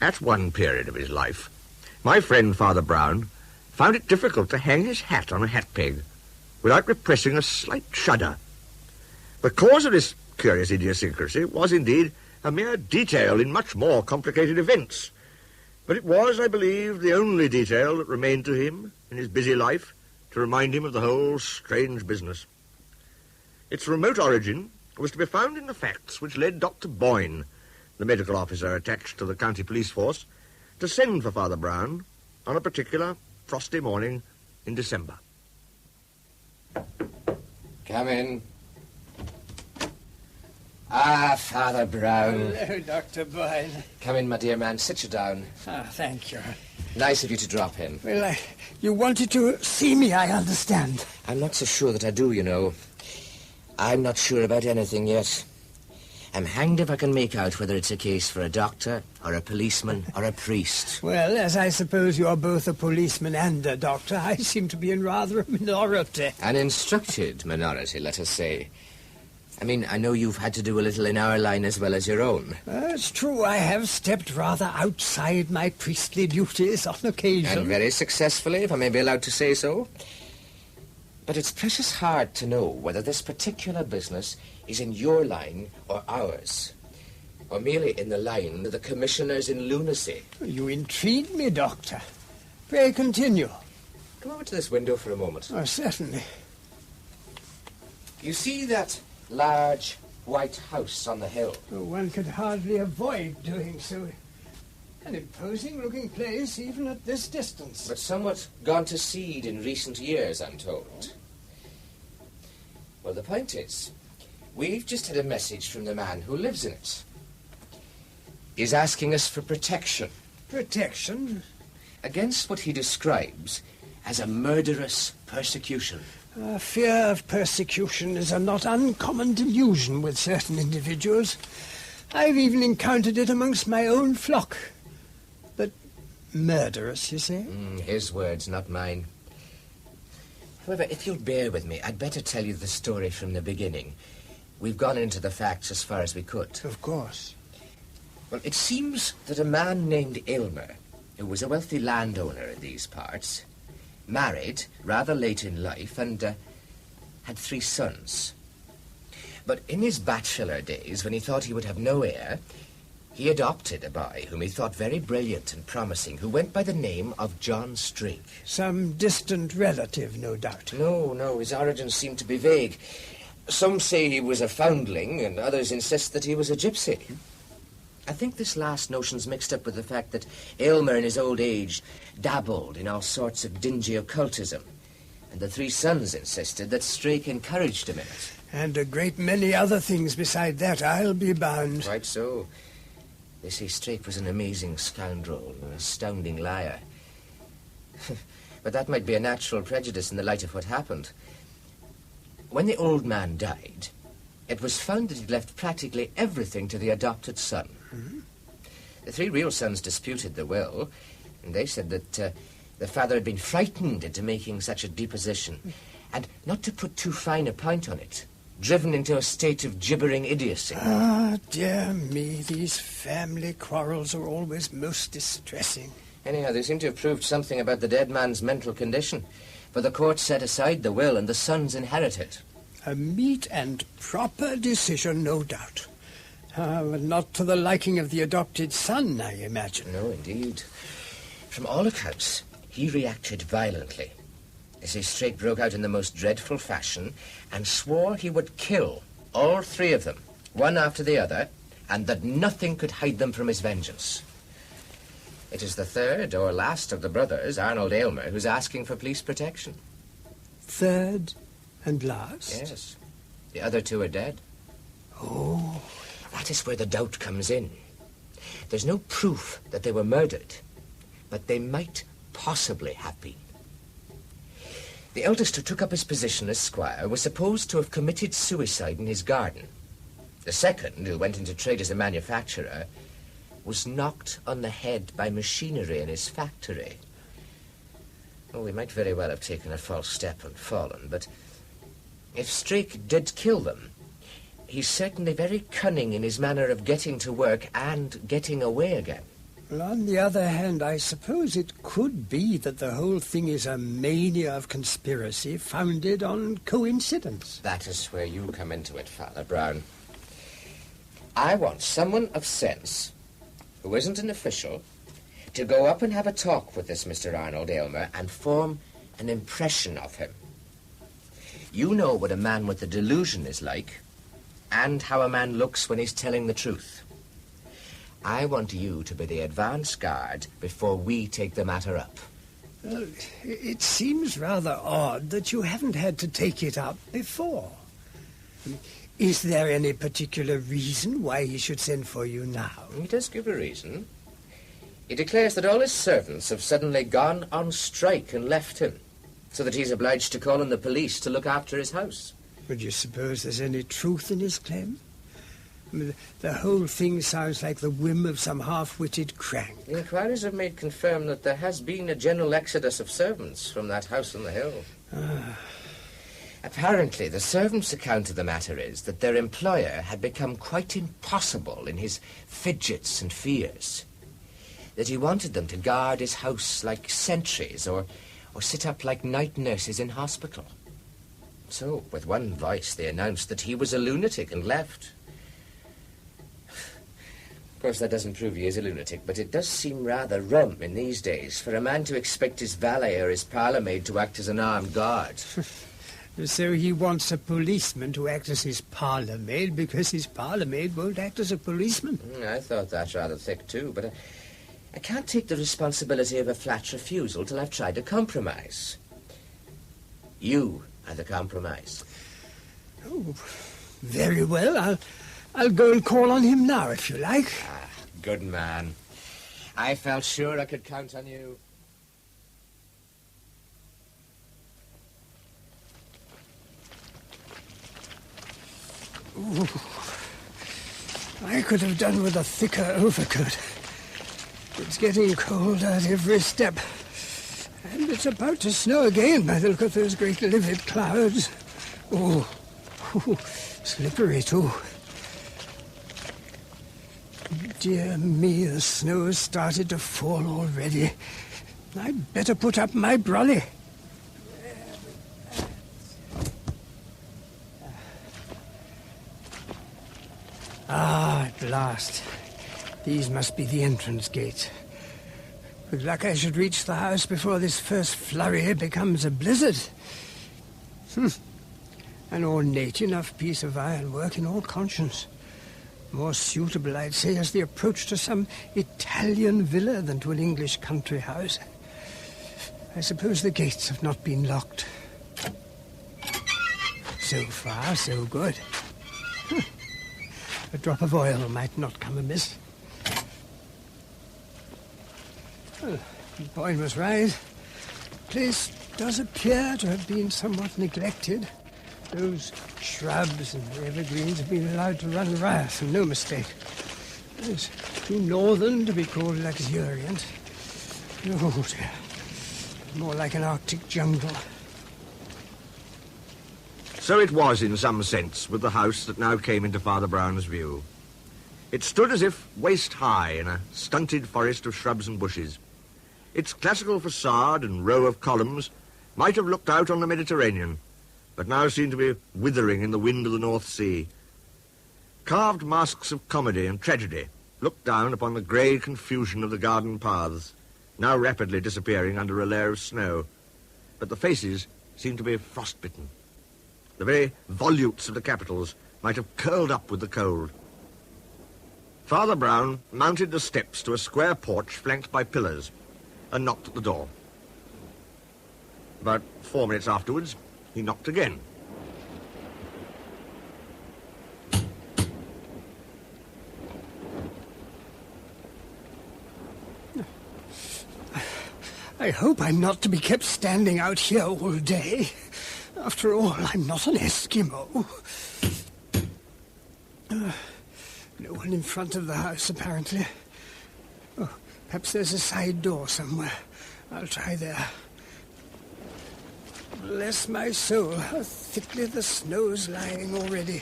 At one period of his life, my friend Father Brown found it difficult to hang his hat on a hat peg without repressing a slight shudder. The cause of this curious idiosyncrasy was indeed a mere detail in much more complicated events, but it was, I believe, the only detail that remained to him in his busy life to remind him of the whole strange business. Its remote origin was to be found in the facts which led Dr. Boyne, the medical officer attached to the county police force, to send for Father Brown on a particular frosty morning in December. Come in. Ah, Father Brown. Hello, Dr. Boyne. Come in, my dear man. Sit you down. Ah, thank you. Nice of you to drop in. Well, you wanted to see me, I understand. I'm not so sure that I do, you know. I'm not sure about anything yet. I'm hanged if I can make out whether it's a case for a doctor, or a policeman, or a priest. Well, as I suppose you're both a policeman and a doctor, I seem to be in rather a minority. An instructed minority, let us say. I mean, I know you've had to do a little in our line as well as your own. It's true, I have stepped rather outside my priestly duties on occasion. And very successfully, if I may be allowed to say so. But it's precious hard to know whether this particular business is in your line or ours, or merely in the line of the commissioners in lunacy. You intrigue me, Doctor. Pray continue. Come over to this window for a moment. Oh, certainly. You see that large white house on the hill? Oh, one could hardly avoid doing so. An imposing-looking place, even at this distance. But somewhat gone to seed in recent years, I'm told. Well, the point is, we've just had a message from the man who lives in it. He's asking us for protection. Protection? Against what he describes as a murderous persecution. Fear of persecution is a not uncommon delusion with certain individuals. I've even encountered it amongst my own flock. But murderous, you say? His words, not mine. However, if you'll bear with me, I'd better tell you the story from the beginning. We've gone into the facts as far as we could. Of course. Well, it seems that a man named Aylmer, who was a wealthy landowner in these parts, married rather late in life and had 3 sons. But in his bachelor days, when he thought he would have no heir, he adopted a boy whom he thought very brilliant and promising, who went by the name of John Strake. Some distant relative, no doubt. No, his origins seem to be vague. Some say he was a foundling, and others insist that he was a gypsy. I think this last notion's mixed up with the fact that Aylmer in his old age dabbled in all sorts of dingy occultism, and the 3 sons insisted that Strake encouraged him in it. And a great many other things beside that, I'll be bound. Quite so. They say Strake was an amazing scoundrel, an astounding liar. But that might be a natural prejudice in the light of what happened. When the old man died, it was found that he'd left practically everything to the adopted son. Mm-hmm. The 3 real sons disputed the will, and they said that the father had been frightened into making such a deposition, and, not to put too fine a point on it, driven into a state of gibbering idiocy. Ah, dear me, these family quarrels are always most distressing. Anyhow, they seem to have proved something about the dead man's mental condition, for the court set aside the will and the sons inherited. A meet and proper decision, no doubt. But not to the liking of the adopted son, I imagine. No, indeed. From all accounts, he reacted violently. They say Strake broke out in the most dreadful fashion and swore he would kill all 3 of them, one after the other, and that nothing could hide them from his vengeance. It is the 3rd or last of the brothers, Arnold Aylmer, who's asking for police protection. 3rd and last? Yes. The other 2 are dead. Oh. That is where the doubt comes in. There's no proof that they were murdered, but they might possibly have been. The eldest, who took up his position as squire, was supposed to have committed suicide in his garden. The second, who went into trade as a manufacturer, was knocked on the head by machinery in his factory. Oh, he might very well have taken a false step and fallen, but if Strake did kill them, he's certainly very cunning in his manner of getting to work and getting away again. Well, on the other hand, I suppose it could be that the whole thing is a mania of conspiracy founded on coincidence. That is where you come into it, Father Brown. I want someone of sense, who isn't an official, to go up and have a talk with this Mr. Arnold Aylmer and form an impression of him. You know what a man with a delusion is like, and how a man looks when he's telling the truth. I want you to be the advance guard before we take the matter up. Well, it seems rather odd that you haven't had to take it up before. Is there any particular reason why he should send for you now? He does give a reason. He declares that all his servants have suddenly gone on strike and left him, so that he's obliged to call in the police to look after his house. Would you suppose there's any truth in his claim? I mean, the whole thing sounds like the whim of some half-witted crank. The inquiries I've made confirm that there has been a general exodus of servants from that house on the hill. Apparently, the servants' account of the matter is that their employer had become quite impossible in his fidgets and fears, that he wanted them to guard his house like sentries or sit up like night nurses in hospital. So, with one voice, they announced that he was a lunatic and left. Of course, that doesn't prove he is a lunatic, but it does seem rather rum in these days for a man to expect his valet or his parlour-maid to act as an armed guard. So he wants a policeman to act as his parlour-maid because his parlour-maid won't act as a policeman. I thought that rather thick, too, but I can't take the responsibility of a flat refusal till I've tried a compromise. You are the compromise. Oh, very well. I'll go and call on him now, if you like. Good man. I felt sure I could count on you. Ooh. I could have done with a thicker overcoat. It's getting cold at every step. And it's about to snow again by the look of those great livid clouds. Oh, slippery too. Dear me, the snow has started to fall already. I'd better put up my brolly. At last. These must be the entrance gates. With luck I should reach the house before this first flurry becomes a blizzard. An ornate enough piece of ironwork in all conscience. More suitable, I'd say, as the approach to some Italian villa than to an English country house. I suppose the gates have not been locked. So far, so good. A drop of oil might not come amiss. Well, Boyne was right. The place does appear to have been somewhat neglected. Those shrubs and evergreens have been allowed to run riot, and no mistake. It's too northern to be called luxuriant. Oh, dear. More like an Arctic jungle. So it was, in some sense, with the house that now came into Father Brown's view. It stood as if waist-high in a stunted forest of shrubs and bushes. Its classical facade and row of columns might have looked out on the Mediterranean, but now seemed to be withering in the wind of the North Sea. Carved masks of comedy and tragedy looked down upon the grey confusion of the garden paths, now rapidly disappearing under a layer of snow, but the faces seemed to be frostbitten. The very volutes of the capitals might have curled up with the cold. Father Brown mounted the steps to a square porch flanked by pillars and knocked at the door. About 4 minutes afterwards, he knocked again. I hope I'm not to be kept standing out here all day. After all, I'm not an Eskimo. No one in front of the house, apparently. Oh, perhaps there's a side door somewhere. I'll try there. Bless my soul, how thickly the snow's lying already.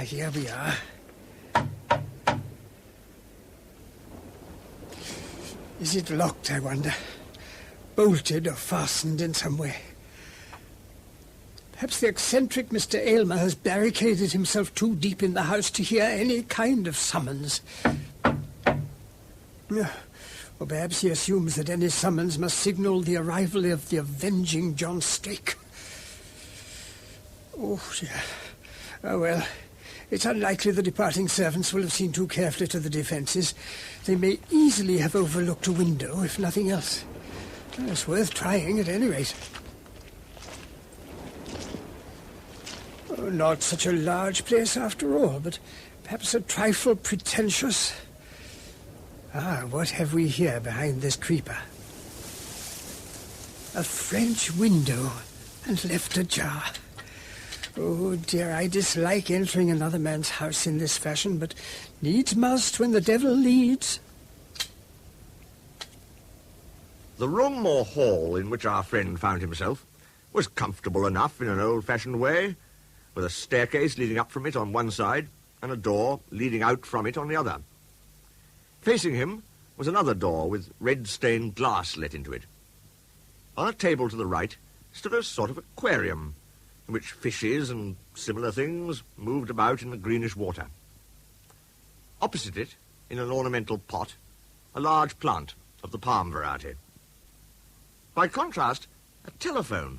Here we are. Is it locked, I wonder? Bolted or fastened in some way? Perhaps the eccentric Mr. Aylmer has barricaded himself too deep in the house to hear any kind of summons. Or perhaps he assumes that any summons must signal the arrival of the avenging John Strake. Oh, dear. Oh, well, it's unlikely the departing servants will have seen too carefully to the defences. They may easily have overlooked a window, if nothing else. Well, it's worth trying, at any rate. Oh, not such a large place after all, but perhaps a trifle pretentious. Ah, what have we here behind this creeper? A French window, and left ajar. Oh, dear, I dislike entering another man's house in this fashion, but needs must when the devil leads. The room or hall in which our friend found himself was comfortable enough in an old-fashioned way, with a staircase leading up from it on one side and a door leading out from it on the other. Facing him was another door with red-stained glass let into it. On a table to the right stood a sort of aquarium in which fishes and similar things moved about in the greenish water. Opposite it, in an ornamental pot, a large plant of the palm variety. By contrast, a telephone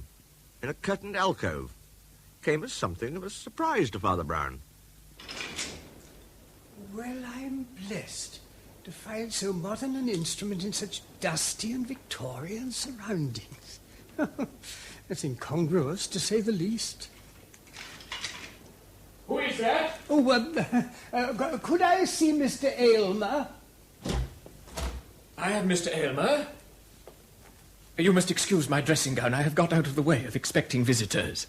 in a curtained alcove came as something of a surprise to Father Brown. Well, I'm blessed to find so modern an instrument in such dusty and Victorian surroundings. It's incongruous, to say the least. Who is that? Oh, could I see Mr. Aylmer? I am Mr. Aylmer. You must excuse my dressing gown. I have got out of the way of expecting visitors.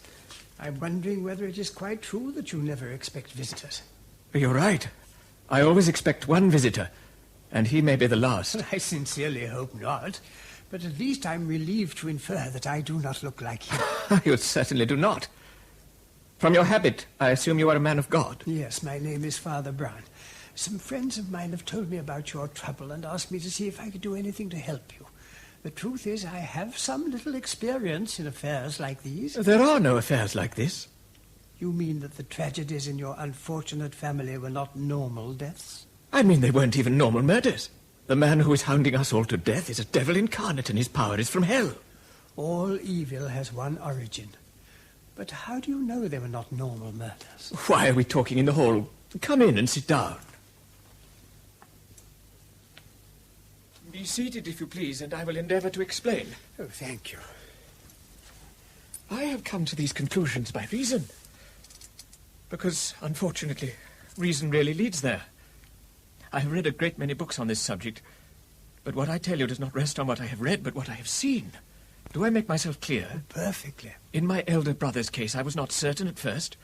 I'm wondering whether it is quite true that you never expect visitors. You're right. I always expect one visitor, and he may be the last. I sincerely hope not. But at least I'm relieved to infer that I do not look like him. You certainly do not. From your habit, I assume you are a man of God. Yes, my name is Father Brown. Some friends of mine have told me about your trouble and asked me to see if I could do anything to help you. The truth is, I have some little experience in affairs like these. There are no affairs like this. You mean that the tragedies in your unfortunate family were not normal deaths? I mean they weren't even normal murders. The man who is hounding us all to death is a devil incarnate, and his power is from hell. All evil has one origin. But how do you know they were not normal murders? Why are we talking in the hall? Come in and sit down. Be seated, if you please, and I will endeavour to explain. Oh, thank you. I have come to these conclusions by reason. Because, unfortunately, reason really leads there. I have read a great many books on this subject, but what I tell you does not rest on what I have read, but what I have seen. Do I make myself clear? Oh, perfectly. In my elder brother's case, I was not certain at first.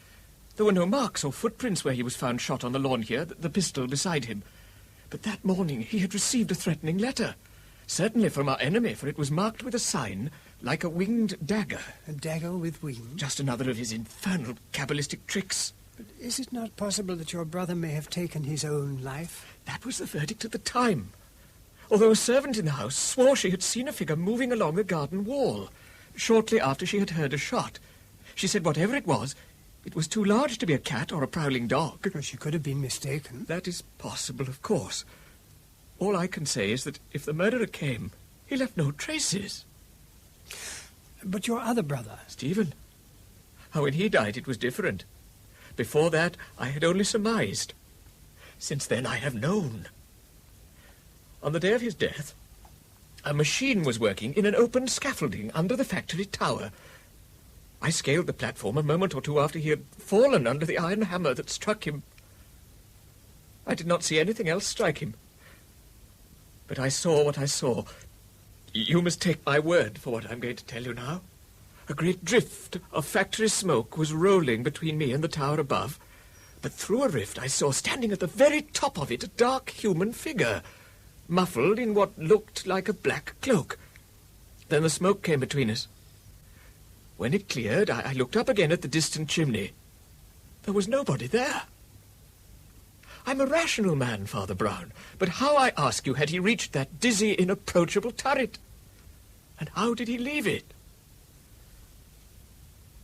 There were no marks or footprints where he was found shot on the lawn here, the pistol beside him. But that morning he had received a threatening letter. Certainly from our enemy, for it was marked with a sign like a winged dagger. A dagger with wings? Just another of his infernal cabalistic tricks. But is it not possible that your brother may have taken his own life? That was the verdict at the time. Although a servant in the house swore she had seen a figure moving along the garden wall, shortly after she had heard a shot. She said whatever it was too large to be a cat or a prowling dog. Well, she could have been mistaken. That is possible, of course. All I can say is that if the murderer came, he left no traces. But your other brother? Stephen? Oh, when he died, it was different. Before that, I had only surmised. Since then, I have known. On the day of his death, a machine was working in an open scaffolding under the factory tower. I scaled the platform a moment or two after he had fallen under the iron hammer that struck him. I did not see anything else strike him. But I saw what I saw. You must take my word for what I'm going to tell you now. A great drift of factory smoke was rolling between me and the tower above, but through a rift I saw, standing at the very top of it, a dark human figure, muffled in what looked like a black cloak. Then the smoke came between us. When it cleared, I looked up again at the distant chimney. There was nobody there. I'm a rational man, Father Brown. But how, I ask you, had he reached that dizzy, inapproachable turret? And how did he leave it?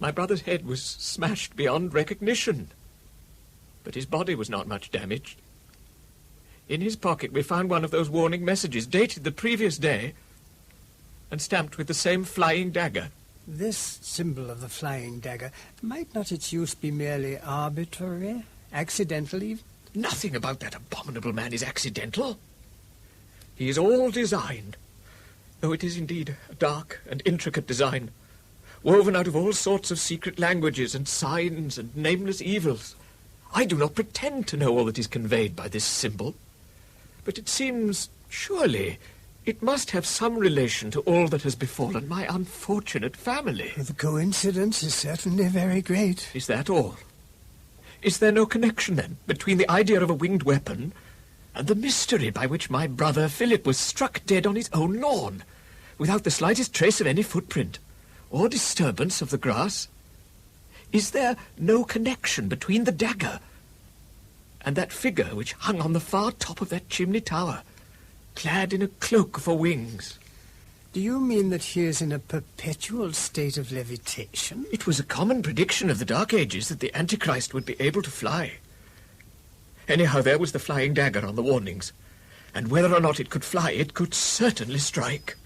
My brother's head was smashed beyond recognition, but his body was not much damaged. In his pocket we found one of those warning messages, dated the previous day, and stamped with the same flying dagger. This symbol of the flying dagger, might not its use be merely arbitrary, accidental even? Nothing about that abominable man is accidental. He is all designed, though it is indeed a dark and intricate design, woven out of all sorts of secret languages and signs and nameless evils. I do not pretend to know all that is conveyed by this symbol, but it seems, surely, it must have some relation to all that has befallen my unfortunate family. The coincidence is certainly very great. Is that all? Is there no connection, then, between the idea of a winged weapon and the mystery by which my brother Philip was struck dead on his own lawn, without the slightest trace of any footprint or disturbance of the grass? Is there no connection between the dagger and that figure which hung on the far top of that chimney tower, clad in a cloak for wings? Do you mean that he is in a perpetual state of levitation? It was a common prediction of the Dark Ages that the Antichrist would be able to fly. Anyhow, there was the flying dagger on the warnings, and whether or not it could fly, it could certainly strike.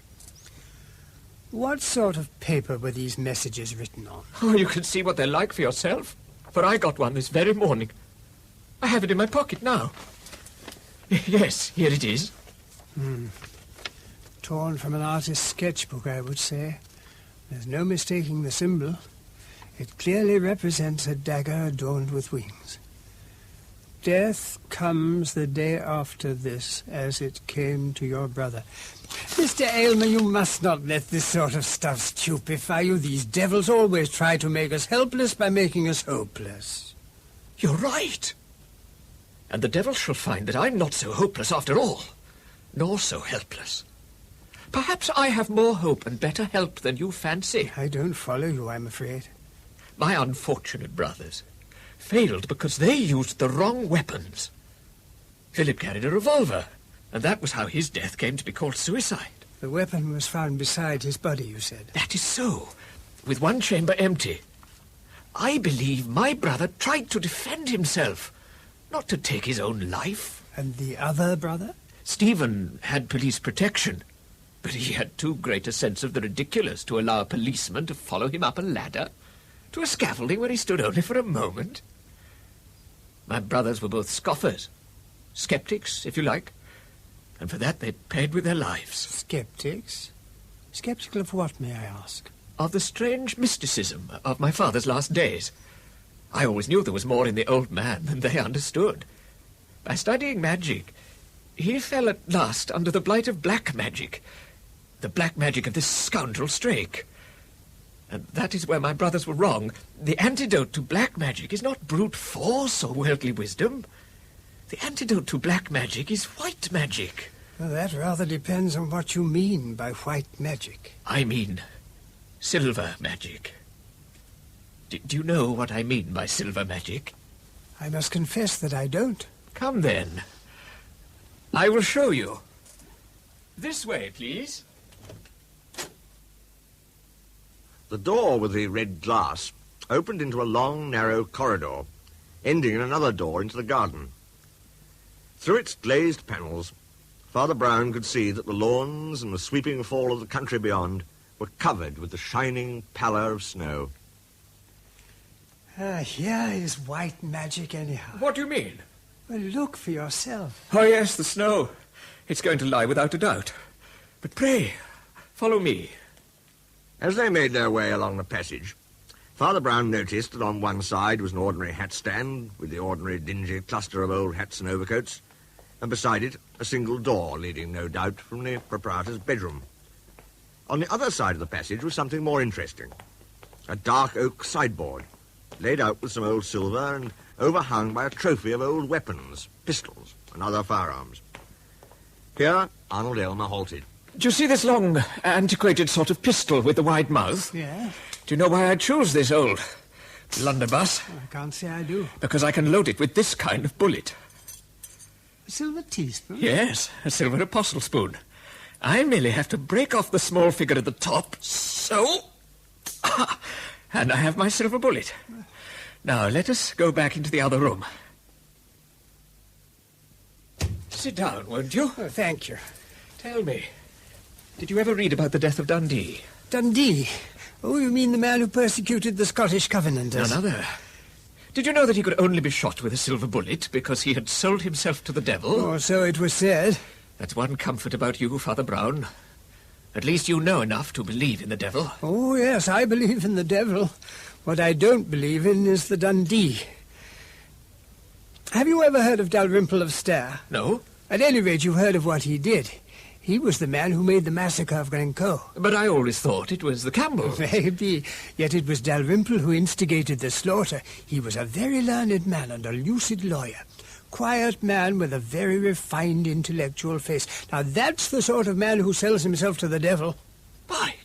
What sort of paper were these messages written on? Oh, you can see what they're like for yourself, for I got one this very morning. I have it in my pocket now. Yes, here it is. Torn from an artist's sketchbook, I would say. There's no mistaking the symbol. It clearly represents a dagger adorned with wings. Death comes the day after this, as it came to your brother. Mr. Aylmer, you must not let this sort of stuff stupefy you. These devils always try to make us helpless by making us hopeless. You're right. And the devil shall find that I'm not so hopeless after all, nor so helpless. Perhaps I have more hope and better help than you fancy. I don't follow you, I'm afraid. My unfortunate brothers failed because they used the wrong weapons. Philip carried a revolver, and that was how his death came to be called suicide. The weapon was found beside his body, you said. That is so, with one chamber empty. I believe my brother tried to defend himself, not to take his own life. And the other brother? Stephen had police protection, but he had too great a sense of the ridiculous to allow a policeman to follow him up a ladder to a scaffolding where he stood only for a moment. My brothers were both scoffers, skeptics, if you like, and for that they paid with their lives. Skeptics? Skeptical of what, may I ask? Of the strange mysticism of my father's last days. I always knew there was more in the old man than they understood. By studying magic, he fell at last under the blight of black magic, the black magic of this scoundrel Strake. And that is where my brothers were wrong. The antidote to black magic is not brute force or worldly wisdom. The antidote to black magic is white magic. Well, that rather depends on what you mean by white magic. I mean silver magic. Do you know what I mean by silver magic? I must confess that I don't. Come then. I will show you. This way, please. The door with the red glass opened into a long, narrow corridor, ending in another door into the garden. Through its glazed panels, Father Brown could see that the lawns and the sweeping fall of the country beyond were covered with the shining pallor of snow. Here is white magic anyhow. What do you mean? Well, look for yourself. Oh, yes, the snow. It's going to lie without a doubt. But pray, follow me. As they made their way along the passage, Father Brown noticed that on one side was an ordinary hat stand with the ordinary dingy cluster of old hats and overcoats, and beside it a single door leading, no doubt, from the proprietor's bedroom. On the other side of the passage was something more interesting, a dark oak sideboard, laid out with some old silver and overhung by a trophy of old weapons, pistols, and other firearms. Here Arnold Aylmer halted. Do you see this long, antiquated sort of pistol with the wide mouth? Yeah? Do you know why I chose this old blunderbuss? I can't say I do. Because I can load it with this kind of bullet. A silver teaspoon? Yes, a silver apostle spoon. I merely have to break off the small figure at the top, so... and I have my silver bullet. Now, let us go back into the other room. Sit down, won't you? Oh, thank you. Tell me, did you ever read about the death of Dundee? Dundee? Oh, you mean the man who persecuted the Scottish Covenanters? None other. Did you know that he could only be shot with a silver bullet because he had sold himself to the devil? Oh, so it was said. That's one comfort about you, Father Brown. At least you know enough to believe in the devil. Oh, yes, I believe in the devil. What I don't believe in is the Dundee. Have you ever heard of Dalrymple of Stair? No. At any rate, you've heard of what he did. He was the man who made the massacre of Glencoe. But I always thought it was the Campbells. Maybe. Yet it was Dalrymple who instigated the slaughter. He was a very learned man and a lucid lawyer. Quiet man with a very refined intellectual face. Now, that's the sort of man who sells himself to the devil. By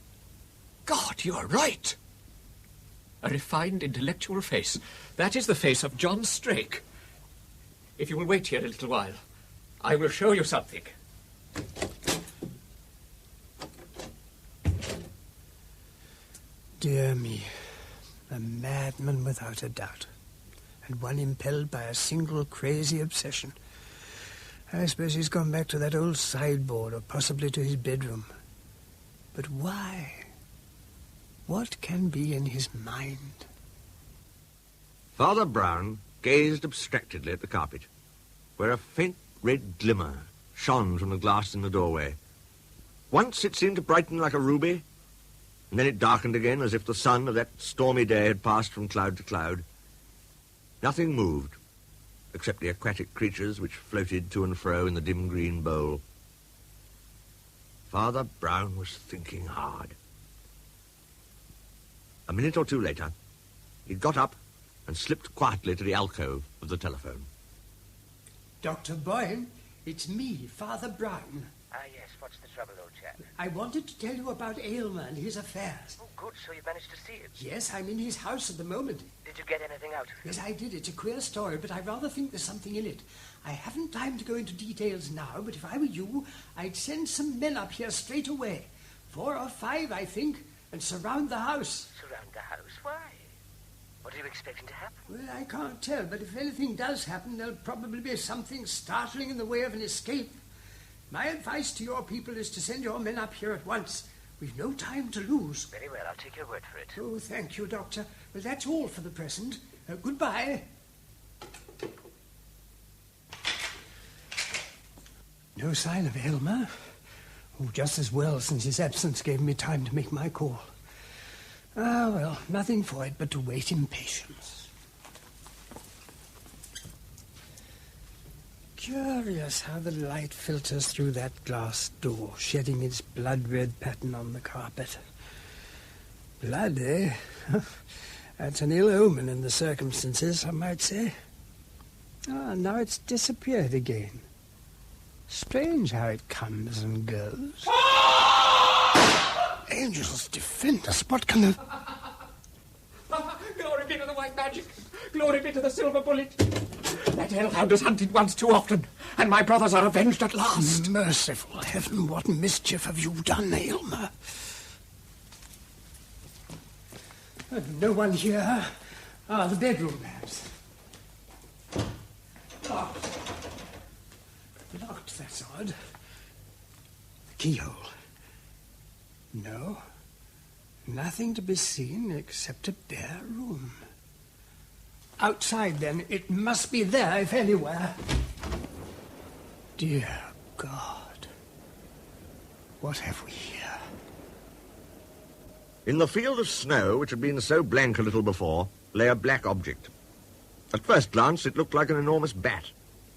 God, you are right. A refined intellectual face. That is the face of John Strake. If you will wait here a little while, I will show you something. Dear me, a madman without a doubt, and one impelled by a single crazy obsession. I suppose he's gone back to that old sideboard, or possibly to his bedroom. But why? What can be in his mind? Father Brown gazed abstractedly at the carpet, where a faint red glimmer shone from the glass in the doorway. Once it seemed to brighten like a ruby, and then it darkened again as if the sun of that stormy day had passed from cloud to cloud. Nothing moved, except the aquatic creatures which floated to and fro in the dim green bowl. Father Brown was thinking hard. A minute or two later, he got up and slipped quietly to the alcove of the telephone. Dr. Boyne, it's me, Father Brown. Ah, yes. What's the trouble, old chap? I wanted to tell you about Aylmer and his affairs. Oh, good. So you managed to see him? Yes, I'm in his house at the moment. Did you get anything out of him? Yes, I did. It's a queer story, but I rather think there's something in it. I haven't time to go into details now, but if I were you, I'd send some men up here straight away. 4 or 5, I think, and surround the house. Surround the house? Why? What are you expecting to happen? Well, I can't tell, but if anything does happen, there'll probably be something startling in the way of an escape. My advice to your people is to send your men up here at once. We've no time to lose. Very well, I'll take your word for it. Oh, thank you, Doctor. Well, that's all for the present. Goodbye. No sign of Aylmer. Oh, just as well, since his absence gave me time to make my call. Ah, well, nothing for it but to wait in patience. Curious how the light filters through that glass door, shedding its blood-red pattern on the carpet. Blood, eh? That's an ill omen in the circumstances, I might say. Ah, now it's disappeared again. Strange how it comes and goes. Angels defend us. What can the... Glory be to the white magic. Glory be to the silver bullet. That hellhound has hunted once too often, and my brothers are avenged at last. Merciful heaven, what mischief have you done, Aylmer? No one here. Ah, the bedroom, perhaps. Locked. Locked, that's odd. The keyhole. No. Nothing to be seen except a bare room. Outside, then. It must be there, if anywhere. Dear God. What have we here? In the field of snow, which had been so blank a little before, lay a black object. At first glance, it looked like an enormous bat,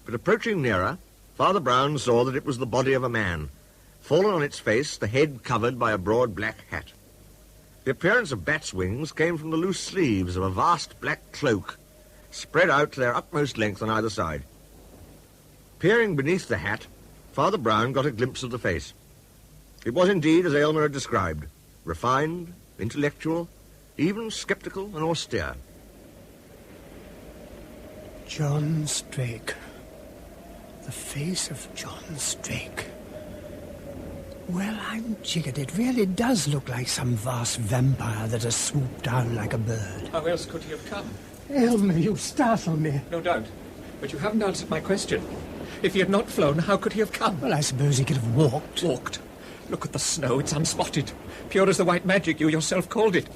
but approaching nearer, Father Brown saw that it was the body of a man, fallen on its face, the head covered by a broad black hat. The appearance of bat's wings came from the loose sleeves of a vast black cloak, spread out to their utmost length on either side. Peering beneath the hat, Father Brown got a glimpse of the face. It was indeed as Aylmer had described, refined, intellectual, even sceptical and austere. John Strake, The face of John Strake. Well, I'm jiggered. It really does look like some vast vampire that has swooped down like a bird. How else could he have come? Aylmer, you startle me. No doubt. But you haven't answered my question. If he had not flown, how could he have come? Well, I suppose he could have walked. Walked. Look at the snow. It's unspotted. Pure as the white magic you yourself called it.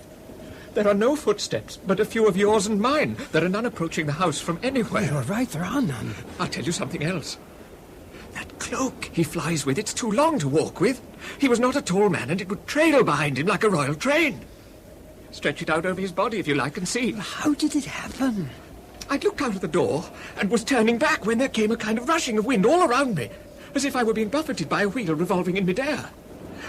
There are no footsteps, but a few of yours and mine. There are none approaching the house from anywhere. You're right, there are none. I'll tell you something else. That cloak he flies with, it's too long to walk with. He was not a tall man, and it would trail behind him like a royal train. Stretch it out over his body, if you like, and see. How did it happen? I'd looked out of the door and was turning back when there came a kind of rushing of wind all around me, as if I were being buffeted by a wheel revolving in midair.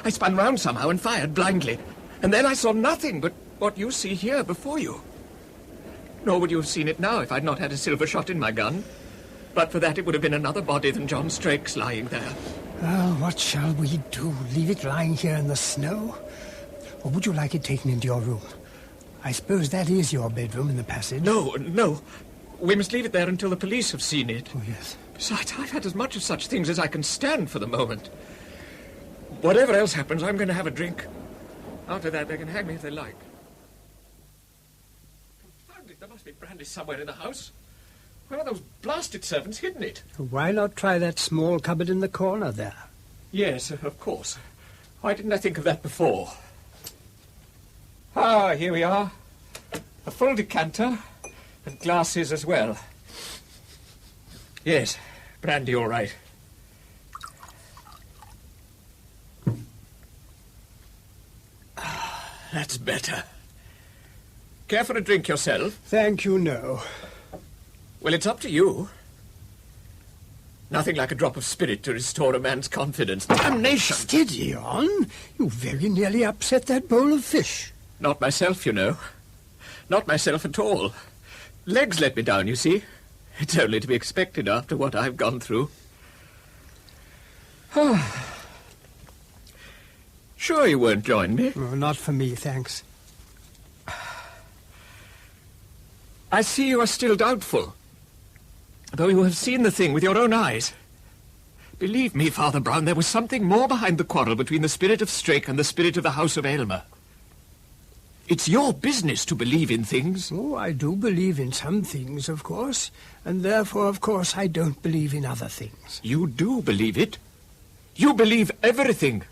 I spun round somehow and fired blindly, and then I saw nothing but what you see here before you. Nor would you have seen it now if I'd not had a silver shot in my gun. But for that, it would have been another body than John Strake's lying there. Oh, what shall we do? Leave it lying here in the snow? Or would you like it taken into your room? I suppose that is your bedroom in the passage. No. We must leave it there until the police have seen it. Oh, yes. Besides, I've had as much of such things as I can stand for the moment. Whatever else happens, I'm going to have a drink. After that, they can hang me if they like. Confound it, there must be brandy somewhere in the house. Where are those blasted servants hidden it? Why not try that small cupboard in the corner there? Yes, of course. Why didn't I think of that before? Ah, here we are. A full decanter, and glasses as well. Yes, brandy all right. That's better. Care for a drink yourself? Thank you, no. Well, it's up to you. Nothing like a drop of spirit to restore a man's confidence. Damnation! Steady on. You very nearly upset that bowl of fish. Not myself, you know. Not myself at all. Legs let me down, you see. It's only to be expected after what I've gone through. Sure you won't join me? Oh, not for me, thanks. I see you are still doubtful, though you have seen the thing with your own eyes. Believe me, Father Brown, there was something more behind the quarrel between the spirit of Strake and the spirit of the House of Aylmer. It's your business to believe in things. Oh, I do believe in some things, of course, and therefore, of course, I don't believe in other things. You do believe it. You believe everything.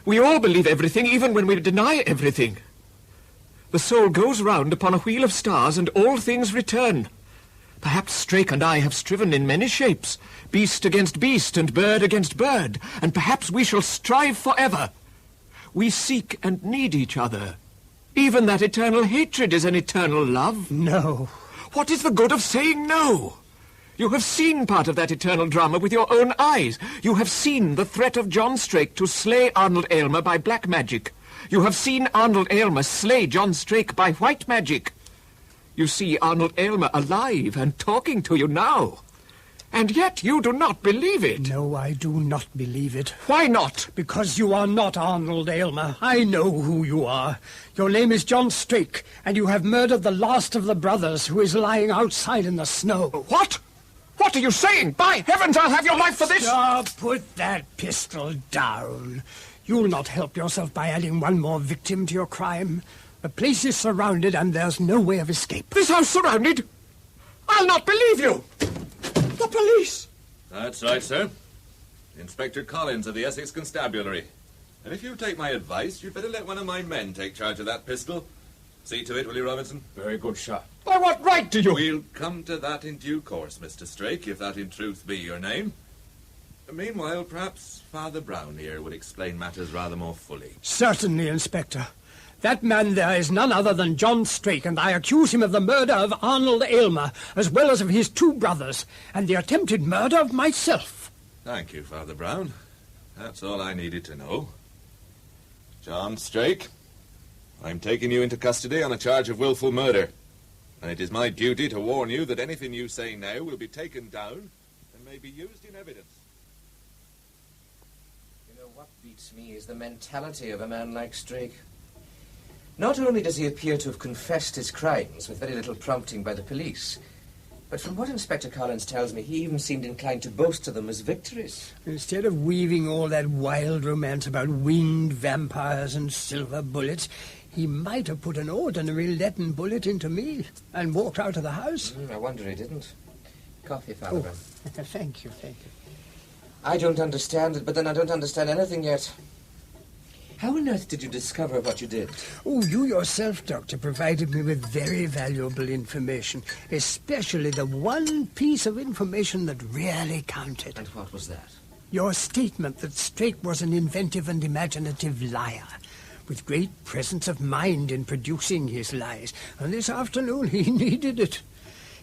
We all believe everything, even when we deny everything. The soul goes round upon a wheel of stars, and all things return. Perhaps Strake and I have striven in many shapes, beast against beast and bird against bird, and perhaps we shall strive forever. We seek and need each other. Even that eternal hatred is an eternal love. No. What is the good of saying no? You have seen part of that eternal drama with your own eyes. You have seen the threat of John Strake to slay Arnold Aylmer by black magic. You have seen Arnold Aylmer slay John Strake by white magic. You see Arnold Aylmer alive and talking to you now. And yet you do not believe it. No, I do not believe it. Why not? Because you are not Arnold Aylmer. I know who you are. Your name is John Strake, and you have murdered the last of the brothers who is lying outside in the snow. What? What are you saying? By heavens, I'll have your life for this! Put that pistol down. You'll not help yourself by adding one more victim to your crime. The place is surrounded, and there's no way of escape. This house surrounded? I'll not believe you! The police! That's right, sir. Inspector Collins of the Essex Constabulary. And if you take my advice, you'd better let one of my men take charge of that pistol. See to it, will you, Robinson? Very good, sir. By what right do you... We'll come to that in due course, Mr. Strake, if that in truth be your name. Meanwhile, perhaps Father Brown here would explain matters rather more fully. Certainly, Inspector. That man there is none other than John Strake, and I accuse him of the murder of Arnold Aylmer, as well as of his two brothers, and the attempted murder of myself. Thank you, Father Brown. That's all I needed to know. John Strake, I'm taking you into custody on a charge of willful murder. And it is my duty to warn you that anything you say now will be taken down and may be used in evidence. You know, what beats me is the mentality of a man like Strake. Not only does he appear to have confessed his crimes with very little prompting by the police, But from what Inspector Collins tells me, he even seemed inclined to boast to them as victories. Instead of weaving all that wild romance about winged vampires and silver bullets, he might have put an ordinary leaden bullet into me and walked out of the house. I wonder he didn't. Coffee, Father Brown. Thank you. I don't understand it, but then I don't understand anything yet. How on earth did you discover what you did? Oh, you yourself, Doctor, provided me with very valuable information, especially the one piece of information that really counted. And what was that? Your statement that Strake was an inventive and imaginative liar, with great presence of mind in producing his lies. And this afternoon he needed it.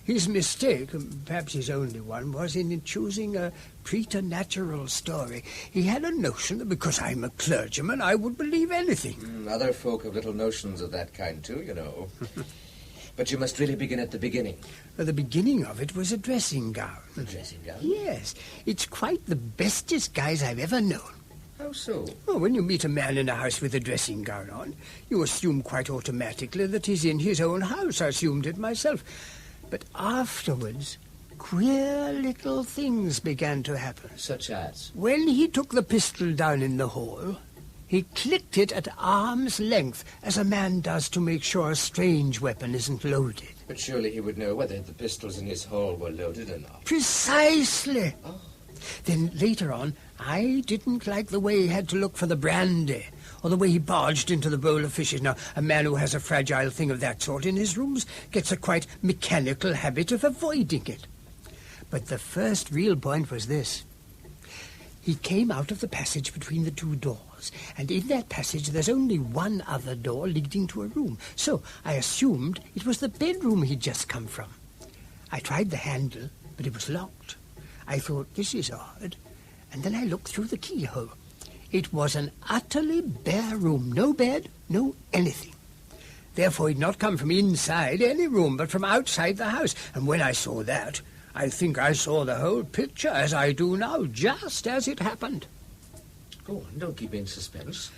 His mistake, perhaps his only one, was in choosing a preternatural story. He had a notion that because I'm a clergyman, I would believe anything. Other folk have little notions of that kind, too, you know. But you must really begin at the beginning. The beginning of it was a dressing gown. A dressing gown? Yes. It's quite the bestest guise I've ever known. How so? Oh, when you meet a man in a house with a dressing gown on, you assume quite automatically that he's in his own house. I assumed it myself. But afterwards, queer little things began to happen. Such as? When he took the pistol down in the hall, he clicked it at arm's length, as a man does to make sure a strange weapon isn't loaded. But surely he would know whether the pistols in his hall were loaded or not. Precisely. Oh. Then later on, I didn't like the way he had to look for the brandy, or the way he barged into the bowl of fishes. Now, a man who has a fragile thing of that sort in his rooms gets a quite mechanical habit of avoiding it. But the first real point was this. He came out of the passage between the two doors, and in that passage there's only one other door leading to a room. So I assumed it was the bedroom he'd just come from. I tried the handle, but it was locked. I thought, this is odd, and then I looked through the keyhole. It was an utterly bare room, no bed, no anything. Therefore he'd not come from inside any room, but from outside the house. And when I saw that, I think I saw the whole picture, as I do now, just as it happened. Go on, don't keep me in suspense.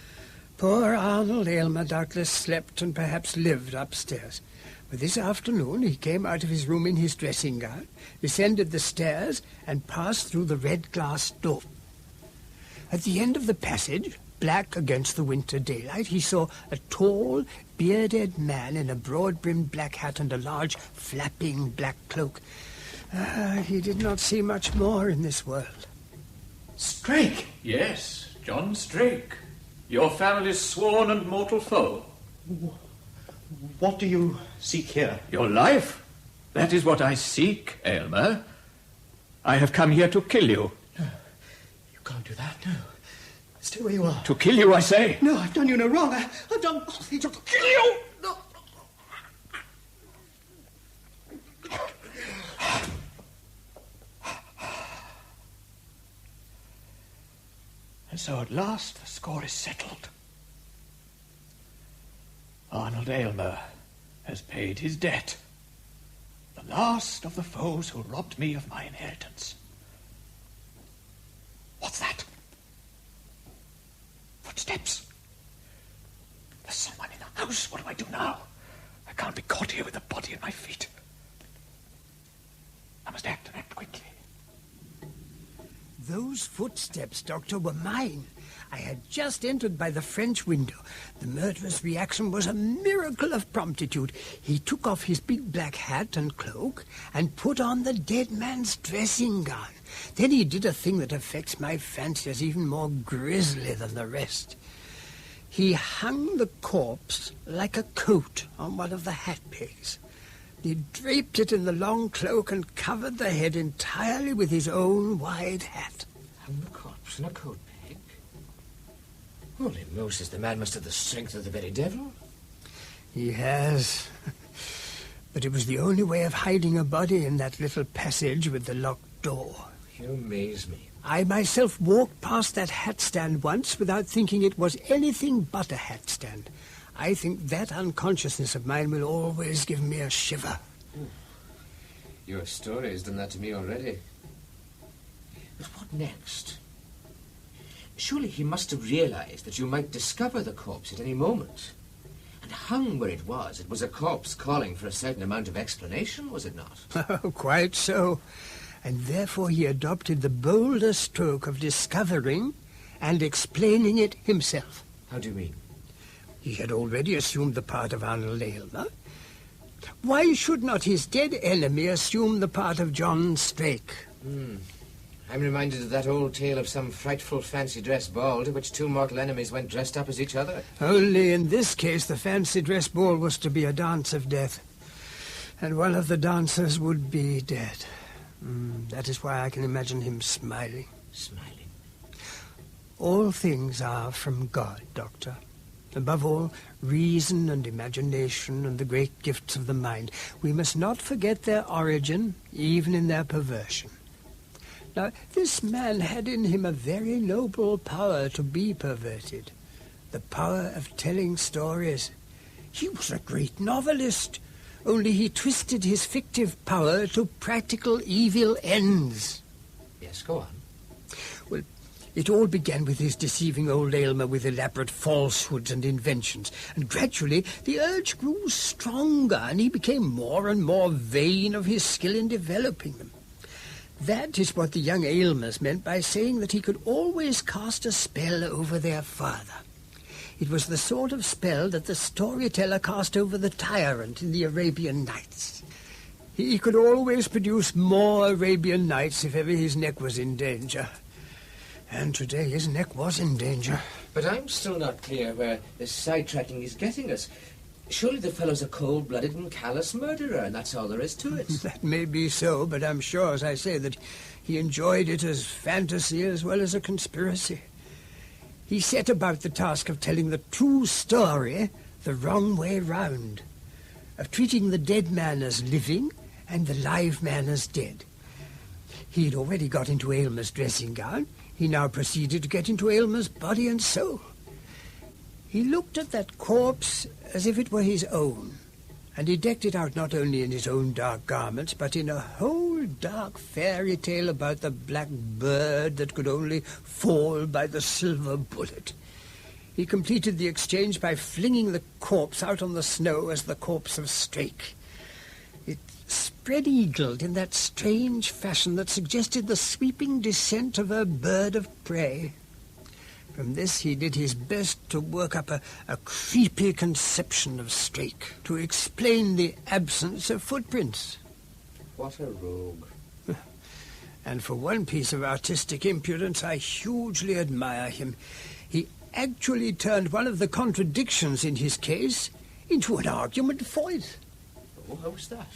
Poor Arnold Aylmer doubtless slept and perhaps lived upstairs. But this afternoon he came out of his room in his dressing gown, descended the stairs, and passed through the red glass door. At the end of the passage, black against the winter daylight, he saw a tall, bearded man in a broad-brimmed black hat and a large, flapping black cloak. He did not see much more in this world. Strake! Yes, John Strake. Your family's sworn and mortal foe. What do you seek here? Your life. That is what I seek, Aylmer. I have come here to kill you. No, you can't do that, no. Stay where you are. To kill you, I say. No, I've done you no wrong. I've done nothing to kill you! No. And so at last the score is settled. Arnold Aylmer has paid his debt. The last of the foes who robbed me of my inheritance. What's that? Footsteps. There's someone in the house. What do I do now? I can't be caught here with the body at my feet. I must act and act quickly. Those footsteps, Doctor, were mine. I had just entered by the French window. The murderer's reaction was a miracle of promptitude. He took off his big black hat and cloak and put on the dead man's dressing gown. Then he did a thing that affects my fancy as even more grisly than the rest. He hung the corpse like a coat on one of the hat pegs. He draped it in the long cloak and covered the head entirely with his own wide hat. Hung the corpse in a coat peg? Holy Moses, the man must have the strength of the very devil. He has. But it was the only way of hiding a body in that little passage with the locked door. You amaze me. I myself walked past that hat stand once without thinking it was anything but a hat stand. I think that unconsciousness of mine will always give me a shiver. Your story has done that to me already. But what next? Surely he must have realized that you might discover the corpse at any moment. And hung where it was a corpse calling for a certain amount of explanation, was it not? Oh, quite so. And therefore he adopted the bolder stroke of discovering and explaining it himself. How do you mean? He had already assumed the part of Arnold Aylmer. Why should not his dead enemy assume the part of John Strake? I'm reminded of that old tale of some frightful fancy dress ball to which two mortal enemies went dressed up as each other. Only in this case the fancy dress ball was to be a dance of death. And one of the dancers would be dead. That is why I can imagine him smiling. Smiling? All things are from God, Doctor. Above all, reason and imagination and the great gifts of the mind. We must not forget their origin, even in their perversion. Now, this man had in him a very noble power to be perverted. The power of telling stories. He was a great novelist, only he twisted his fictive power to practical evil ends. Yes, go on. Well, it all began with his deceiving old Aylmer with elaborate falsehoods and inventions, and gradually the urge grew stronger, and he became more and more vain of his skill in developing them. That is what the young Aylmers meant by saying that he could always cast a spell over their father. It was the sort of spell that the storyteller cast over the tyrant in the Arabian Nights. He could always produce more Arabian Nights if ever his neck was in danger. And today his neck was in danger. But I'm still not clear where this sidetracking is getting us. Surely the fellow's a cold-blooded and callous murderer, and that's all there is to it. That may be so, but I'm sure, as I say, that he enjoyed it as fantasy as well as a conspiracy. He set about the task of telling the true story the wrong way round, of treating the dead man as living and the live man as dead. He had already got into Aylmer's dressing gown. He now proceeded to get into Aylmer's body and soul. He looked at that corpse as if it were his own, and he decked it out not only in his own dark garments, but in a whole dark fairy tale about the black bird that could only fall by the silver bullet. He completed the exchange by flinging the corpse out on the snow as the corpse of Strake. It spread-eagled in that strange fashion that suggested the sweeping descent of a bird of prey. From this he did his best to work up a creepy conception of Strake, to explain the absence of footprints. What a rogue. And for one piece of artistic impudence, I hugely admire him. He actually turned one of the contradictions in his case into an argument for it. Oh, how was that?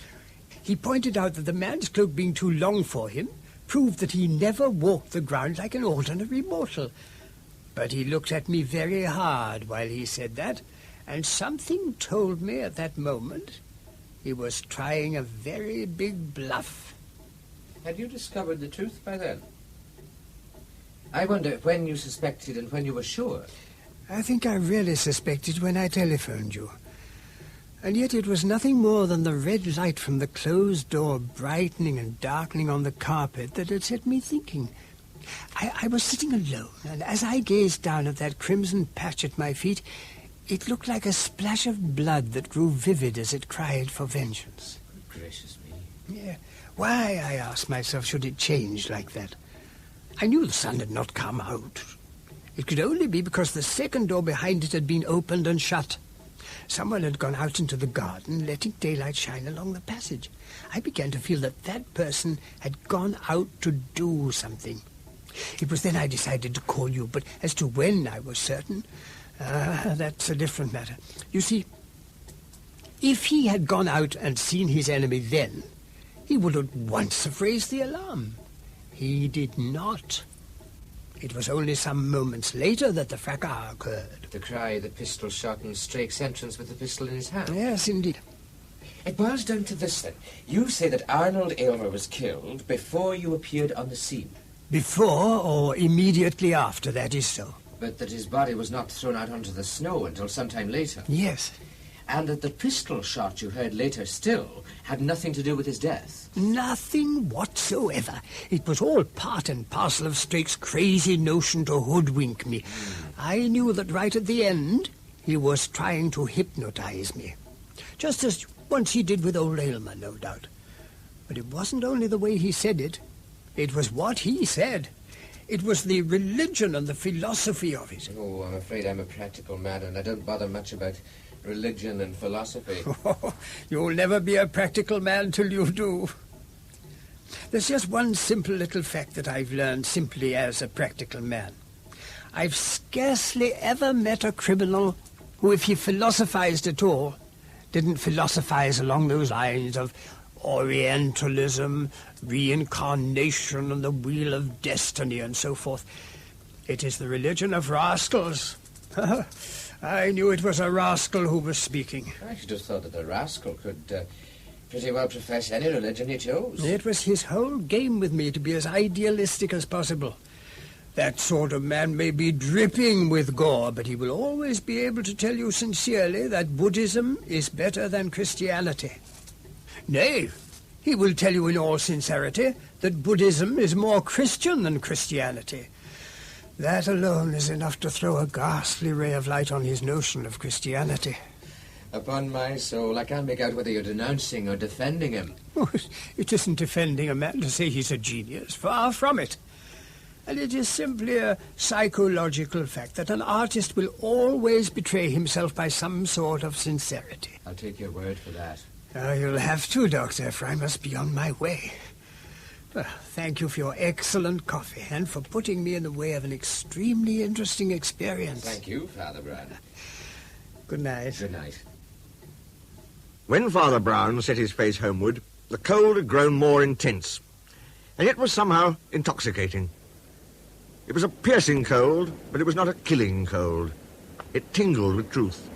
He pointed out that the man's cloak being too long for him proved that he never walked the ground like an ordinary mortal. But he looked at me very hard while he said that, and something told me at that moment he was trying a very big bluff. Had you discovered the truth by then? I wonder when you suspected and when you were sure. I think I really suspected when I telephoned you. And yet it was nothing more than the red light from the closed door brightening and darkening on the carpet that had set me thinking. I was sitting alone, and as I gazed down at that crimson patch at my feet, it looked like a splash of blood that grew vivid as it cried for vengeance. Good gracious me. Yeah. Why, I asked myself, should it change like that? I knew the sun had not come out. It could only be because the second door behind it had been opened and shut. Someone had gone out into the garden, letting daylight shine along the passage. I began to feel that that person had gone out to do something. It was then I decided to call you, but as to when I was certain, that's a different matter. You see, if he had gone out and seen his enemy then, he would at once have raised the alarm. He did not. It was only some moments later that the fracas occurred. The cry, the pistol shot, and Strake's entrance with the pistol in his hand. Yes, indeed. It boils down to this, then. You say that Arnold Aylmer was killed before you appeared on the scene. Before or immediately after, that is so. But that his body was not thrown out onto the snow until some time later. Yes. And that the pistol shot you heard later still had nothing to do with his death. Nothing whatsoever. It was all part and parcel of Strake's crazy notion to hoodwink me. I knew that right at the end He was trying to hypnotize me, just as once he did with old Aylmer, no doubt. But it wasn't only the way he said it. It was what he said. It was the religion and the philosophy of it. Oh, I'm afraid I'm a practical man, and I don't bother much about religion and philosophy. You'll never be a practical man till you do. There's just one simple little fact that I've learned simply as a practical man. I've scarcely ever met a criminal who, if he philosophized at all, didn't philosophize along those lines of Orientalism, reincarnation, and the wheel of destiny, and so forth. It is the religion of rascals. I knew it was a rascal who was speaking. I should have thought that the rascal could pretty well profess any religion he chose. It was his whole game with me to be as idealistic as possible. That sort of man may be dripping with gore, but he will always be able to tell you sincerely that Buddhism is better than Christianity. Nay, he will tell you in all sincerity that Buddhism is more Christian than Christianity. That alone is enough to throw a ghastly ray of light on his notion of Christianity. Upon my soul, I can't make out whether you're denouncing or defending him. It isn't defending a man to say he's a genius. Far from it. And it is simply a psychological fact that an artist will always betray himself by some sort of sincerity. I'll take your word for that. You'll have to, Doctor, for I must be on my way. Thank you for your excellent coffee and for putting me in the way of an extremely interesting experience. Thank you, Father Brown. Good night. Good night. When Father Brown set his face homeward, the cold had grown more intense, and yet was somehow intoxicating. It was a piercing cold, but it was not a killing cold. It tingled with truth,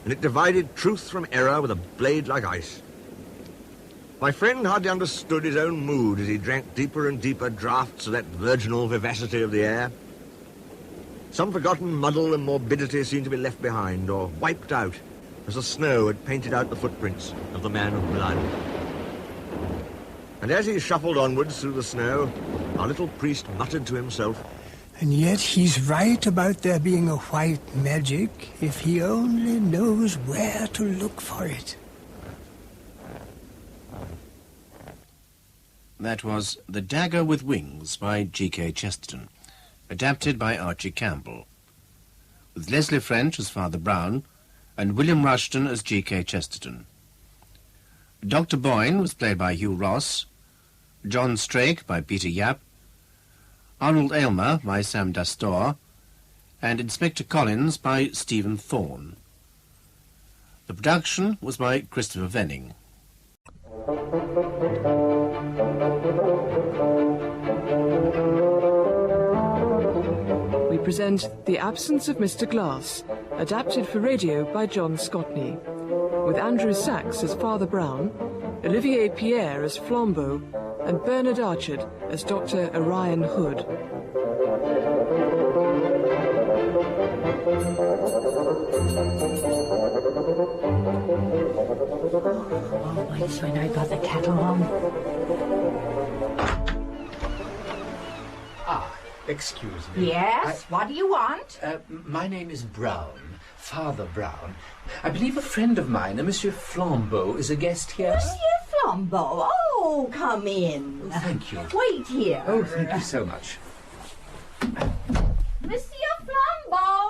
and it divided truth from error with a blade like ice. My friend hardly understood his own mood as he drank deeper and deeper draughts of that virginal vivacity of the air. Some forgotten muddle and morbidity seemed to be left behind, or wiped out, as the snow had painted out the footprints of the man of blood. And as he shuffled onwards through the snow, our little priest muttered to himself, "And yet he's right about there being a white magic, if he only knows where to look for it." That was The Dagger with Wings by G.K. Chesterton, adapted by Archie Campbell, with Leslie French as Father Brown and William Rushton as G.K. Chesterton. Dr. Boyne was played by Hugh Ross, John Strake by Peter Yapp, Arnold Aylmer by Sam Dastor, and Inspector Collins by Stephen Thorne. The production was by Christopher Venning. We present The Absence of Mr. Glass, adapted for radio by John Scotney, with Andrew Sachs as Father Brown, Olivier Pierre as Flambeau, and Bernard Archard as Dr. Orion Hood. Always when I got the kettle on. Excuse me. Yes? What do you want? My name is Brown, Father Brown. I believe a friend of mine, a Monsieur Flambeau, is a guest here. Monsieur Flambeau? Oh, come in. Oh, thank you. Wait here. Oh, thank you so much. Monsieur Flambeau?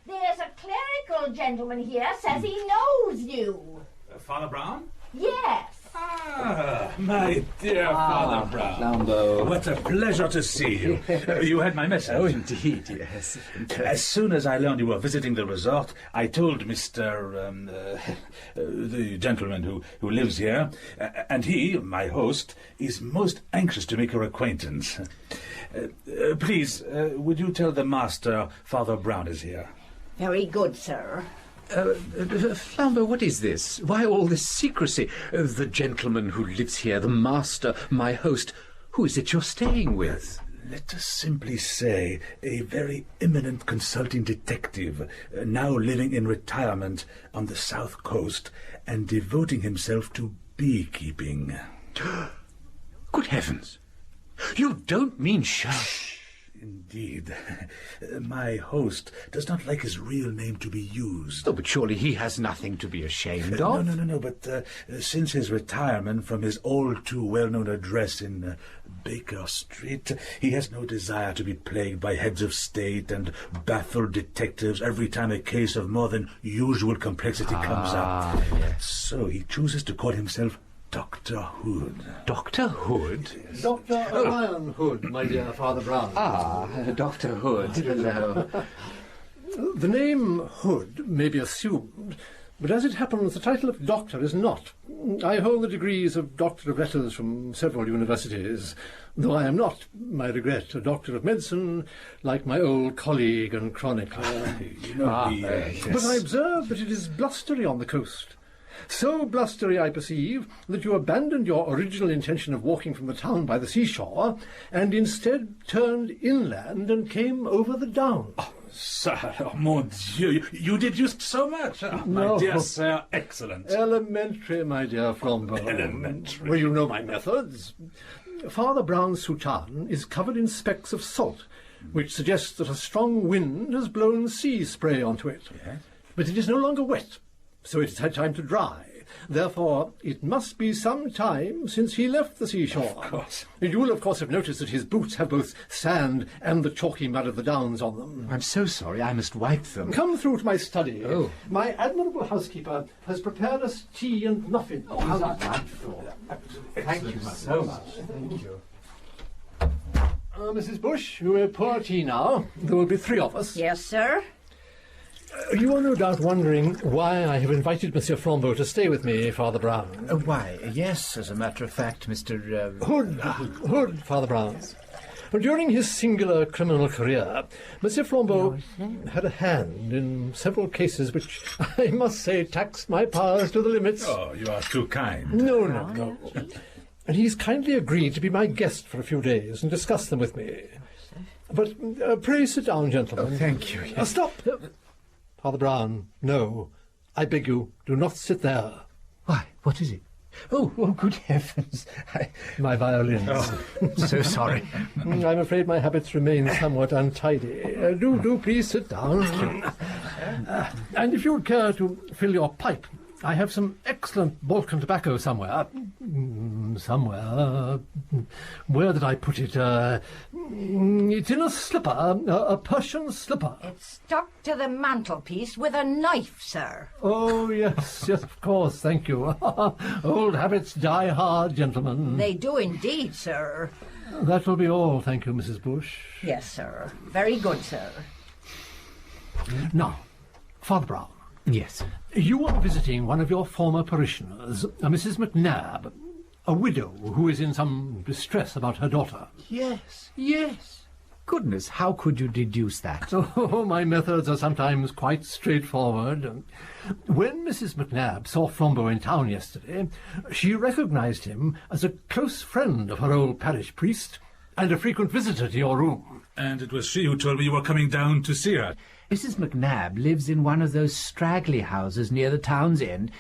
There's a clerical gentleman here, says he knows you. Father Brown? Yes. Ah, my dear Father Brown. Flambeau. What a pleasure to see you. You had my message. Oh, indeed, yes. As soon as I learned you were visiting the resort, I told Mr. The gentleman who lives here, and he, my host, is most anxious to make your acquaintance. Please, would you tell the master Father Brown is here? Very good, sir. Flambeau, what is this? Why all this secrecy? The gentleman who lives here, the master, my host. Who is it you're staying with? Let us simply say a very eminent consulting detective, now living in retirement on the south coast and devoting himself to beekeeping. Good heavens! You don't mean Shh. Indeed. My host does not like his real name to be used. Oh, but surely he has nothing to be ashamed of. No, but since his retirement from his all too well-known address in Baker Street, he has no desire to be plagued by heads of state and baffled detectives every time a case of more than usual complexity comes up. Yes. So he chooses to call himself Dr. Hood. Dr. Hood? Dr. Orion Hood, my dear Father Brown. Dr. Hood. Hello. The name Hood may be assumed, but as it happens, the title of doctor is not. I hold the degrees of Doctor of Letters from several universities, though I am not, my regret, a Doctor of Medicine, like my old colleague and chronicler. Yes. But I observe that it is blustery on the coast. So blustery, I perceive, that you abandoned your original intention of walking from the town by the seashore, and instead turned inland and came over the downs. Sir, mon Dieu, you deduced so much. My dear sir, excellent. Elementary, my dear Flambeau. Elementary. Well, you know my methods. Father Brown's soutane is covered in specks of salt, which suggests that a strong wind has blown sea spray onto it. Yes. But it is no longer wet, so it has had time to dry. Therefore, it must be some time since he left the seashore. Of course. You will, of course, have noticed that his boots have both sand and the chalky mud of the downs on them. I'm so sorry, I must wipe them. Come through to my study. Oh. My admirable housekeeper has prepared us tea and muffins. Oh, how delightful. Thank you so much. Thank you. Mrs. Bush, you may pour tea now. There will be 3 of us. Yes, sir. You are no doubt wondering why I have invited Monsieur Flambeau to stay with me, Father Brown. Why, yes, as a matter of fact, Mr. Hood, Father Brown. During his singular criminal career, Monsieur Flambeau had a hand in several cases which, I must say, taxed my powers to the limits. Oh, you are too kind. No. And he's kindly agreed to be my guest for a few days and discuss them with me. But pray sit down, gentlemen. Oh, thank you. Yes. Stop! Father Brown, no. I beg you, do not sit there. Why, what is it? Oh, good heavens. My violins. Oh, so sorry. I'm afraid my habits remain somewhat untidy. Do please sit down. And if you would care to fill your pipe, I have some excellent Balkan tobacco somewhere. Where did I put it? It's in a slipper, a Persian slipper. It's stuck to the mantelpiece with a knife, sir. Oh, yes, of course, thank you. Old habits die hard, gentlemen. They do indeed, sir. That will be all, thank you, Mrs. Bush. Yes, sir. Very good, sir. Now, Father Brown. Yes. You are visiting one of your former parishioners, Mrs. McNabb, a widow who is in some distress about her daughter. Yes. Goodness, how could you deduce that? Oh, my methods are sometimes quite straightforward. When Mrs. McNabb saw Flambeau in town yesterday, she recognized him as a close friend of her old parish priest and a frequent visitor to your room. And it was she who told me you were coming down to see her. Mrs. McNabb lives in one of those straggly houses near the town's end.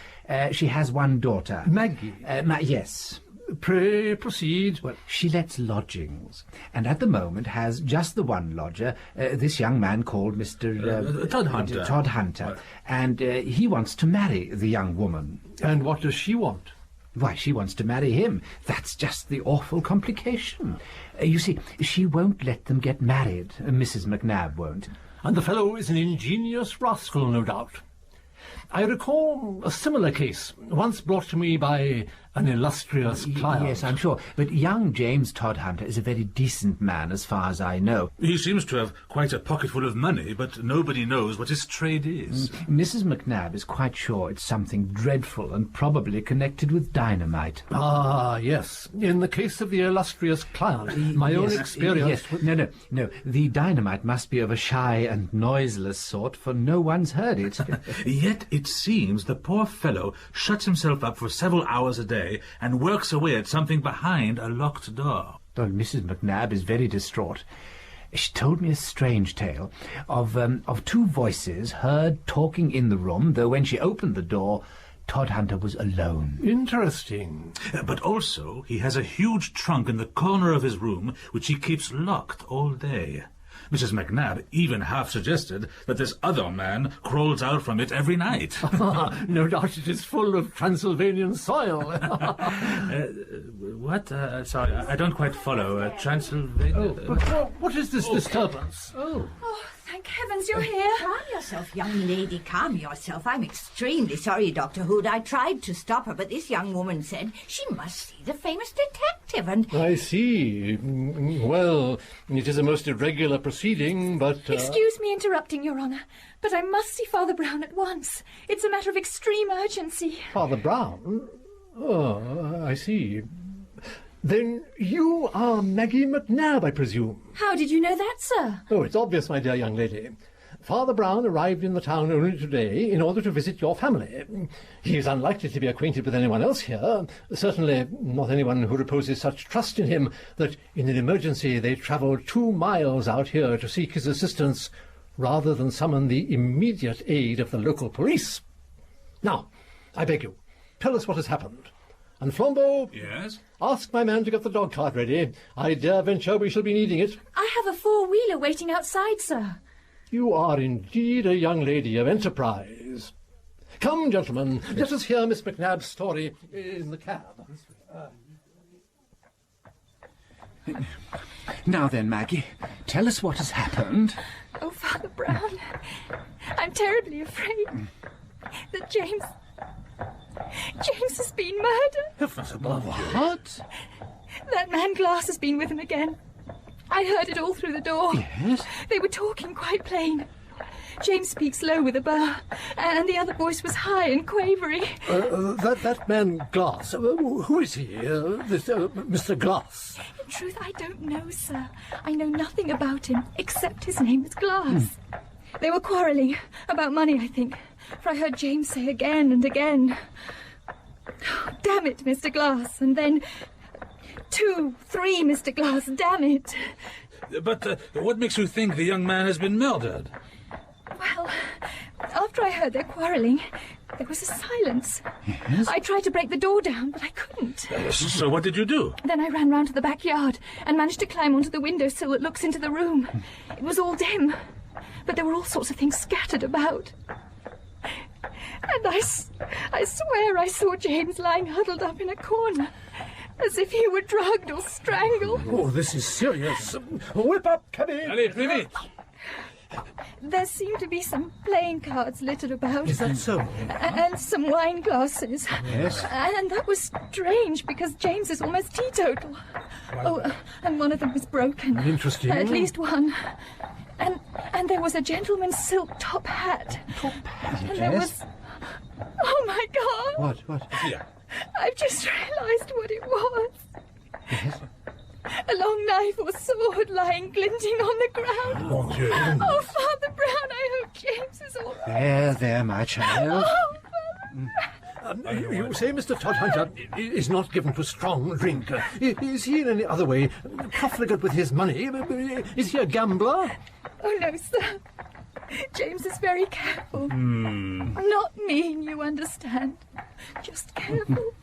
She has one daughter. Maggie? Yes. Pray proceed. Well, she lets lodgings, and at the moment has just the one lodger, this young man called Mr. Todhunter. Todhunter, and he wants to marry the young woman. And what does she want? Why, she wants to marry him. That's just the awful complication. You see, she won't let them get married. Mrs. McNabb won't. And the fellow is an ingenious rascal, no doubt. I recall a similar case, once brought to me by an illustrious client. Yes, I'm sure. But young James Todhunter is a very decent man, as far as I know. He seems to have quite a pocketful of money, but nobody knows what his trade is. Mrs. McNabb is quite sure it's something dreadful and probably connected with dynamite. Ah, yes. In the case of the illustrious client, my own experience... Yes. No. The dynamite must be of a shy and noiseless sort, for no one's heard it. Yet it seems the poor fellow shuts himself up for several hours a day and works away at something behind a locked door. Well, Mrs. McNabb is very distraught. She told me a strange tale of 2 voices heard talking in the room, though when she opened the door, Todhunter was alone. Interesting. But also, he has a huge trunk in the corner of his room, which he keeps locked all day. Mrs. McNabb even half suggested that this other man crawls out from it every night. No doubt it is full of Transylvanian soil. What? Sorry, I don't quite follow. Transylvania... But what is this disturbance? Oh, thank heavens you're here. Calm yourself, young lady, calm yourself. I'm extremely sorry, Dr. Hood. I tried to stop her, but this young woman said she must see the famous detective, and... I see. Well, it is a most irregular proceeding, but... Excuse me interrupting, Your Honour, but I must see Father Brown at once. It's a matter of extreme urgency. Father Brown? Oh, I see. Then you are Maggie McNabb, I presume? How did you know that, sir? Oh, it's obvious, my dear young lady. Father Brown arrived in the town only today in order to visit your family. He is unlikely to be acquainted with anyone else here, certainly not anyone who reposes such trust in him that in an emergency they travel 2 miles out here to seek his assistance rather than summon the immediate aid of the local police. Now, I beg you, tell us what has happened. And Flambeau... Yes? Ask my man to get the dog cart ready. I dare venture we shall be needing it. I have a 4-wheeler waiting outside, sir. You are indeed a young lady of enterprise. Come, gentlemen, let us hear Miss McNabb's story in the cab. Now then, Maggie, tell us what has happened. Oh, Father Brown, I'm terribly afraid that James has been murdered. What? That man Glass has been with him again. I heard it all through the door. Yes? They were talking quite plain. James speaks low with a burr, and the other voice was high and quavery. That man Glass, who is he? This Mr. Glass? In truth, I don't know, sir. I know nothing about him, except his name is Glass. They were quarrelling about money, I think, for I heard James say again and again, "Damn it, Mr. Glass," and then 2, 3, Mr. Glass, damn it. But what makes you think the young man has been murdered? Well, after I heard their quarrelling, there was a silence. Yes? I tried to break the door down, but I couldn't. So what did you do? Then I ran round to the backyard and managed to climb onto the windowsill that looks into the room. It was all dim, but there were all sorts of things scattered about. And I swear I saw James lying huddled up in a corner, as if he were drugged or strangled. Oh, this is serious. Whip up, cabby! Allez, plus vite! There seemed to be some playing cards littered about. Is that so? And some wine glasses. Yes? And that was strange, because James is almost teetotal. Oh, and one of them was broken. Interesting. At least one. And there was a gentleman's silk top hat. Top hat, And there was... Oh, my God! What? Yeah. I've just realised what it was. Yes? A long knife or sword lying glinting on the ground. Mon Dieu. Oh, Father Brown, I hope James is all right. There, my child. Oh, You say Mr. Todhunter is not given to strong drink. Is he in any other way profligate with his money? Is he a gambler? Oh, no, sir. James is very careful. Not mean, you understand. Just careful.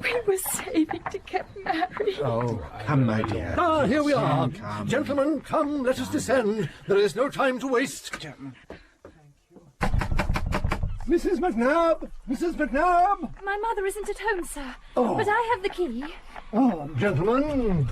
We were saving to get married. Oh, come, my dear. Ah, here we are. Come. Gentlemen, come, let us descend. There is no time to waste. Mrs. McNabb! Mrs. McNabb! My mother isn't at home, sir. Oh. But I have the key. Oh, gentlemen.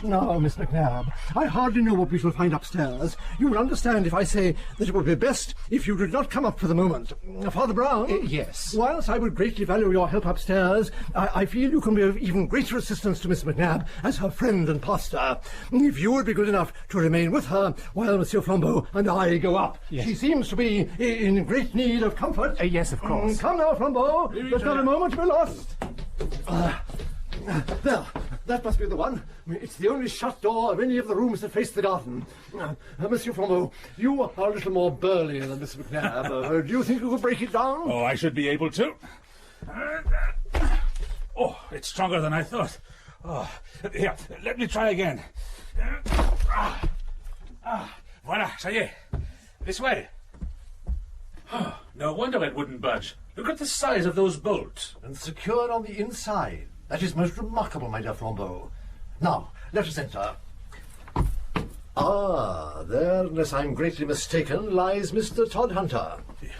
Now, Miss McNabb, I hardly know what we shall find upstairs. You will understand if I say that it would be best if you did not come up for the moment. Father Brown? Yes? Whilst I would greatly value your help upstairs, I feel you can be of even greater assistance to Miss McNabb as her friend and pastor. If you would be good enough to remain with her while Monsieur Flambeau and I go up. Yes. She seems to be in great need of comfort. Yes, of course. Come now, Flambeau. There's not a moment to be lost. There, that must be the one. It's the only shut door of any of the rooms that face the garden. Monsieur Flambeau, you are a little more burly than Miss McNabb. Do you think you could break it down? Oh, I should be able to. Oh, it's stronger than I thought. Oh, here, let me try again. Voilà, ça y est. This way. Oh, no wonder it wouldn't budge. Look at the size of those bolts. And secured on the inside. That is most remarkable, my dear Flambeau. Now, let us enter. Ah, there, unless I'm greatly mistaken, lies Mr. Todhunter.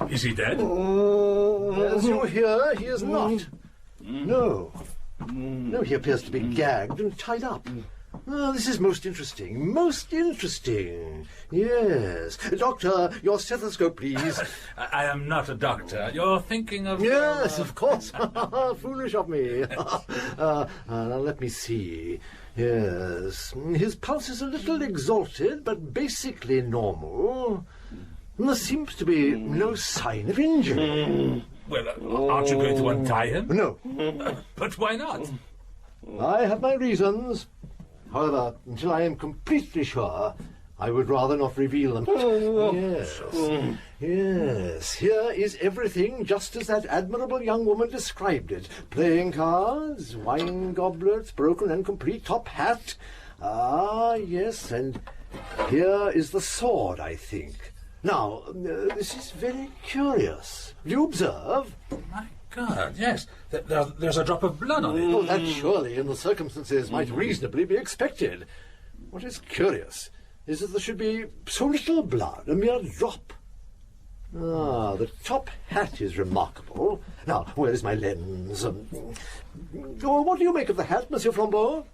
Is he dead? As you hear, he is not. No. No, he appears to be gagged and tied up. Oh, this is most interesting. Most interesting. Yes. Doctor, your stethoscope, please. I am not a doctor. You're thinking of... Yes, of course. Foolish of me. Now, let me see. Yes. His pulse is a little exalted, but basically normal. There seems to be no sign of injury. Well, aren't you going to untie him? No. But why not? I have my reasons. However, until I am completely sure, I would rather not reveal them. Yes. Yes. Here is everything just as that admirable young woman described it. Playing cards, wine goblets, broken and complete top hat. Ah, yes, and here is the sword, I think. Now, this is very curious. Do you observe? My God, yes. There's a drop of blood on it. Oh, that surely, in the circumstances, might reasonably be expected. What is curious is that there should be so little blood, a mere drop. Ah, the top hat is remarkable. Now, where is my lens? What do you make of the hat, Monsieur Flambeau?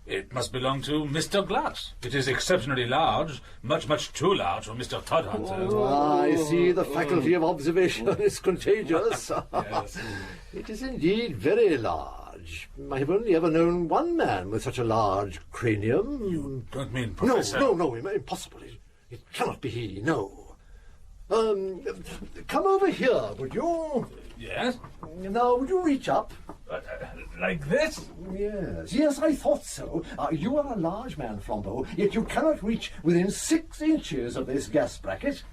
It must belong to Mr. Glass. It is exceptionally large, much too large for Mr. Todhunter. I see the faculty of observation is contagious. Yes. It is indeed very large. I have only ever known one man with such a large cranium. You don't mean Professor... No, impossible. It cannot be he, no. Come over here, would you? Yes? Now, would you reach up? Like this? Yes, I thought so. You are a large man, Flambeau, yet you cannot reach within 6 inches of this gas bracket.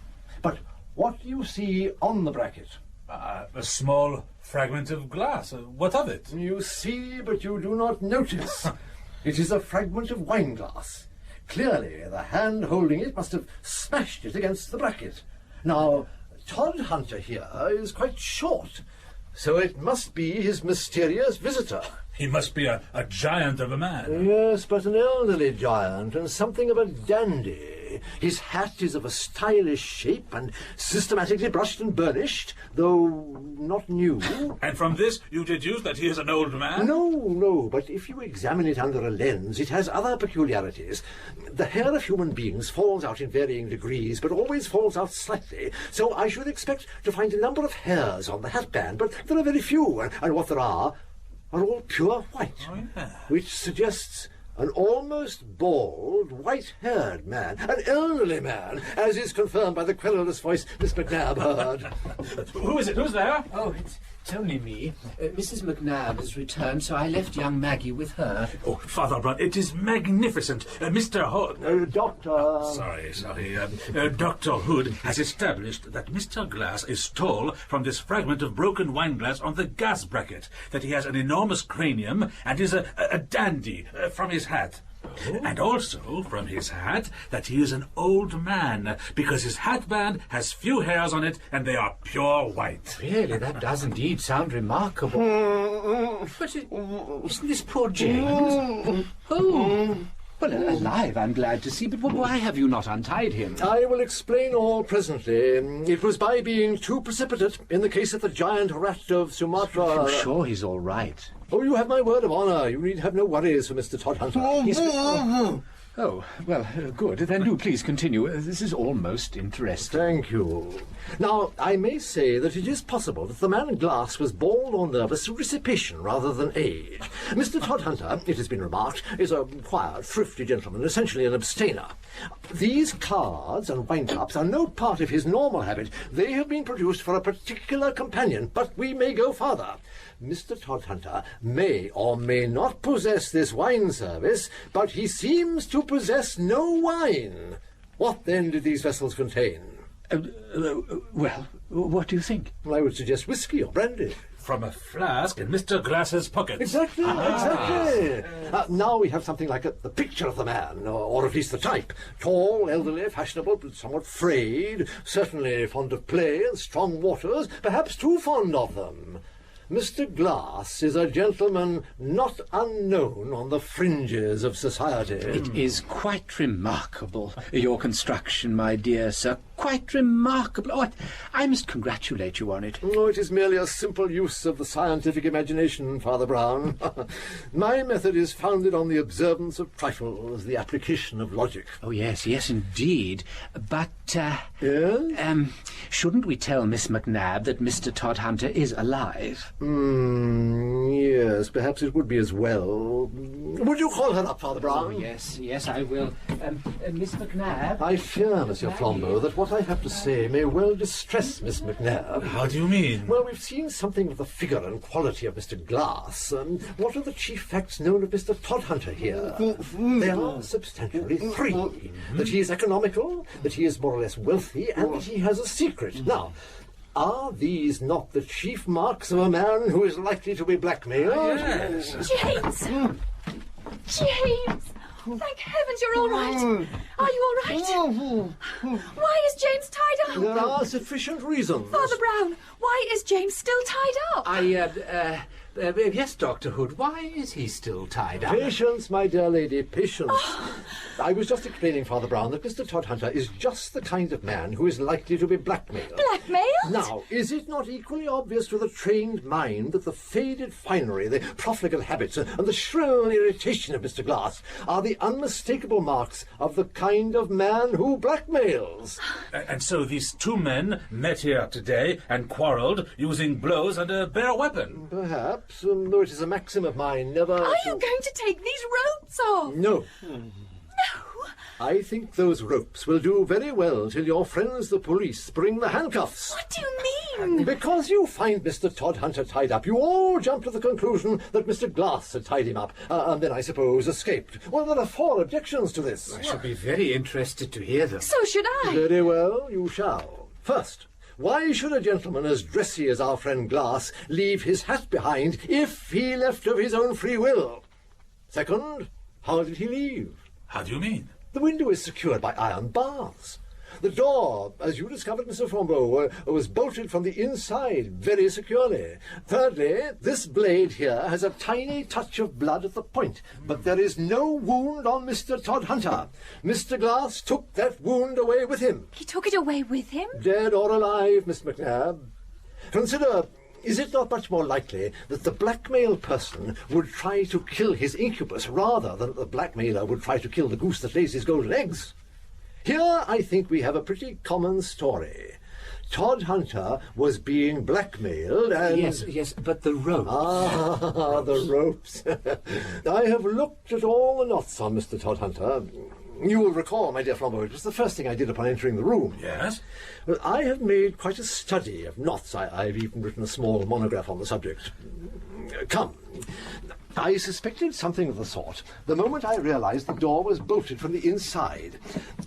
But what do you see on the bracket? A small fragment of glass. What of it? You see, but you do not notice. It is a fragment of wine glass. Clearly, the hand holding it must have smashed it against the bracket. Now, Todhunter here is quite short, so it must be his mysterious visitor. He must be a giant of a man. Yes, but an elderly giant, and something of a dandy. His hat is of a stylish shape and systematically brushed and burnished, though not new. And from this you deduce that he is an old man? No, but if you examine it under a lens, it has other peculiarities. The hair of human beings falls out in varying degrees, but always falls out slightly, so I should expect to find a number of hairs on the hatband, but there are very few, and what there are all pure white, which suggests an almost bald, white-haired man, an elderly man, as is confirmed by the querulous voice Miss McNabb heard. Who is it? Who's there? Oh, it's only me. Mrs. McNabb has returned, so I left young Maggie with her. Oh, Father Blood, it is magnificent. Mr. Hood... Doctor... Sorry. Dr. Hood has established that Mr. Glass is tall from this fragment of broken wine glass on the gas bracket, that he has an enormous cranium and is a dandy from his hat. Oh. And also, from his hat, that he is an old man, because his hatband has few hairs on it, and they are pure white. Really, that does indeed sound remarkable. But isn't this poor James? Oh, well, alive, I'm glad to see, but why have you not untied him? I will explain all presently. It was by being too precipitate in the case of the giant rat of Sumatra. I'm sure he's all right. Oh, you have my word of honour. You need have no worries for Mr. Todhunter. Yes, oh, well, good. Then do please continue. This is all most interesting. Thank you. Now, I may say that it is possible that the man Glass was bald or nervous through dissipation rather than age. Mr. Todhunter, it has been remarked, is a quiet, thrifty gentleman, essentially an abstainer. These cards and wine cups are no part of his normal habit. They have been produced for a particular companion, but we may go farther. Mr. Todhunter may or may not possess this wine service, but he seems to possess no wine. What, then, did these vessels contain? Well, what do you think? I would suggest whiskey or brandy. from a flask in Mr. Glass's pocket. Exactly, exactly. Now we have something like the picture of the man, or at least the type. Tall, elderly, fashionable, but somewhat frayed, certainly fond of play and strong waters, perhaps too fond of them. Mr. Glass is a gentleman not unknown on the fringes of society. It is quite remarkable, your construction, my dear sir. Quite remarkable. Oh, I must congratulate you on it. Oh, it is merely a simple use of the scientific imagination, Father Brown. My method is founded on the observance of trifles, the application of logic. Oh, yes, yes, indeed. But, Yes? Shouldn't we tell Miss McNabb that Mr. Todhunter is alive? Yes, perhaps it would be as well. Would you call her up, Father Brown? Oh, yes, I will. Miss McNabb? I fear, Monsieur Flambeau, that what I have to say may well distress Miss McNabb. How do you mean? Well, we've seen something of the figure and quality of Mr. Glass. What are the chief facts known of Mr. Todhunter here? They are substantially three. That he is economical, that he is more or less wealthy, and that he has a secret. Now, are these not the chief marks of a man who is likely to be blackmailed? Yes. James! James! Thank heavens you're all right. Are you all right? Why is James tied up? There are sufficient reasons. Father Brown, why is James still tied up? Yes, Dr. Hood, why is he still tied up? Patience, my dear lady, patience. I was just explaining, Father Brown, that Mr. Todhunter is just the kind of man who is likely to be blackmailed. Blackmailed? Now, is it not equally obvious to the trained mind that the faded finery, the profligate habits, and the shrill irritation of Mr. Glass are the unmistakable marks of the kind of man who blackmails? And so these two men met here today and quarrelled using blows and a bare weapon. Perhaps, though it is a maxim of mine never... Are you going to take these ropes off? No. No? I think those ropes will do very well till your friends the police bring the handcuffs. What do you mean? Because you find Mr. Todhunter tied up, you all jump to the conclusion that Mr. Glass had tied him up, and then, I suppose, escaped. Well, there are 4 objections to this. I shall be very interested to hear them. So should I. Very well, you shall. First, why should a gentleman as dressy as our friend Glass leave his hat behind if he left of his own free will? Second, how did he leave? How do you mean? The window is secured by iron bars. The door, as you discovered, Mr. Flambeau, was bolted from the inside very securely. Thirdly, this blade here has a tiny touch of blood at the point, but there is no wound on Mr. Todhunter. Mr. Glass took that wound away with him. He took it away with him? Dead or alive, Miss McNabb. Consider, is it not much more likely that the blackmail person would try to kill his incubus rather than that the blackmailer would try to kill the goose that lays his golden eggs? Here, I think we have a pretty common story. Todhunter was being blackmailed and... Yes, but the ropes. Ah, the ropes. I have looked at all the knots on Mr. Todhunter. You will recall, my dear Flambeau, it was the first thing I did upon entering the room. Yes? Well, I have made quite a study of knots. I've even written a small monograph on the subject. Come. I suspected something of the sort the moment I realized the door was bolted from the inside.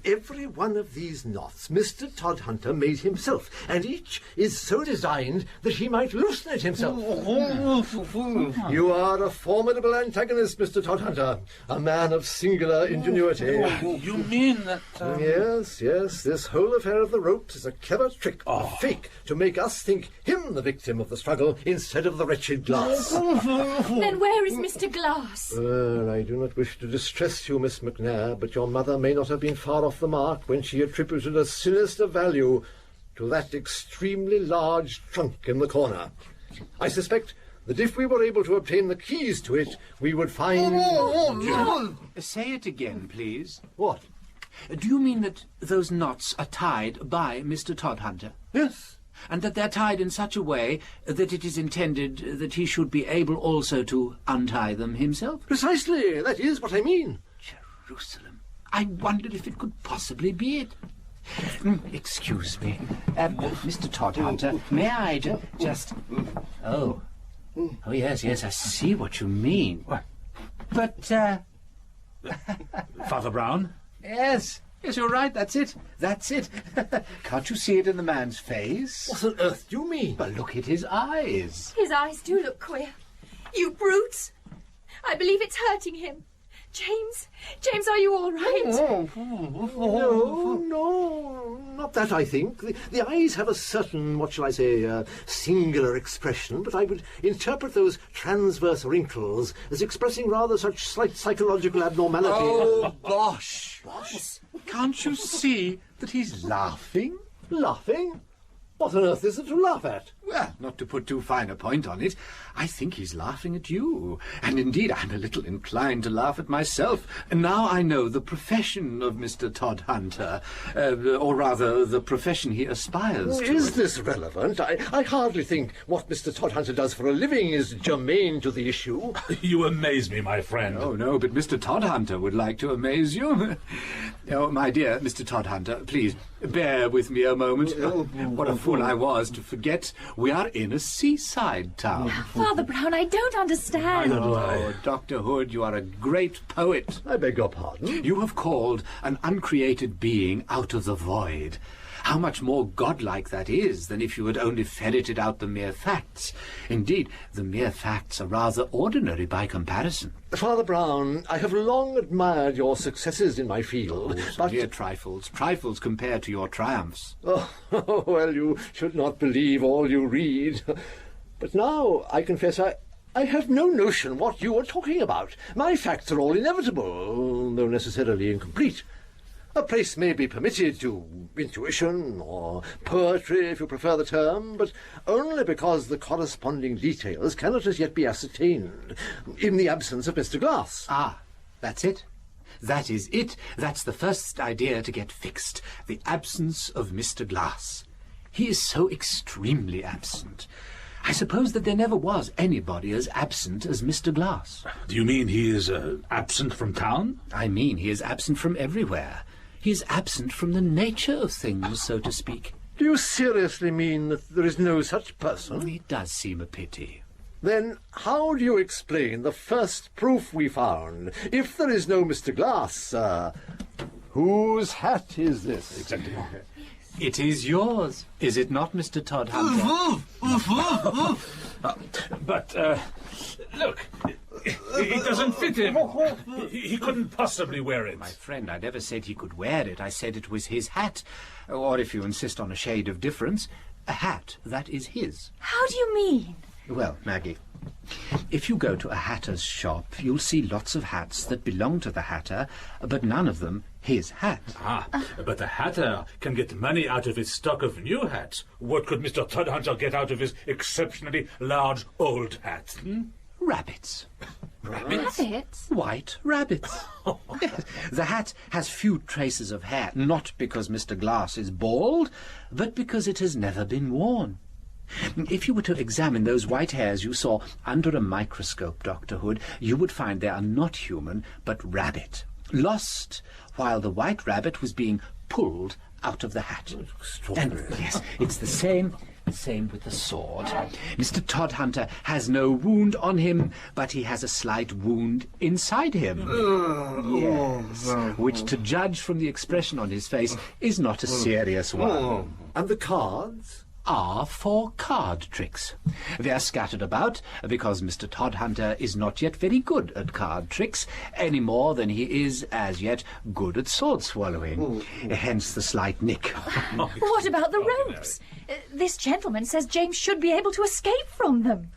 Every one of these knots Mr. Todhunter made himself, and each is so designed that he might loosen it himself. You are a formidable antagonist, Mr. Todhunter, a man of singular ingenuity. You mean that... Yes, this whole affair of the ropes is a clever trick, a fake, to make us think him the victim of the struggle instead of the wretched Glass. Then where is Mr. Glass? I do not wish to distress you, Miss McNabb, but your mother may not have been far off the mark when she attributed a sinister value to that extremely large trunk in the corner. I suspect that if we were able to obtain the keys to it, we would find... Say it again, please. What? Do you mean that those knots are tied by Mr. Todhunter? Yes. And that they're tied in such a way that it is intended that he should be able also to untie them himself? Precisely. That is what I mean. Jerusalem. I wondered if it could possibly be it. Excuse me. Mr. Todhunter, may I just... Oh, yes, I see what you mean. But, Father Brown? Yes, Yes, you're right, that's it. That's it. Can't you see it in the man's face? What on earth do you mean? But look at his eyes. His eyes do look queer. You brutes! I believe it's hurting him. James, are you all right? No, not that, I think. The eyes have a certain, what shall I say, singular expression, but I would interpret those transverse wrinkles as expressing rather such slight psychological abnormality. Oh, bosh! Can't you see that he's laughing? Laughing? What on earth is there to laugh at? Well, not to put too fine a point on it, I think he's laughing at you. And indeed, I'm a little inclined to laugh at myself. And now I know the profession of Mr. Todhunter, or rather, the profession he aspires to. Is this relevant? I hardly think what Mr. Todhunter does for a living is germane to the issue. You amaze me, my friend. Oh, no, but Mr. Todhunter would like to amaze you. Oh, my dear Mr. Todhunter, please, bear with me a moment. What a fool I was to forget we are in a seaside town. Father Brown, I don't understand. Oh, Dr. Hood, you are a great poet. I beg your pardon? You have called an uncreated being out of the void. How much more godlike that is than if you had only ferreted out the mere facts. Indeed, the mere facts are rather ordinary by comparison. Father Brown, I have long admired your successes in my field, but... Mere trifles compared to your triumphs. Oh, well, you should not believe all you read. But now, I confess, I have no notion what you are talking about. My facts are all inevitable, though necessarily incomplete. A place may be permitted to intuition, or poetry, if you prefer the term, but only because the corresponding details cannot as yet be ascertained, in the absence of Mr. Glass. Ah, that's it. That is it. That's the first idea to get fixed. The absence of Mr. Glass. He is so extremely absent. I suppose that there never was anybody as absent as Mr. Glass. Do you mean he is absent from town? I mean he is absent from everywhere. He is absent from the nature of things, so to speak. Do you seriously mean that there is no such person? It does seem a pity. Then how do you explain the first proof we found? If there is no Mr. Glass, whose hat is this? Exactly. It is yours, is it not, Mr. Todhunter? But, look, it doesn't fit him. He couldn't possibly wear it. My friend, I never said he could wear it. I said it was his hat. Or, if you insist on a shade of difference, a hat that is his. How do you mean? Well, Maggie, if you go to a hatter's shop, you'll see lots of hats that belong to the hatter, but none of them his hat. But the hatter can get money out of his stock of new hats. What could Mr. Todhunter get out of his exceptionally large old hat? Rabbits. Rabbits? White rabbits. Yes. The hat has few traces of hair, not because Mr. Glass is bald, but because it has never been worn. If you were to examine those white hairs you saw under a microscope, Dr. Hood, you would find they are not human, but rabbit. Lost while the white rabbit was being pulled out of the hat. And yes, it's the same with the sword. Mr. Todhunter has no wound on him, but he has a slight wound inside him. Yes, which, to judge from the expression on his face, is not a serious one. And the cards? Are for card tricks. They are scattered about because Mr. Todhunter is not yet very good at card tricks, any more than he is, as yet, good at sword swallowing. Hence the slight nick. What about the ropes? This gentleman says James should be able to escape from them.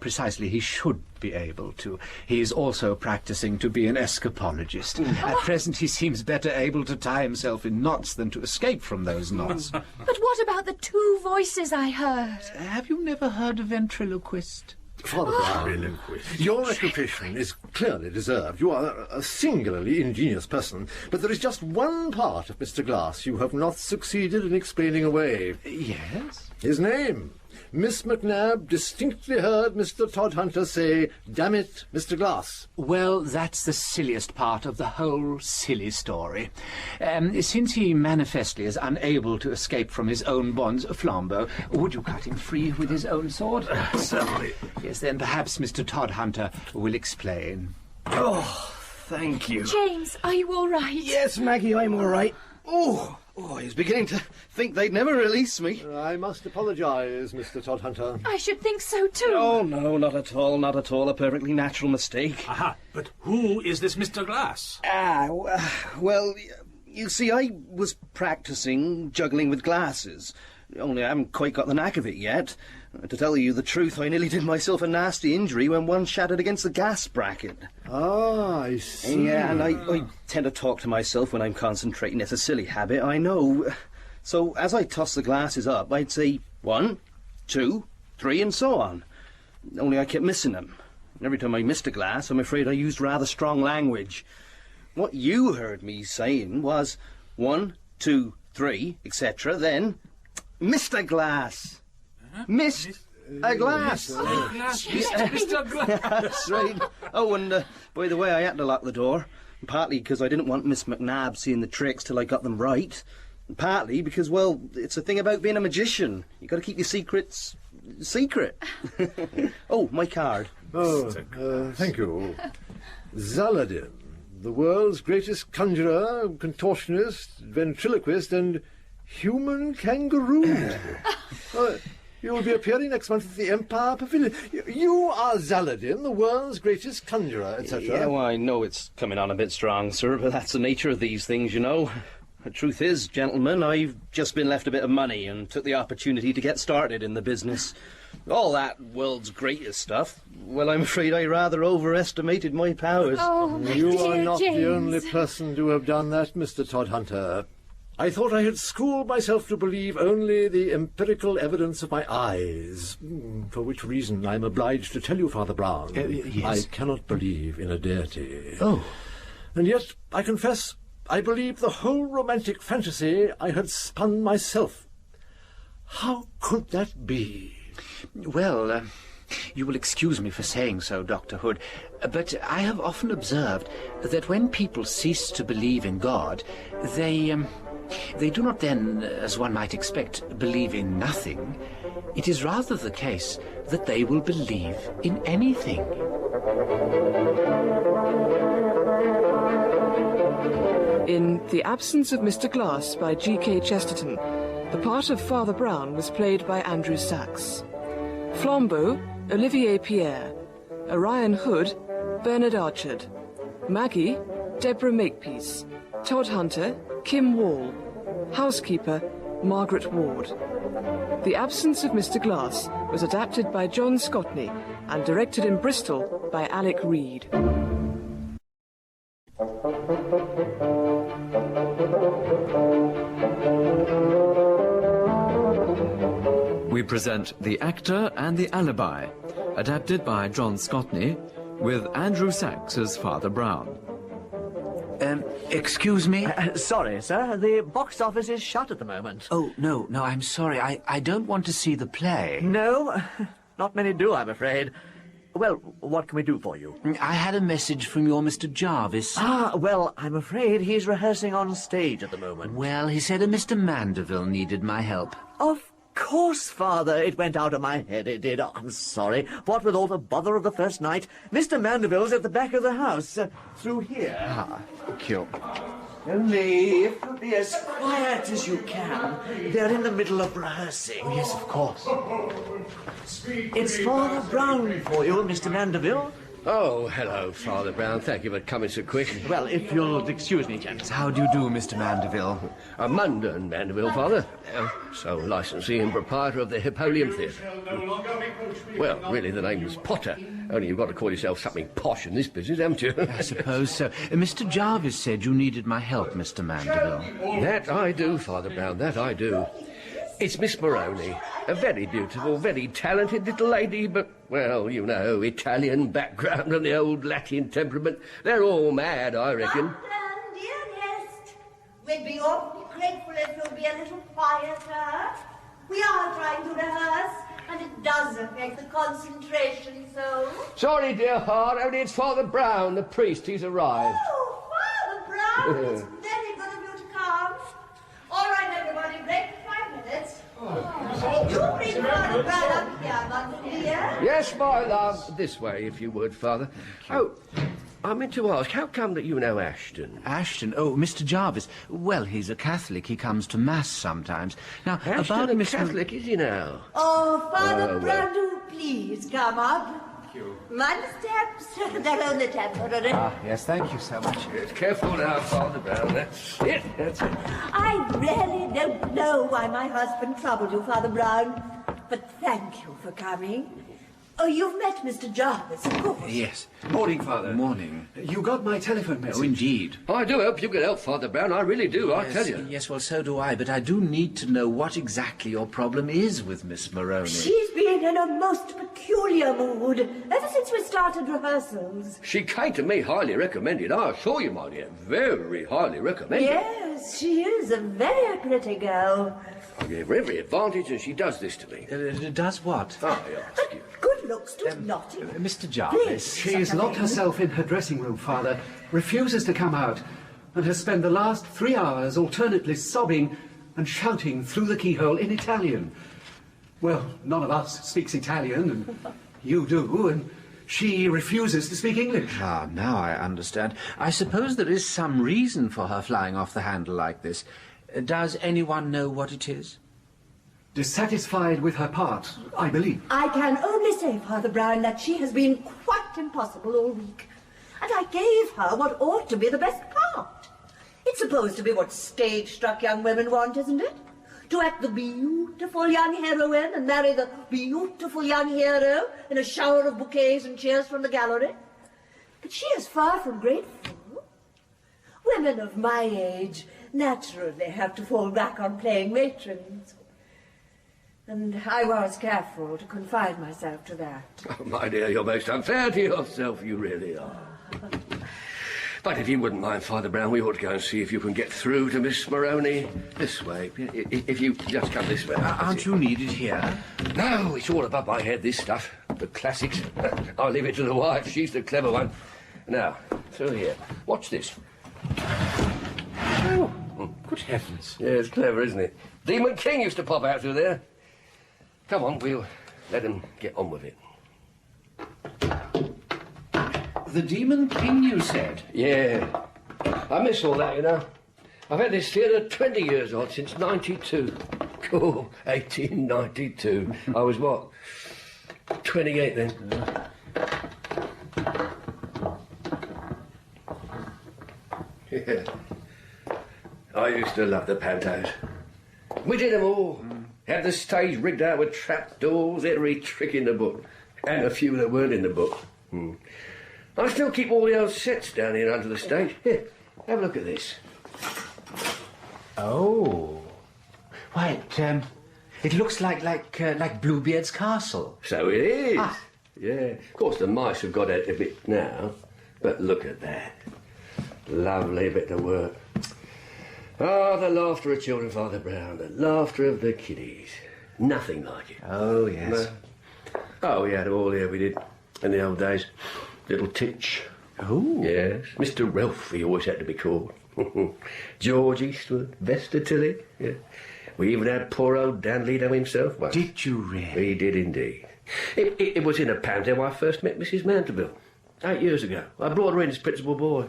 Precisely, he should be able to. He is also practicing to be an escapologist. At present, he seems better able to tie himself in knots than to escape from those knots. But what about the two voices I heard? Have you never heard a ventriloquist? Father Brown, your reputation is clearly deserved. You are a singularly ingenious person, but there is just one part of Mr. Glass you have not succeeded in explaining away. Yes? His name. Miss McNabb distinctly heard Mr. Todhunter say, "Damn it, Mr. Glass." Well, that's the silliest part of the whole silly story. Since he manifestly is unable to escape from his own bonds, Flambeau, would you cut him free with his own sword? Certainly. Yes, then perhaps Mr. Todhunter will explain. Oh, thank you. James, are you all right? Yes, Maggie, I'm all right. Oh, I was beginning to think they'd never release me. I must apologise, Mr. Todhunter. I should think so too. Oh, no, not at all, not at all. A perfectly natural mistake. Aha, but who is this Mr. Glass? Well, you see, I was practising juggling with glasses. Only I haven't quite got the knack of it yet. To tell you the truth, I nearly did myself a nasty injury when one shattered against the gas bracket. Ah, I see. Yeah, and I tend to talk to myself when I'm concentrating. It's a silly habit, I know. So as I toss the glasses up, I'd say 1, 2, 3, and so on. Only I kept missing them. Every time I missed a glass, I'm afraid I used rather strong language. What you heard me saying was 1, 2, 3, etc., then Mr. Glass. Missed a glass. Mr. Glass. That's right. Oh, and by the way, I had to lock the door. Partly because I didn't want Miss McNabb seeing the tricks till I got them right. And partly because, well, it's a thing about being a magician. You've got to keep your secrets secret. Oh, my card. Oh, thank you. Zaladin, the world's greatest conjurer, contortionist, ventriloquist, and human kangaroo. You will be appearing next month at the Empire Pavilion. You are Zaladin, the world's greatest conjurer, etc. Yeah, well, I know it's coming on a bit strong, sir, but that's the nature of these things, you know. The truth is, gentlemen, I've just been left a bit of money and took the opportunity to get started in the business. All that world's greatest stuff, well, I'm afraid I rather overestimated my powers. Oh, my You dear are not James. the only person to have done that, Mr. Todhunter. I thought I had schooled myself to believe only the empirical evidence of my eyes, for which reason I'm obliged to tell you, Father Brown, yes. I cannot believe in a deity. Oh. And yet, I confess, I believed the whole romantic fantasy I had spun myself. How could that be? Well, you will excuse me for saying so, Dr. Hood, but I have often observed that when people cease to believe in God, they do not then, as one might expect, believe in nothing. It is rather the case that they will believe in anything. In The Absence of Mr. Glass by G.K. Chesterton, the part of Father Brown was played by Andrew Sachs. Flambeau, Olivier Pierre. Orion Hood, Bernard Archard. Maggie, Deborah Makepeace. Todhunter, Kim Wall. Housekeeper, Margaret Ward. The Absence of Mr. Glass was adapted by John Scotney and directed in Bristol by Alec Reed. We present The Actor and the Alibi, adapted by John Scotney, with Andrew Sachs as Father Brown. Excuse me? Sorry, sir. The box office is shut at the moment. Oh, no, I'm sorry. I don't want to see the play. No? Not many do, I'm afraid. Well, what can we do for you? I had a message from your Mr. Jarvis. Ah, well, I'm afraid he's rehearsing on stage at the moment. Well, he said a Mr. Mandeville needed my help. Of course, Father. It went out of my head, it did. Oh, I'm sorry. What with all the bother of the first night, Mr. Mandeville's at the back of the house, through here. Ah, cute. Only, if you'll be as quiet as you can, they're in the middle of rehearsing. Oh, yes, of course. It's Father Brown for you, Mr. Mandeville. Oh, hello, Father Brown. Thank you for coming so quick. Well, if you'll excuse me, gents. How do you do, Mr. Mandeville? Mundan Mandeville, Father. So licensee and proprietor of the Hippolyum Theatre. Well, really, the name's Potter. Only you've got to call yourself something posh in this business, haven't you? I suppose so. Mr. Jarvis said you needed my help, Mr. Mandeville. That I do, Father Brown, that I do. It's Miss Moroni, a very beautiful, very talented little lady, but, well, you know, Italian background and the old Latin temperament. They're all mad, I reckon. Dearest, we'd be awfully grateful if you'd be a little quieter. We are trying to rehearse, and it does affect the concentration so. Sorry, dear heart, only it's Father Brown, the priest. He's arrived. Oh, Father Brown, it's very good of you to come. All right, everybody, break for 5 minutes. You bring Father Brown up here, Mother dear. Yes, my love. This way, if you would, Father. Oh, I meant to ask, how come that you know Ashton? Ashton? Oh, Mr. Jarvis. Well, he's a Catholic. He comes to Mass sometimes. Now, Ashton about a Miss... Catholic, is he now? Oh, Father Oh, Brown, do please come up. Mind the steps. They're on the temporary. Yes, thank you so much. Yes, careful now, Father Brown. That's it. I really don't know why my husband troubled you, Father Brown, but thank you for coming. Oh, you've met Mr. Jarvis, of course. Yes. Morning, Father. Morning. You got my telephone message? Oh, indeed. I do hope you can help, Father Brown. I really do, I tell you. Yes, well, so do I, but I do need to know what exactly your problem is with Miss Moroni. She's been in a most peculiar mood ever since we started rehearsals. She came to me highly recommended, I assure you, my dear. Very highly recommended. Yes, she is a very pretty girl. I gave her every advantage and she does this to me. Does what? I ask you. Good looks do not... Mr. Jarvis... She's locked herself in her dressing room, Father, refuses to come out, and has spent the last 3 hours alternately sobbing and shouting through the keyhole in Italian. Well, none of us speaks Italian, and you do, and she refuses to speak English. Ah, now I understand. I suppose there is some reason for her flying off the handle like this. Does anyone know what it is? Dissatisfied with her part, I believe. I can only say, Father Brown, that she has been quite impossible all week. And I gave her what ought to be the best part. It's supposed to be what stage-struck young women want, isn't it? To act the beautiful young heroine and marry the beautiful young hero in a shower of bouquets and cheers from the gallery. But she is far from grateful. Women of my age naturally have to fall back on playing matrons. And I was careful to confine myself to that. Oh, my dear, you're most unfair to yourself, you really are. But if you wouldn't mind, Father Brown, we ought to go and see if you can get through to Miss Moroni this way. If you just come this way. Aren't you needed here? No, it's all above my head, this stuff. The classics. I'll leave it to the wife. She's the clever one. Now, through here. Watch this. Oh, good heavens. Yeah, it's clever, isn't it? Demon King used to pop out through there. Come on, we'll let him get on with it. The Demon King, you said? Yeah. I miss all that, you know. I've had this theatre 20 years odd, since 92. Cool, 1892. I was what? 28 then. Yeah. I used to love the pantos. We did them all. Had the stage rigged out with trapdoors, every trick in the book. And a few that weren't in the book. I still keep all the old sets down here under the stage. Here, have a look at this. Oh. Why, it looks like Bluebeard's castle. So it is. Yeah. Of course, the mice have got out a bit now. But look at that. Lovely bit of work. Ah, the laughter of children, Father Brown. The laughter of the kiddies. Nothing like it. Oh, yes. No. Oh, we had them all here, we did. In the old days. Little Titch. Oh. Yes. Mr. Ralph, he always had to be called. George Eastwood. Vesta Tilly. Yeah. We even had poor old Dan Lido himself once. Did you really? We did indeed. It was in a panto I first met Mrs. Mandeville. 8 years ago. I brought her in as principal boy.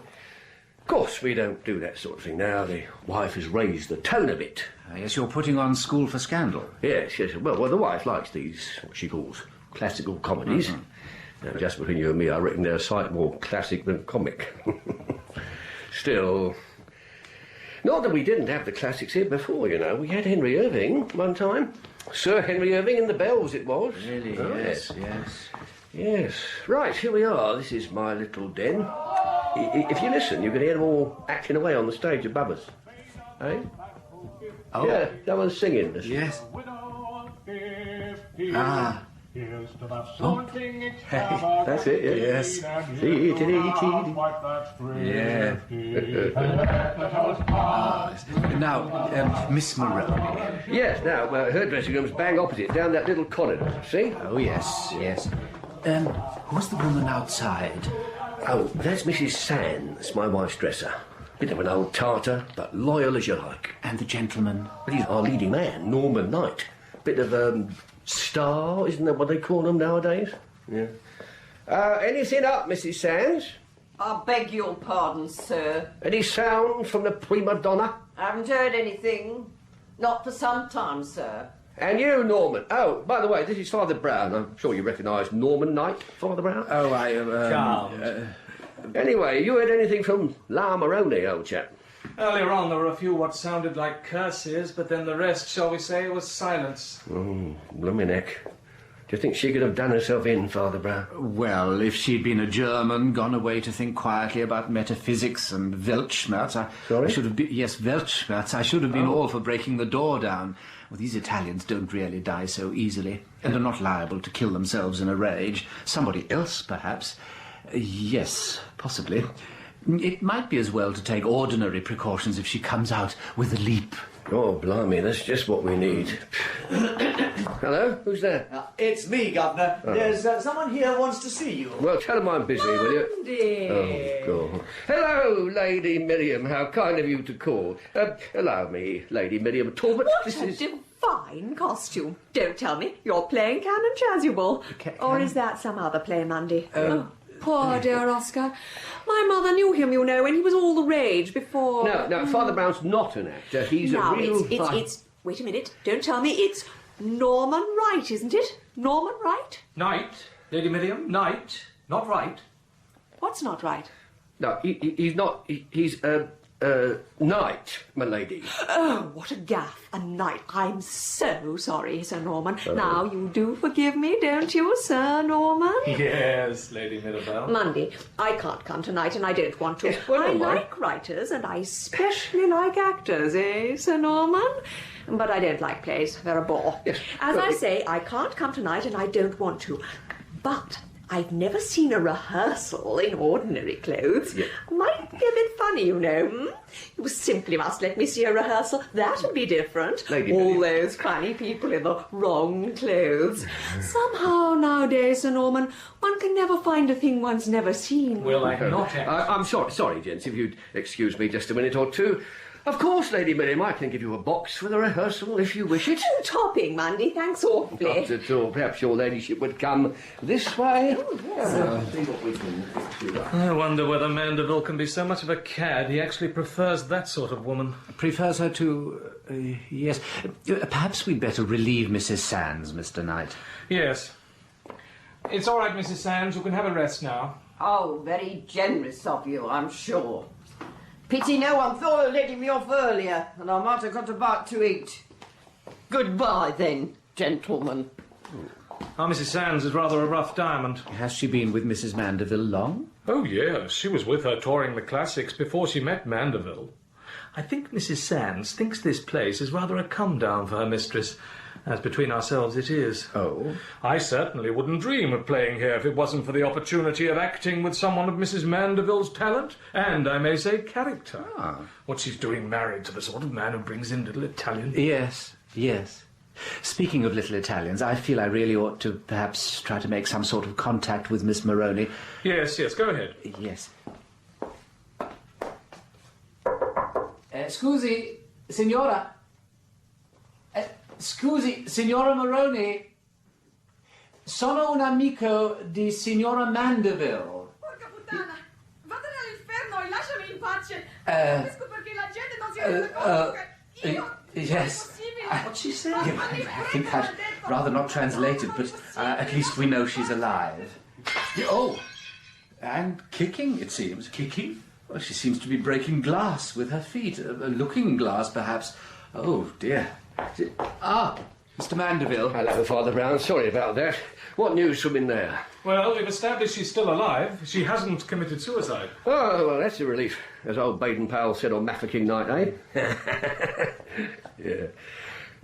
Of course, we don't do that sort of thing now. The wife has raised the tone a bit. Yes, you're putting on School for Scandal. Yes. Well, the wife likes these, what she calls, classical comedies. Now, just between you and me, I reckon they're a sight more classic than comic. Still, not that we didn't have the classics here before, you know. We had Henry Irving one time. Sir Henry Irving in the Bells, it was. Really? Oh, yes. Yes. Right, here we are. This is my little den. If you listen, you can hear them all acting away on the stage above us. Eh? Oh. Yeah, someone's singing. Yes. Ah. Oh. That's it, yeah. Yes. Yeah. Now, Miss Moroni. Yes, now, her dressing room's bang opposite, down that little corridor, see? Oh, yes. Who's the woman outside? Oh, that's Mrs. Sands, my wife's dresser. Bit of an old tartar, but loyal as you like. And the gentleman? Well, he's our leading man, Norman Knight. Bit of, star, isn't that what they call them nowadays? Yeah. Anything up, Mrs. Sands? I beg your pardon, sir. Any sound from the prima donna? I haven't heard anything. Not for some time, sir. And you, Norman. Oh, by the way, this is Father Brown. I'm sure you recognise Norman Knight, Father Brown. Oh, I... Charmed. Anyway, you heard anything from La Moroni, old chap? Earlier on, there were a few what sounded like curses, but then the rest, shall we say, was silence. Oh, bloomin' heck. Do you think she could have done herself in, Father Brown? Well, if she'd been a German, gone away to think quietly about metaphysics and Weltschmerz, I should have been... Yes, Weltschmerz. I should have been all for breaking the door down. Well, these Italians don't really die so easily, and are not liable to kill themselves in a rage. Somebody else, perhaps. Yes, possibly. It might be as well to take ordinary precautions if she comes out with a leap. Oh, blimey, that's just what we need. Hello? Who's there? It's me, Governor. Oh. There's someone here who wants to see you. Well, tell him I'm busy, will you? Monday. Oh, God. Hello, Lady Miriam. How kind of you to call. Allow me, Lady Miriam Talbot. What this a is... divine costume. Don't tell me you're playing Canon Chasuble. Or is that some other play, Monday? Oh, poor dear Oscar. My mother knew him, you know, when he was all the rage before... No, Father Brown's not an actor. He's now, a real... it's... Wait a minute. Don't tell me it's Norman Wright, isn't it? Norman Wright? Knight, Lady Miriam, Knight, not right. What's not right? No, he's not... He's Knight, my lady. Oh, what a gaffe. A knight. I'm so sorry, Sir Norman. Now, you do forgive me, don't you, Sir Norman? Yes, Lady Mirabelle. Monday. I can't come tonight, and I don't want to. well, I never mind. like writers, and I especially like actors, eh, Sir Norman? But I don't like plays. They're a bore. Yes, As I say, I can't come tonight, and I don't want to. But I've never seen a rehearsal in ordinary clothes. Yeah. Might be a bit funny, you know. You simply must let me see a rehearsal. That'll be different. Lady All Miriam. those funny people in the wrong clothes. Somehow nowadays, Sir Norman, one can never find a thing one's never seen. Will I not act? I'm sorry, gents, if you'd excuse me just a minute or two. Of course, Lady Miriam, I can give you a box for the rehearsal if you wish it. Oh, topping, Monday. Thanks awfully. Not at all. Perhaps your ladyship would come this way. Oh, yes. See what we can do. I wonder whether Mandeville can be so much of a cad he actually prefers that sort of woman. Prefers her to... yes. Perhaps we'd better relieve Mrs. Sands, Mr. Knight. Yes. It's all right, Mrs. Sands. You can have a rest now. Oh, very generous of you, I'm sure. Pity no one thought of letting me off earlier, and I might have got a bite to eat. Goodbye, then, gentlemen. Our Mrs. Sands is rather a rough diamond. Has she been with Mrs. Mandeville long? Oh, yes. She was with her touring the classics before she met Mandeville. I think Mrs. Sands thinks this place is rather a come-down for her mistress. As between ourselves, it is. Oh? I certainly wouldn't dream of playing here if it wasn't for the opportunity of acting with someone of Mrs. Mandeville's talent, and, I may say, character. Ah. What she's doing married to the sort of man who brings in little Italian... Yes, yes. Speaking of little Italians, I feel I really ought to perhaps try to make some sort of contact with Miss Moroni. Yes, go ahead. Yes. Scusi, signora. Scusi, signora Moroni. Sono un amico di signora Mandeville. Porca puttana! Vattene all'inferno e lasciami in pace! Eh, Capisco perché la gente non si rende conto che io... Yes. What's she saying? I think I'd rather not translate it, but at least we know she's alive. Oh, and kicking, it seems. Kicking? Well, she seems to be breaking glass with her feet. A looking glass, perhaps. Oh, dear. Ah, Mr. Mandeville. Hello, Father Brown. Sorry about that. What news from in there? Well, we've established she's still alive. She hasn't committed suicide. Oh, well, that's a relief. As old Baden-Powell said on Mafeking night, eh? Yeah.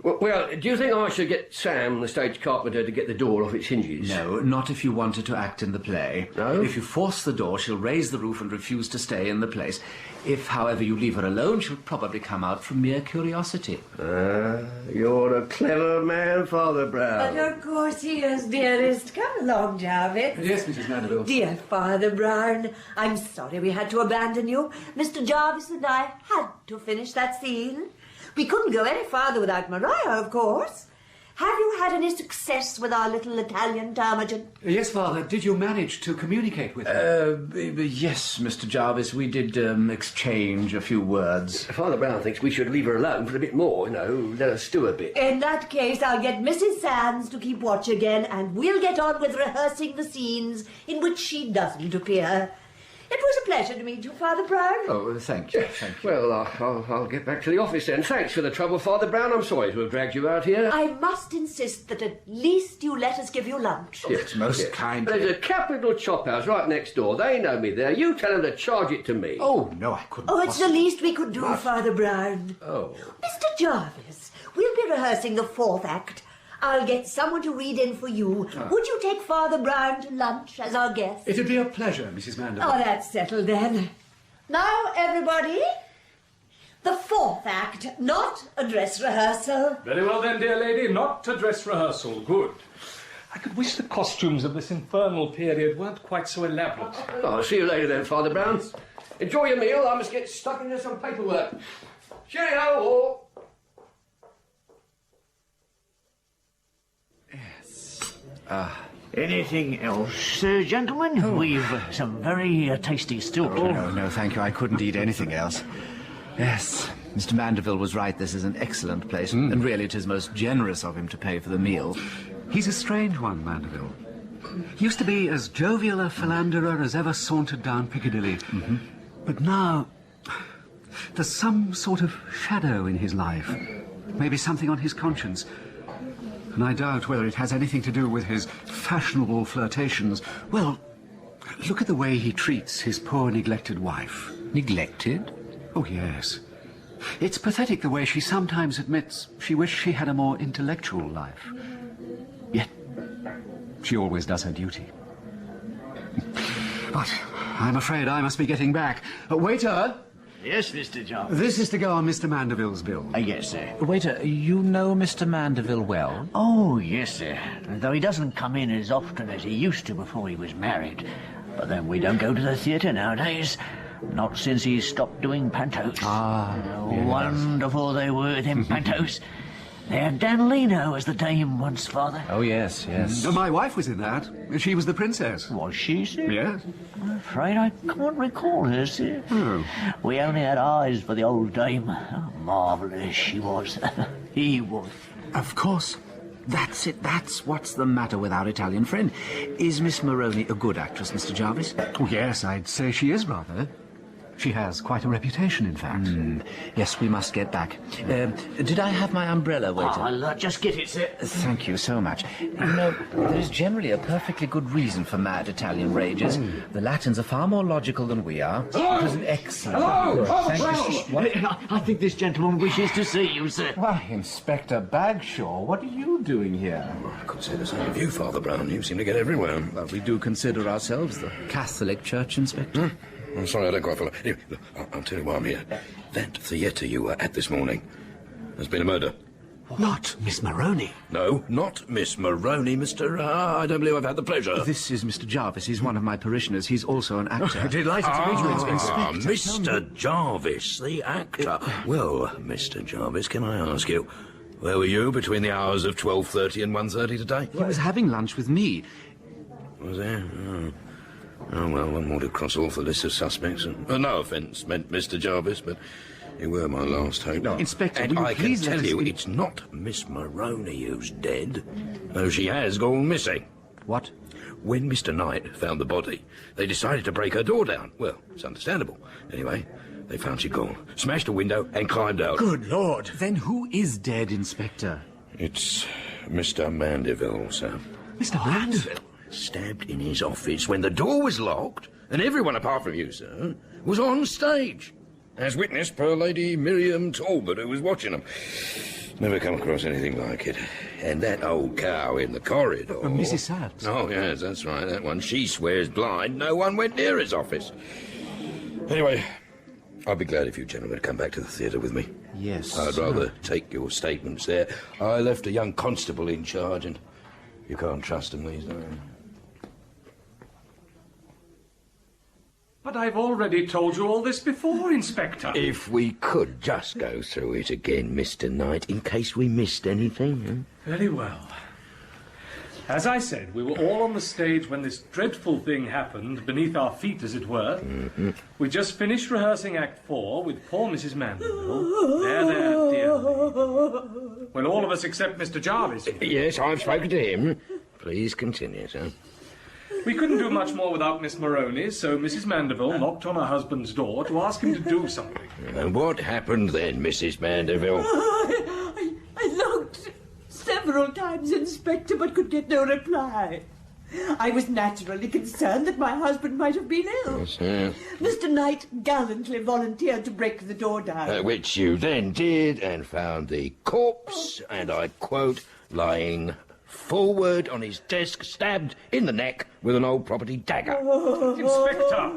Well, do you think I should get Sam, the stage carpenter, to get the door off its hinges? No, not if you want her to act in the play. No? If you force the door, she'll raise the roof and refuse to stay in the place. If, however, you leave her alone, she'll probably come out from mere curiosity. You're a clever man, Father Brown. But of course he is, dearest. Come along, Jarvis. Yes, Mrs. Mandeville. Dear Father Brown, I'm sorry we had to abandon you. Mr. Jarvis and I had to finish that scene. We couldn't go any farther without Maria, of course. Have you had any success with our little Italian termagant? Yes, Father. Did you manage to communicate with her? Yes, Mr. Jarvis. We did exchange a few words. Father Brown thinks we should leave her alone for a bit more, let her stew a bit. In that case, I'll get Mrs. Sands to keep watch again, and we'll get on with rehearsing the scenes in which she doesn't appear. It was a pleasure to meet you, Father Brown. Oh, thank you. Well, I'll get back to the office then. Thanks for the trouble, Father Brown. I'm sorry to have dragged you out here. I must insist that at least you let us give you lunch. It's most kind. There's a capital chop house right next door. They know me there. You tell them to charge it to me. Oh, no, I couldn't. Oh, it's the least we could do, Father Brown. Oh. Mr. Jarvis, we'll be rehearsing the fourth act. I'll get someone to read in for you. Would you take Father Brown to lunch as our guest? It'd be a pleasure, Mrs. Mandeville. Oh, that's settled then. Now, everybody, the fourth act, not a dress rehearsal. Very well then, dear lady, not a dress rehearsal. Good. I could wish the costumes of this infernal period weren't quite so elaborate. I'll see you later then, Father Brown. Enjoy your meal. I must get stuck into some paperwork. Cheerio, all. Anything else, gentlemen? We've some very tasty stills. Oh, no, thank you. I couldn't eat anything else. Yes, Mr. Mandeville was right. This is an excellent place, and really it is most generous of him to pay for the meal. He's a strange one, Mandeville. Used to be as jovial a philanderer as ever sauntered down Piccadilly. But now, there's some sort of shadow in his life. Maybe something on his conscience. And I doubt whether it has anything to do with his fashionable flirtations. Well, look at the way he treats his poor neglected wife. Neglected? Oh, yes. It's pathetic the way she sometimes admits she wished she had a more intellectual life. Yet, she always does her duty. But I'm afraid I must be getting back. Waiter! Yes, Mr. Jarvis. This is to go on Mr. Mandeville's bill. Yes, sir. Waiter, you know Mr. Mandeville well? Oh, yes, sir. Though he doesn't come in as often as he used to before he was married. But then we don't go to the theatre nowadays. Not since he's stopped doing pantos. Yes. Wonderful they were, them pantos. They had Dan Leno as the dame once, Father. Oh, yes, yes. My wife was in that. She was the princess. Was she, sir? Yes. I'm afraid I can't recall her, sir. Oh. We only had eyes for the old dame. How marvellous she was. He was. Of course. That's it. That's what's the matter with our Italian friend. Is Miss Moroni a good actress, Mr. Jarvis? Oh, yes, I'd say she is, rather. She has quite a reputation, in fact. Yes, we must get back. Did I have my umbrella, waiter? I'll just get it, sir. Thank you so much. You know, there's generally a perfectly good reason for mad Italian rages. The Latins are far more logical than we are. Hello? It was an excellent... Hello? Thank you. What? I think this gentleman wishes to see you, sir. Why, Inspector Bagshaw, what are you doing here? I could say the same of you, Father Brown. You seem to get everywhere. Well, we do consider ourselves the Catholic Church, Inspector. I'm sorry, I don't quite follow. Anyway, look, I'll tell you why I'm here. That theatre you were at this morning. There's been a murder. Not Miss Moroni. No, not Miss Moroni, Mr. I don't believe I've had the pleasure. This is Mr. Jarvis. He's one of my parishioners. He's also an actor. Delighted to meet you, Inspector. Mr. Jarvis, the actor. Well, Mr. Jarvis, can I ask you, where were you between the hours of 12:30 and 1:30 today? He was having lunch with me. Was there? Oh, well, one more to cross off the list of suspects. No offence meant, Mr. Jarvis, but you were my last hope. No, Inspector, and will you I please can let tell us you, in? it's not Miss Moroni who's dead, though she has gone missing. What? When Mr. Knight found the body, they decided to break her door down. Well, it's understandable. Anyway, they found she'd gone, smashed a window and climbed out. Good Lord! Then who is dead, Inspector? It's Mr. Mandeville, sir. Mr. Mandeville? Stabbed in his office when the door was locked, and everyone apart from you, sir, was on stage. As witnessed per Lady Miriam Talbot, who was watching them. Never come across anything like it. And that old cow in the corridor... Mrs. Sands? Oh, yes, that's right, that one. She swears blind no one went near his office. Anyway, I'll be glad if you gentlemen come back to the theatre with me. Yes. I'd rather take your statements there. I left a young constable in charge, and you can't trust him these days. But I've already told you all this before, Inspector. If we could just go through it again, Mr. Knight, in case we missed anything. Very well. As I said, we were all on the stage when this dreadful thing happened, beneath our feet, as it were. Mm-hmm. We just finished rehearsing Act 4 with poor Mrs. Mandeville. There, dear lady. Well, all of us except Mr. Jarvis. Yes, I've spoken to him. Please continue, sir. We couldn't do much more without Miss Moroney, so Mrs. Mandeville knocked on her husband's door to ask him to do something. And what happened then, Mrs. Mandeville? I knocked several times, Inspector, but could get no reply. I was naturally concerned that my husband might have been ill. Yes, sir. Mr. Knight gallantly volunteered to break the door down. Which you then did, and found the corpse, and I quote, lying forward on his desk, stabbed in the neck with an old property dagger. Inspector,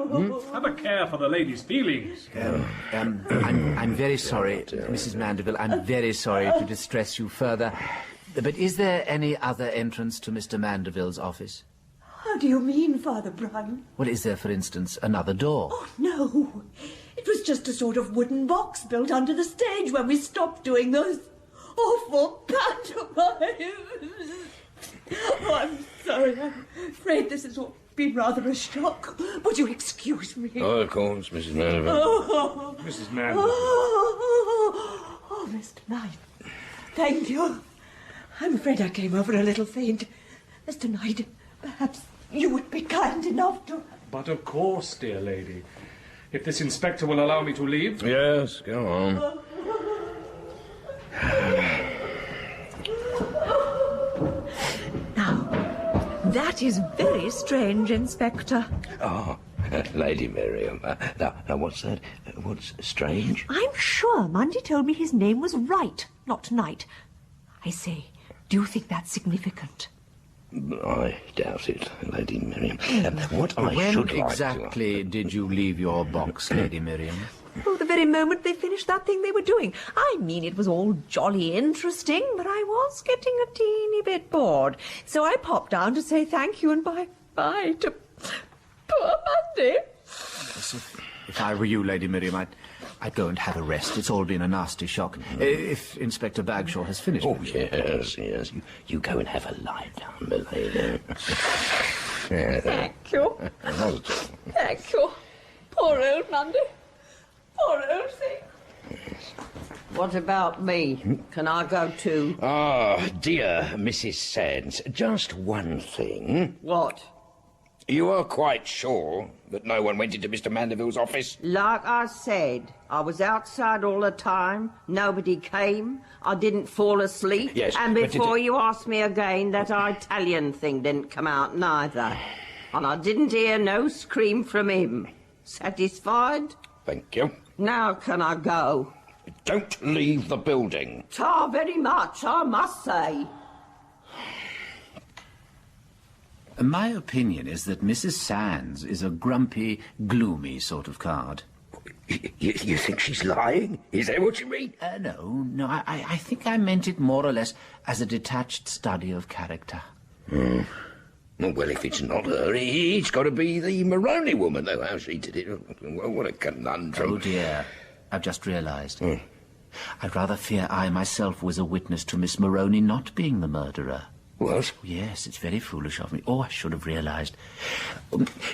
have a care for the lady's feelings. I'm very sorry, Mrs. Mandeville. I'm very sorry to distress you further. But is there any other entrance to Mr. Mandeville's office? How do you mean, Father Brown? Well, is there, for instance, another door? Oh, no. It was just a sort of wooden box built under the stage when we stopped doing those awful pantomimes. Oh, I'm sorry. I'm afraid this has all been rather a shock. Would you excuse me? Oh, of course, Mrs. Mandeville. Oh, Mrs. Mandeville. Oh, Mr. Knight. Thank you. I'm afraid I came over a little faint. Mr. Knight, perhaps you would be kind enough to... But of course, dear lady. If this inspector will allow me to leave... Yes, go on. That is very strange, Inspector. Oh, Lady Miriam. Now, what's that? What's strange? I'm sure Mundy told me his name was Wright, not Knight. I say, do you think that's significant? I doubt it, Lady Miriam. What I When should like exactly did you leave your box, Lady Miriam? Oh, the very moment they finished that thing they were doing. I mean, it was all jolly interesting, but I was getting a teeny bit bored. So I popped down to say thank you and bye-bye to poor Mundy. If I were you, Lady Miriam, I'd go and have a rest. It's all been a nasty shock. If Inspector Bagshaw has finished. Oh, yes. You go and have a lie down, my lady. Thank you. Thank you. Poor old Mundy. Poor old thing. What about me? Can I go too? Ah, dear Mrs. Sands, just one thing. What? You are quite sure that no one went into Mr. Mandeville's office? Like I said, I was outside all the time. Nobody came. I didn't fall asleep. Yes, and but before you ask me again, that Italian thing didn't come out neither. And I didn't hear no scream from him. Satisfied? Thank you. Now can I go? Don't leave the building. Ta very much, I must say. My opinion is that Mrs. Sands is a grumpy, gloomy sort of card. You think she's lying? Is that what you mean? No, I think I meant it more or less as a detached study of character. Oh, well, if it's not her, it's got to be the Moroney woman, though, how she did it. What a conundrum. Oh, dear. I've just realised. I'd rather fear I myself was a witness to Miss Moroney not being the murderer. What? Yes, it's very foolish of me. Oh, I should have realised.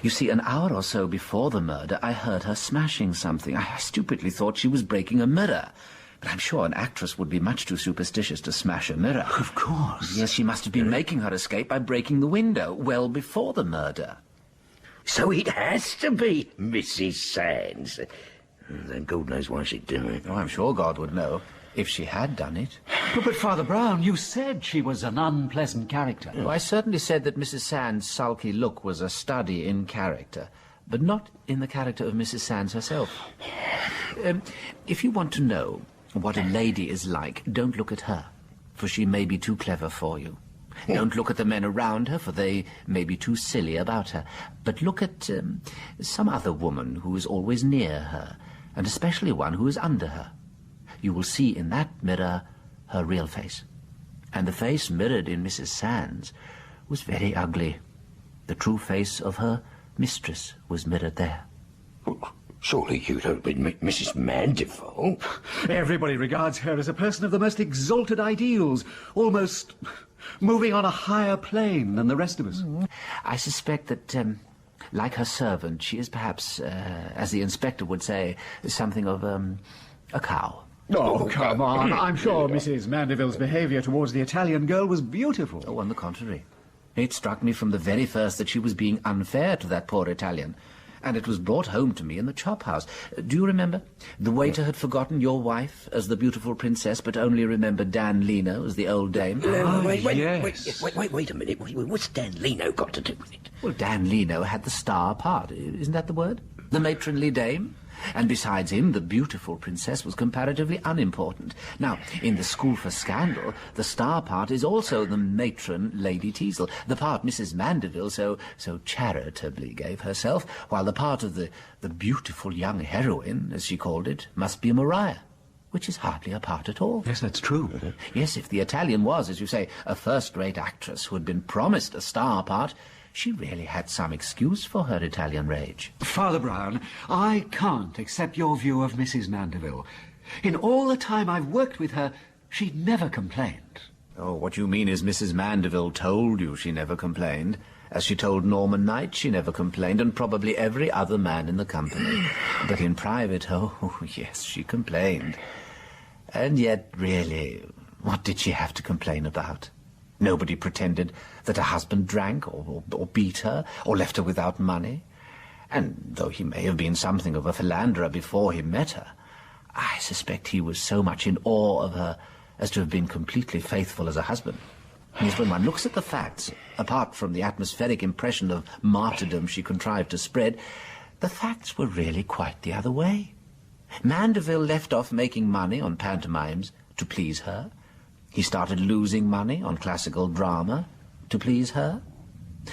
You see, an hour or so before the murder, I heard her smashing something. I stupidly thought she was breaking a mirror. But I'm sure an actress would be much too superstitious to smash a mirror. Of course. Yes, she must have been making her escape by breaking the window well before the murder. So it has to be Mrs. Sands. Then God knows why she'd do it. Oh, I'm sure God would know if she had done it. But Father Brown, you said she was an unpleasant character. Oh, I certainly said that Mrs. Sands' sulky look was a study in character, but not in the character of Mrs. Sands herself. If you want to know what a lady is like, don't look at her, for she may be too clever for you. Don't look at the men around her, for they may be too silly about her. But look at some other woman who is always near her, and especially one who is under her. You will see in that mirror her real face. And the face mirrored in Mrs. Sands was very ugly. The true face of her mistress was mirrored there. Surely you don't mean Mrs. Mandeville? Everybody regards her as a person of the most exalted ideals, almost moving on a higher plane than the rest of us. I suspect that, like her servant, she is perhaps, as the inspector would say, something of a cow. Oh, come on. I'm sure Mrs. Mandeville's behaviour towards the Italian girl was beautiful. Oh, on the contrary. It struck me from the very first that she was being unfair to that poor Italian. And it was brought home to me in the chop house. Do you remember? The waiter had forgotten your wife as the beautiful princess, but only remembered Dan Leno as the old dame. Wait a minute. What's Dan Leno got to do with it? Well, Dan Leno had the star part. Isn't that the word? The matronly dame? And besides him, the beautiful princess was comparatively unimportant. Now, in The School for Scandal, the star part is also the matron, Lady Teazle, the part Mrs. Mandeville so charitably gave herself, while the part of the beautiful young heroine, as she called it, must be Maria, which is hardly a part at all. Yes, that's true. Yes, if the Italian was, as you say, a first-rate actress who had been promised a star part, she really had some excuse for her Italian rage. Father Brown, I can't accept your view of Mrs. Mandeville. In all the time I've worked with her, she never complained. Oh, what you mean is Mrs. Mandeville told you she never complained. As she told Norman Knight, she never complained, and probably every other man in the company. But in private, oh, yes, she complained. And yet, really, what did she have to complain about? Nobody pretended that her husband drank or beat her or left her without money. And though he may have been something of a philanderer before he met her, I suspect he was so much in awe of her as to have been completely faithful as a husband. Yes, when one looks at the facts, apart from the atmospheric impression of martyrdom she contrived to spread, the facts were really quite the other way. Mandeville left off making money on pantomimes to please her. He started losing money on classical drama to please her.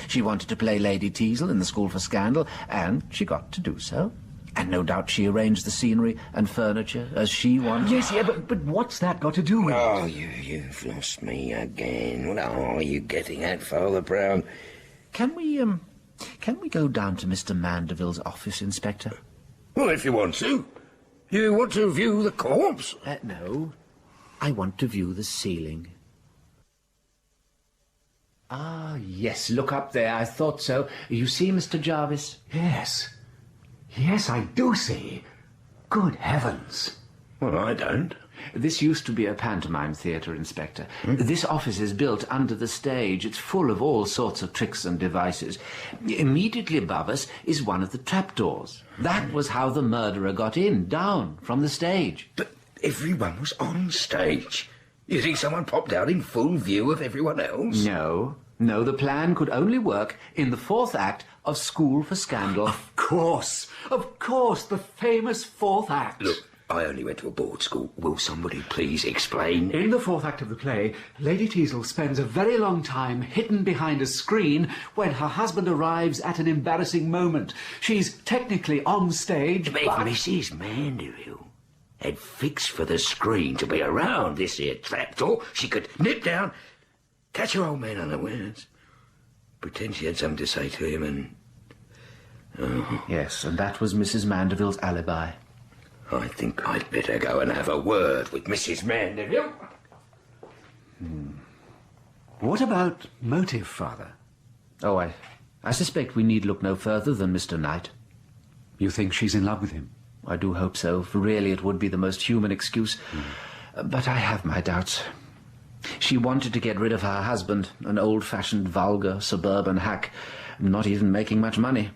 She wanted to play Lady Teazle in The School for Scandal, and she got to do so. And no doubt she arranged the scenery and furniture as she wanted. Yes, yeah, but what's that got to do with it? Oh, you've lost me again. What are you getting at, Father Brown? Can we go down to Mr. Mandeville's office, Inspector? Well, if you want to. You want to view the corpse? No. I want to view the ceiling. Ah, yes, look up there. I thought so. You see, Mr. Jarvis? Yes. Yes, I do see. Good heavens. Well, I don't. This used to be a pantomime theatre, Inspector. This office is built under the stage. It's full of all sorts of tricks and devices. Immediately above us is one of the trapdoors. That was how the murderer got in, down from the stage. But everyone was on stage. You think someone popped out in full view of everyone else? No, the plan could only work in the fourth act of School for Scandal. Of course, the famous fourth act. Look, I only went to a board school. Will somebody please explain? In the fourth act of the play, Lady Teazle spends a very long time hidden behind a screen when her husband arrives at an embarrassing moment. She's technically on stage, but Mrs. Mandeville had fixed for the screen to be around this here trapdoor, she could nip down, catch her old man unawares, pretend she had something to say to him, and... Oh. Yes, and that was Mrs. Mandeville's alibi. I think I'd better go and have a word with Mrs. Mandeville. What about motive, Father? Oh, I suspect we need look no further than Mr. Knight. You think she's in love with him? I do hope so, for really it would be the most human excuse. But I have my doubts. She wanted to get rid of her husband, an old-fashioned, vulgar, suburban hack, not even making much money.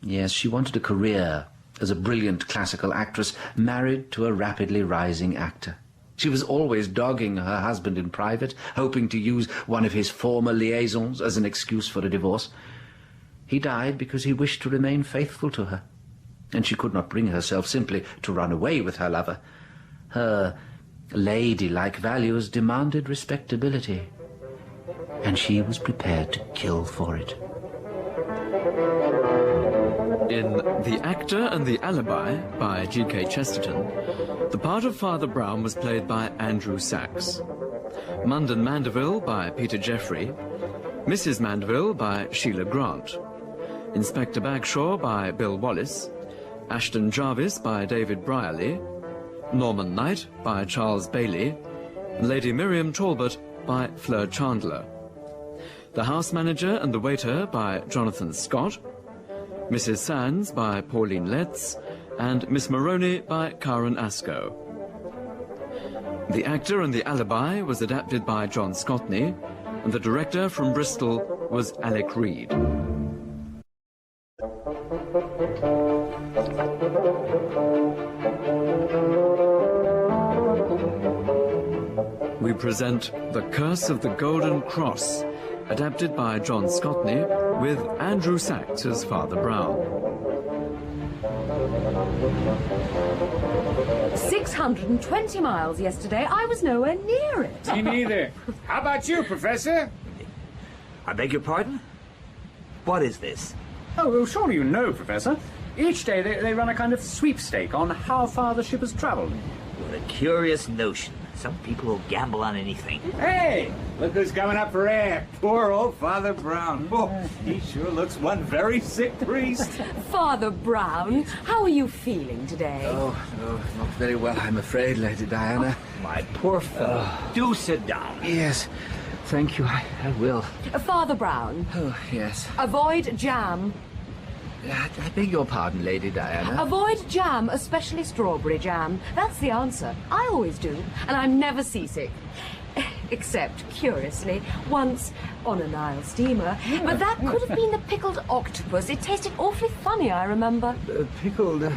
Yes, she wanted a career as a brilliant classical actress, married to a rapidly rising actor. She was always dogging her husband in private, hoping to use one of his former liaisons as an excuse for a divorce. He died because he wished to remain faithful to her, and she could not bring herself simply to run away with her lover. Her ladylike values demanded respectability, and she was prepared to kill for it. In The Actor and the Alibi by G.K. Chesterton, the part of Father Brown was played by Andrew Sachs, Munden Mandeville by Peter Jeffrey, Mrs. Mandeville by Sheila Grant, Inspector Bagshaw by Bill Wallace, Ashton Jarvis by David Brierley, Norman Knight by Charles Bailey, and Lady Miriam Talbot by Fleur Chandler. The House Manager and the Waiter by Jonathan Scott, Mrs. Sands by Pauline Letts, and Miss Maroney by Karen Asco. The Actor and the Alibi was adapted by John Scotney, and the director from Bristol was Alec Reed. We present The Curse of the Golden Cross, adapted by John Scotney, with Andrew Sachs as Father Brown. 620 miles yesterday. I was nowhere near it. Me neither. How about you, Professor? I beg your pardon? What is this? Oh, well, surely you know, Professor. Each day they run a kind of sweepstake on how far the ship has travelled. What a curious notion. Some people will gamble on anything. Hey, look who's coming up for air. Poor old Father Brown. Oh, he sure looks one very sick priest. Father Brown, how are you feeling today? Oh, not very well, I'm afraid, Lady Diana. Oh, my poor fellow. Do sit down. Yes, thank you, I will. Father Brown. Oh, yes. Avoid jam. I beg your pardon, Lady Diana. Avoid jam, especially strawberry jam. That's the answer. I always do, and I'm never seasick. Except, curiously, once on a Nile steamer. But that could have been the pickled octopus. It tasted awfully funny, I remember. Pickled...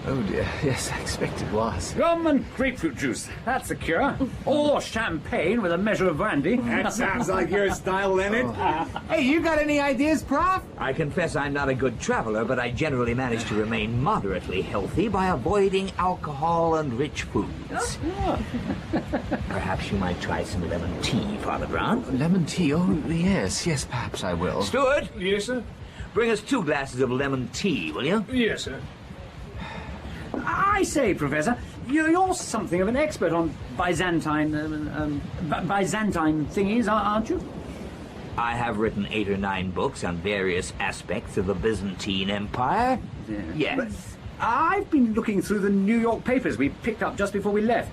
oh, dear. Yes, I expect it was. Rum and grapefruit juice. That's the cure. Or champagne with a measure of brandy. That sounds like your style, Leonard. Hey, you got any ideas, Prof? I confess I'm not a good traveler, but I generally manage to remain moderately healthy by avoiding alcohol and rich foods. Perhaps you might try some lemon tea, Father Brown. Lemon tea? Oh, yes, perhaps I will. Steward? Yes, sir? Bring us 2 glasses of lemon tea, will you? Yes, sir. I say, Professor, you're something of an expert on Byzantine thingies, aren't you? I have written 8 or 9 books on various aspects of the Byzantine Empire. Yes. But I've been looking through the New York papers we picked up just before we left.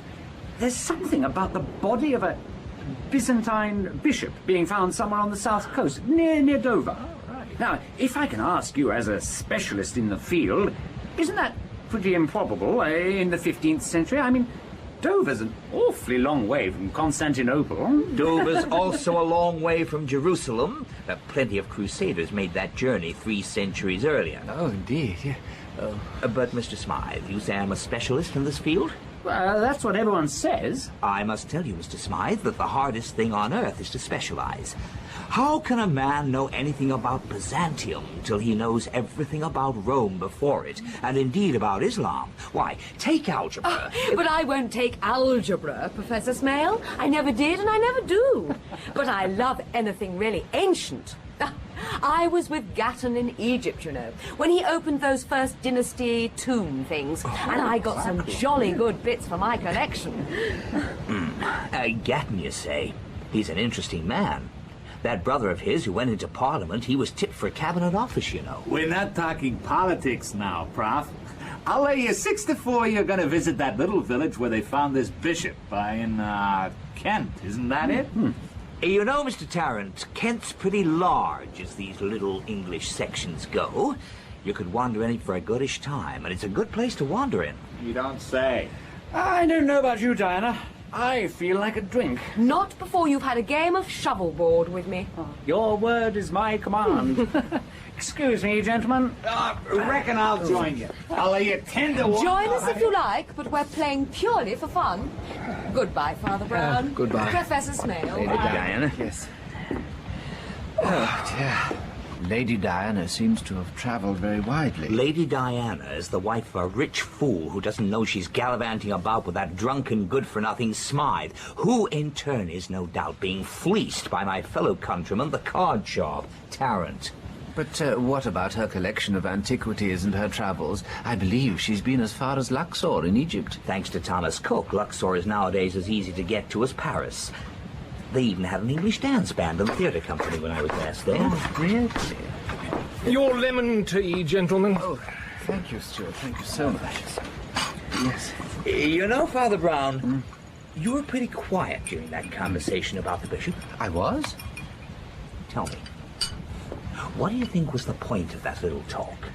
There's something about the body of a Byzantine bishop being found somewhere on the south coast, near Dover. Oh, right. Now, if I can ask you as a specialist in the field, isn't that pretty improbable in the 15th century? I mean, Dover's an awfully long way from Constantinople. Dover's also a long way from Jerusalem. Plenty of crusaders made that journey 3 centuries earlier. Oh, indeed, yeah. Oh. But, Mr. Smythe, you say I'm a specialist in this field? Well, that's what everyone says. I must tell you, Mr. Smythe, that the hardest thing on earth is to specialize. How can a man know anything about Byzantium till he knows everything about Rome before it, and indeed about Islam? Why, take algebra. But I won't take algebra, Professor Smale. I never did, and I never do. But I love anything really ancient. I was with Gatton in Egypt, you know, when he opened those first dynasty tomb things, and I got some jolly good bits for my collection. Gatton, you say? He's an interesting man. That brother of his who went into Parliament, he was tipped for a cabinet office, you know. We're not talking politics now, Prof. I'll lay you 6 to 4 you're going to visit that little village where they found this bishop in Kent. Isn't that it? You know, Mr. Tarrant, Kent's pretty large as these little English sections go. You could wander in it for a goodish time, and it's a good place to wander in. You don't say. I don't know about you, Diana. I feel like a drink. Not before you've had a game of shovelboard with me. Your word is my command. Excuse me, gentlemen. Reckon I'll join you. I'll lay you 10 to 1. Join us if you like, but we're playing purely for fun. Goodbye, Father Brown. Goodbye. Professor Smale. Lady Diana. Yes. Oh, dear. Lady Diana seems to have travelled very widely. Lady Diana is the wife of a rich fool who doesn't know she's gallivanting about with that drunken good-for-nothing Smythe, who in turn is no doubt being fleeced by my fellow countryman, the card sharp, Tarrant. But what about her collection of antiquities and her travels? I believe she's been as far as Luxor in Egypt. Thanks to Thomas Cook, Luxor is nowadays as easy to get to as Paris. They even had an English dance band and theatre company when I was last there. Oh, really? Your lemon tea, gentlemen. Oh, Thank you, Stuart. Thank you so much. Yes. You know, Father Brown, you were pretty quiet during that conversation about the bishop. I was? Tell me, what do you think was the point of that little talk?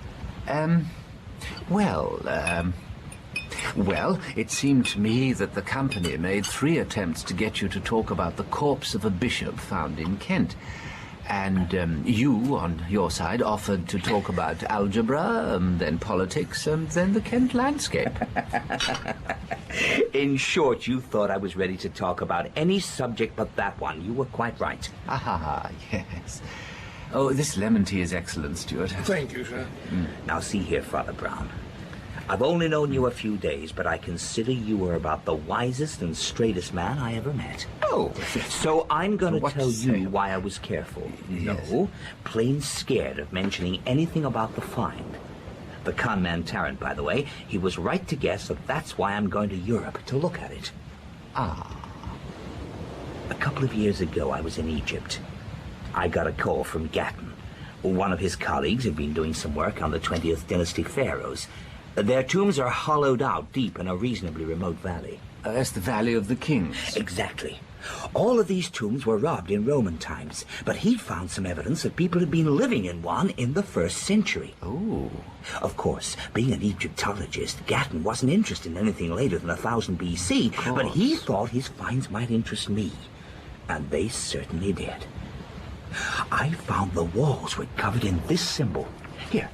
Well, it seemed to me that the company made 3 attempts to get you to talk about the corpse of a bishop found in Kent. And you, on your side, offered to talk about algebra, then politics, and then the Kent landscape. In short, you thought I was ready to talk about any subject but that one. You were quite right. Ah, yes. Oh, this lemon tea is excellent, Stuart. Thank you, sir. Now, see here, Father Brown. I've only known you a few days, but I consider you were about the wisest and straightest man I ever met. Oh. So I'm going to tell you why I was careful. Yes. No, plain scared of mentioning anything about the find. The con man Tarrant, by the way, he was right to guess that that's why I'm going to Europe, to look at it. Ah. A couple of years ago, I was in Egypt. I got a call from Gatton. One of his colleagues had been doing some work on the 20th dynasty pharaohs. Their tombs are hollowed out deep in a reasonably remote valley. That's the Valley of the Kings. Exactly. All of these tombs were robbed in Roman times, but he'd found some evidence that people had been living in one in the 1st century. Oh. Of course, being an Egyptologist, Gatton wasn't interested in anything later than 1000 BC, but he thought his finds might interest me. And they certainly did. I found the walls were covered in this symbol. Here,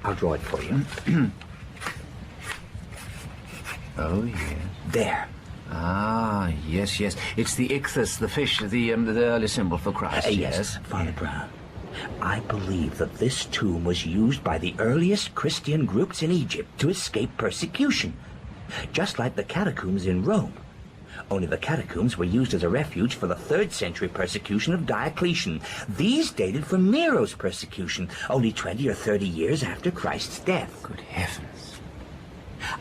I'll draw it for you. Oh, yes. There. Ah, yes, yes. It's the ichthus, the fish, the early symbol for Christ. Yes, Father Brown. I believe that this tomb was used by the earliest Christian groups in Egypt to escape persecution, just like the catacombs in Rome. Only the catacombs were used as a refuge for the 3rd century persecution of Diocletian. These dated from Nero's persecution, only 20 or 30 years after Christ's death. Good heavens.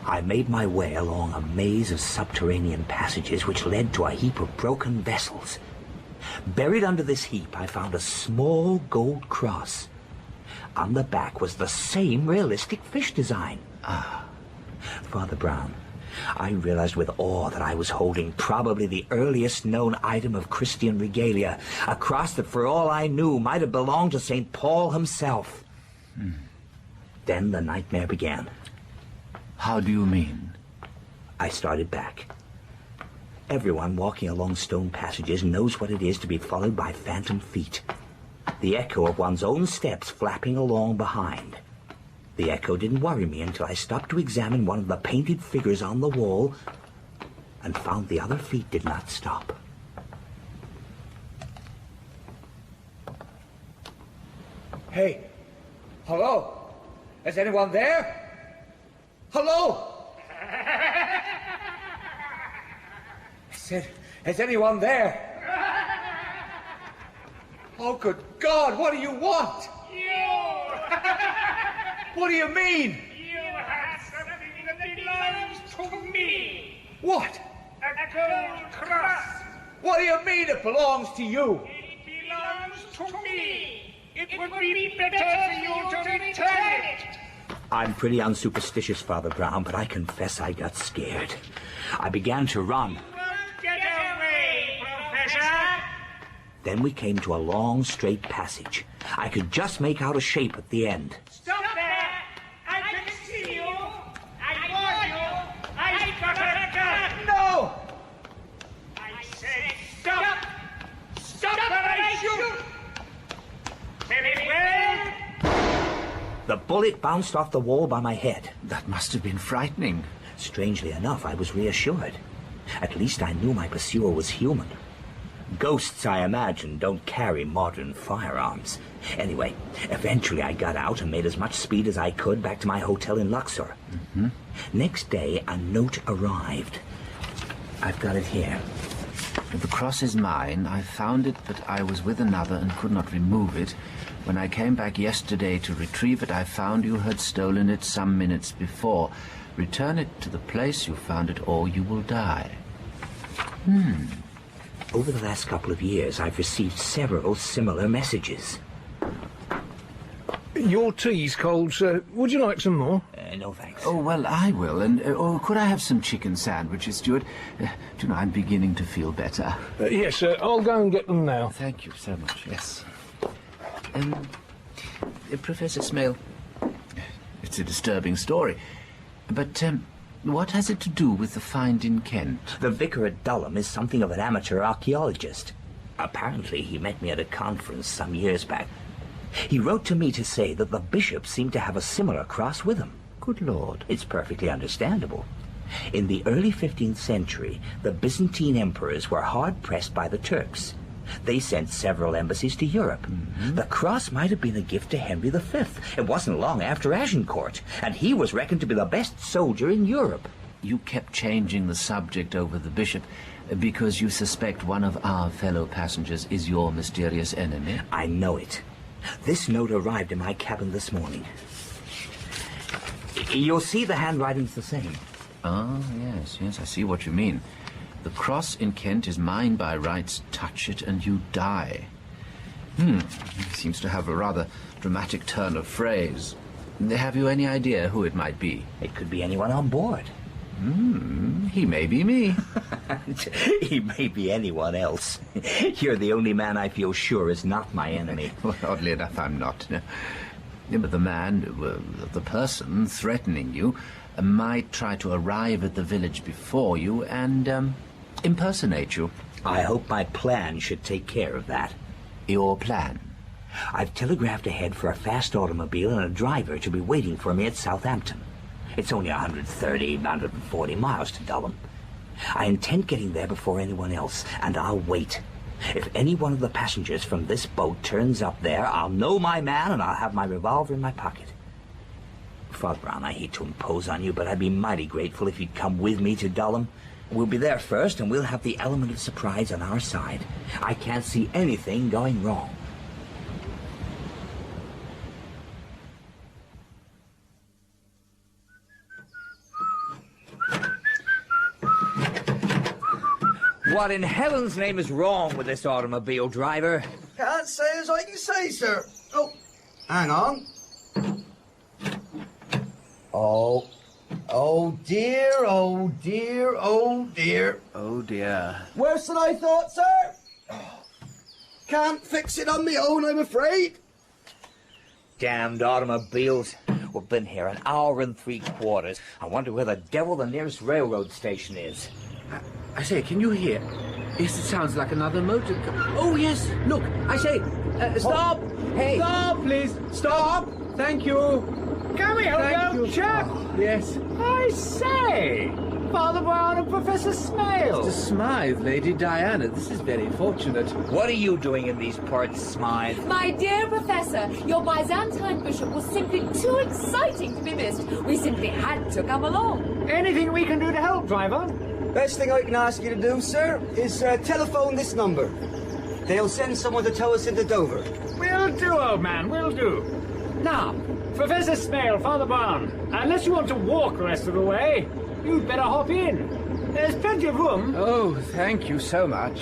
I made my way along a maze of subterranean passages which led to a heap of broken vessels. Buried under this heap, I found a small gold cross. On the back was the same realistic fish design. Ah. Father Brown, I realized with awe that I was holding probably the earliest known item of Christian regalia, a cross that for all I knew might have belonged to St. Paul himself. Then the nightmare began. How do you mean? I started back. Everyone walking along stone passages knows what it is to be followed by phantom feet. The echo of one's own steps flapping along behind. The echo didn't worry me until I stopped to examine one of the painted figures on the wall and found the other feet did not stop. Hey, hello? Is anyone there? Hello? I said, is anyone there? Oh, good God, what do you want? What do you mean? You have something that belongs to me. What? A gold cross. What do you mean it belongs to you? It belongs to me. It would be better for you to return it. I'm pretty unsuperstitious, Father Brown, but I confess I got scared. I began to run. Get away, Professor. Then we came to a long, straight passage. I could just make out a shape at the end. Stop there. I can see you. I warn you. I got a gun. No! I said stop. Stop or I shoot. Very well. The bullet bounced off the wall by my head. That must have been frightening. Strangely enough, I was reassured. At least I knew my pursuer was human. Ghosts, I imagine, don't carry modern firearms. Anyway, eventually I got out and made as much speed as I could back to my hotel in Luxor. Next day, a note arrived. I've got it here. The cross is mine. I found it, but I was with another and could not remove it. When I came back yesterday to retrieve it, I found you had stolen it some minutes before. Return it to the place you found it, or you will die. Over the last couple of years, I've received several similar messages. Your tea's cold, sir. Would you like some more? No, thanks. Oh, well, I will. And could I have some chicken sandwiches, Stuart? Do you know, I'm beginning to feel better. Yes, sir. I'll go and get them now. Thank you so much, yes. Professor Smale, it's a disturbing story. But, what has it to do with the find in Kent? The vicar at Dulham is something of an amateur archaeologist. Apparently, he met me at a conference some years back. He wrote to me to say that the bishop seemed to have a similar cross with him. Good Lord. It's perfectly understandable. In the early 15th century, the Byzantine emperors were hard-pressed by the Turks. They sent several embassies to Europe. The cross might have been a gift to Henry V. It wasn't long after Agincourt, and he was reckoned to be the best soldier in Europe. You kept changing the subject over the bishop because you suspect one of our fellow passengers is your mysterious enemy? I know it. This note arrived in my cabin this morning. You'll see the handwriting's the same. Ah, yes, I see what you mean. The cross in Kent is mine by rights. Touch it and you die. Seems to have a rather dramatic turn of phrase. Have you any idea who it might be? It could be anyone on board. He may be me. He may be anyone else. You're the only man I feel sure is not my enemy. Well, oddly enough, I'm not. No. Yeah, but the man, the person threatening you, might try to arrive at the village before you and impersonate you. I hope my plan should take care of that. Your plan? I've telegraphed ahead for a fast automobile and a driver to be waiting for me at Southampton. It's only 140 miles to Dulham. I intend getting there before anyone else, and I'll wait. If any one of the passengers from this boat turns up there, I'll know my man and I'll have my revolver in my pocket. Father Brown, I hate to impose on you, but I'd be mighty grateful if you'd come with me to Dulham. We'll be there first, and we'll have the element of surprise on our side. I can't see anything going wrong. What in heaven's name is wrong with this automobile, driver? Can't say as I can say, sir. Oh, hang on. Oh dear, oh dear, oh dear. Oh dear. Worse than I thought, sir. Can't fix it on my own, I'm afraid. Damned automobiles. We've been here an hour and 3/4. I wonder where the devil the nearest railroad station is. I say, can you hear? Yes, it sounds like another motor car. Oh, yes, look, I say, stop! Hey! Stop, please! Stop! Thank you! Come here, Thank old you. chap! Yes. I say! Father Brown and Professor Smale! Mr. Smythe, Lady Diana, this is very fortunate. What are you doing in these parts, Smythe? My dear Professor, your Byzantine bishop was simply too exciting to be missed. We simply had to come along. Anything we can do to help, driver? Best thing I can ask you to do, sir, is telephone this number. They'll send someone to tow us into Dover. Will do, old man, will do. Now, Professor Smale, Father Brown, unless you want to walk the rest of the way, you'd better hop in. There's plenty of room. Oh, thank you so much.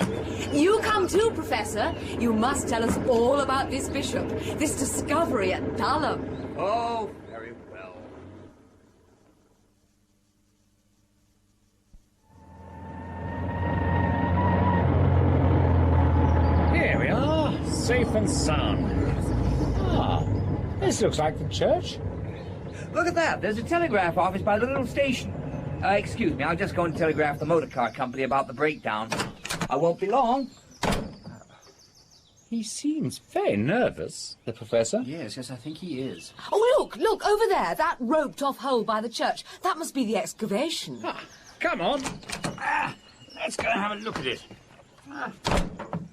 You come too, Professor. You must tell us all about this bishop, this discovery at Dulham. Oh, very well. Here we are, safe and sound. This looks like the church. Look at that. There's a telegraph office by the little station. Excuse me, I'll just go and telegraph the motor car company about the breakdown. I won't be long. He seems very nervous, the professor. Yes, I think he is. Oh, look, over there, that roped-off hole by the church. That must be the excavation. Come on. Let's go and have a look at it.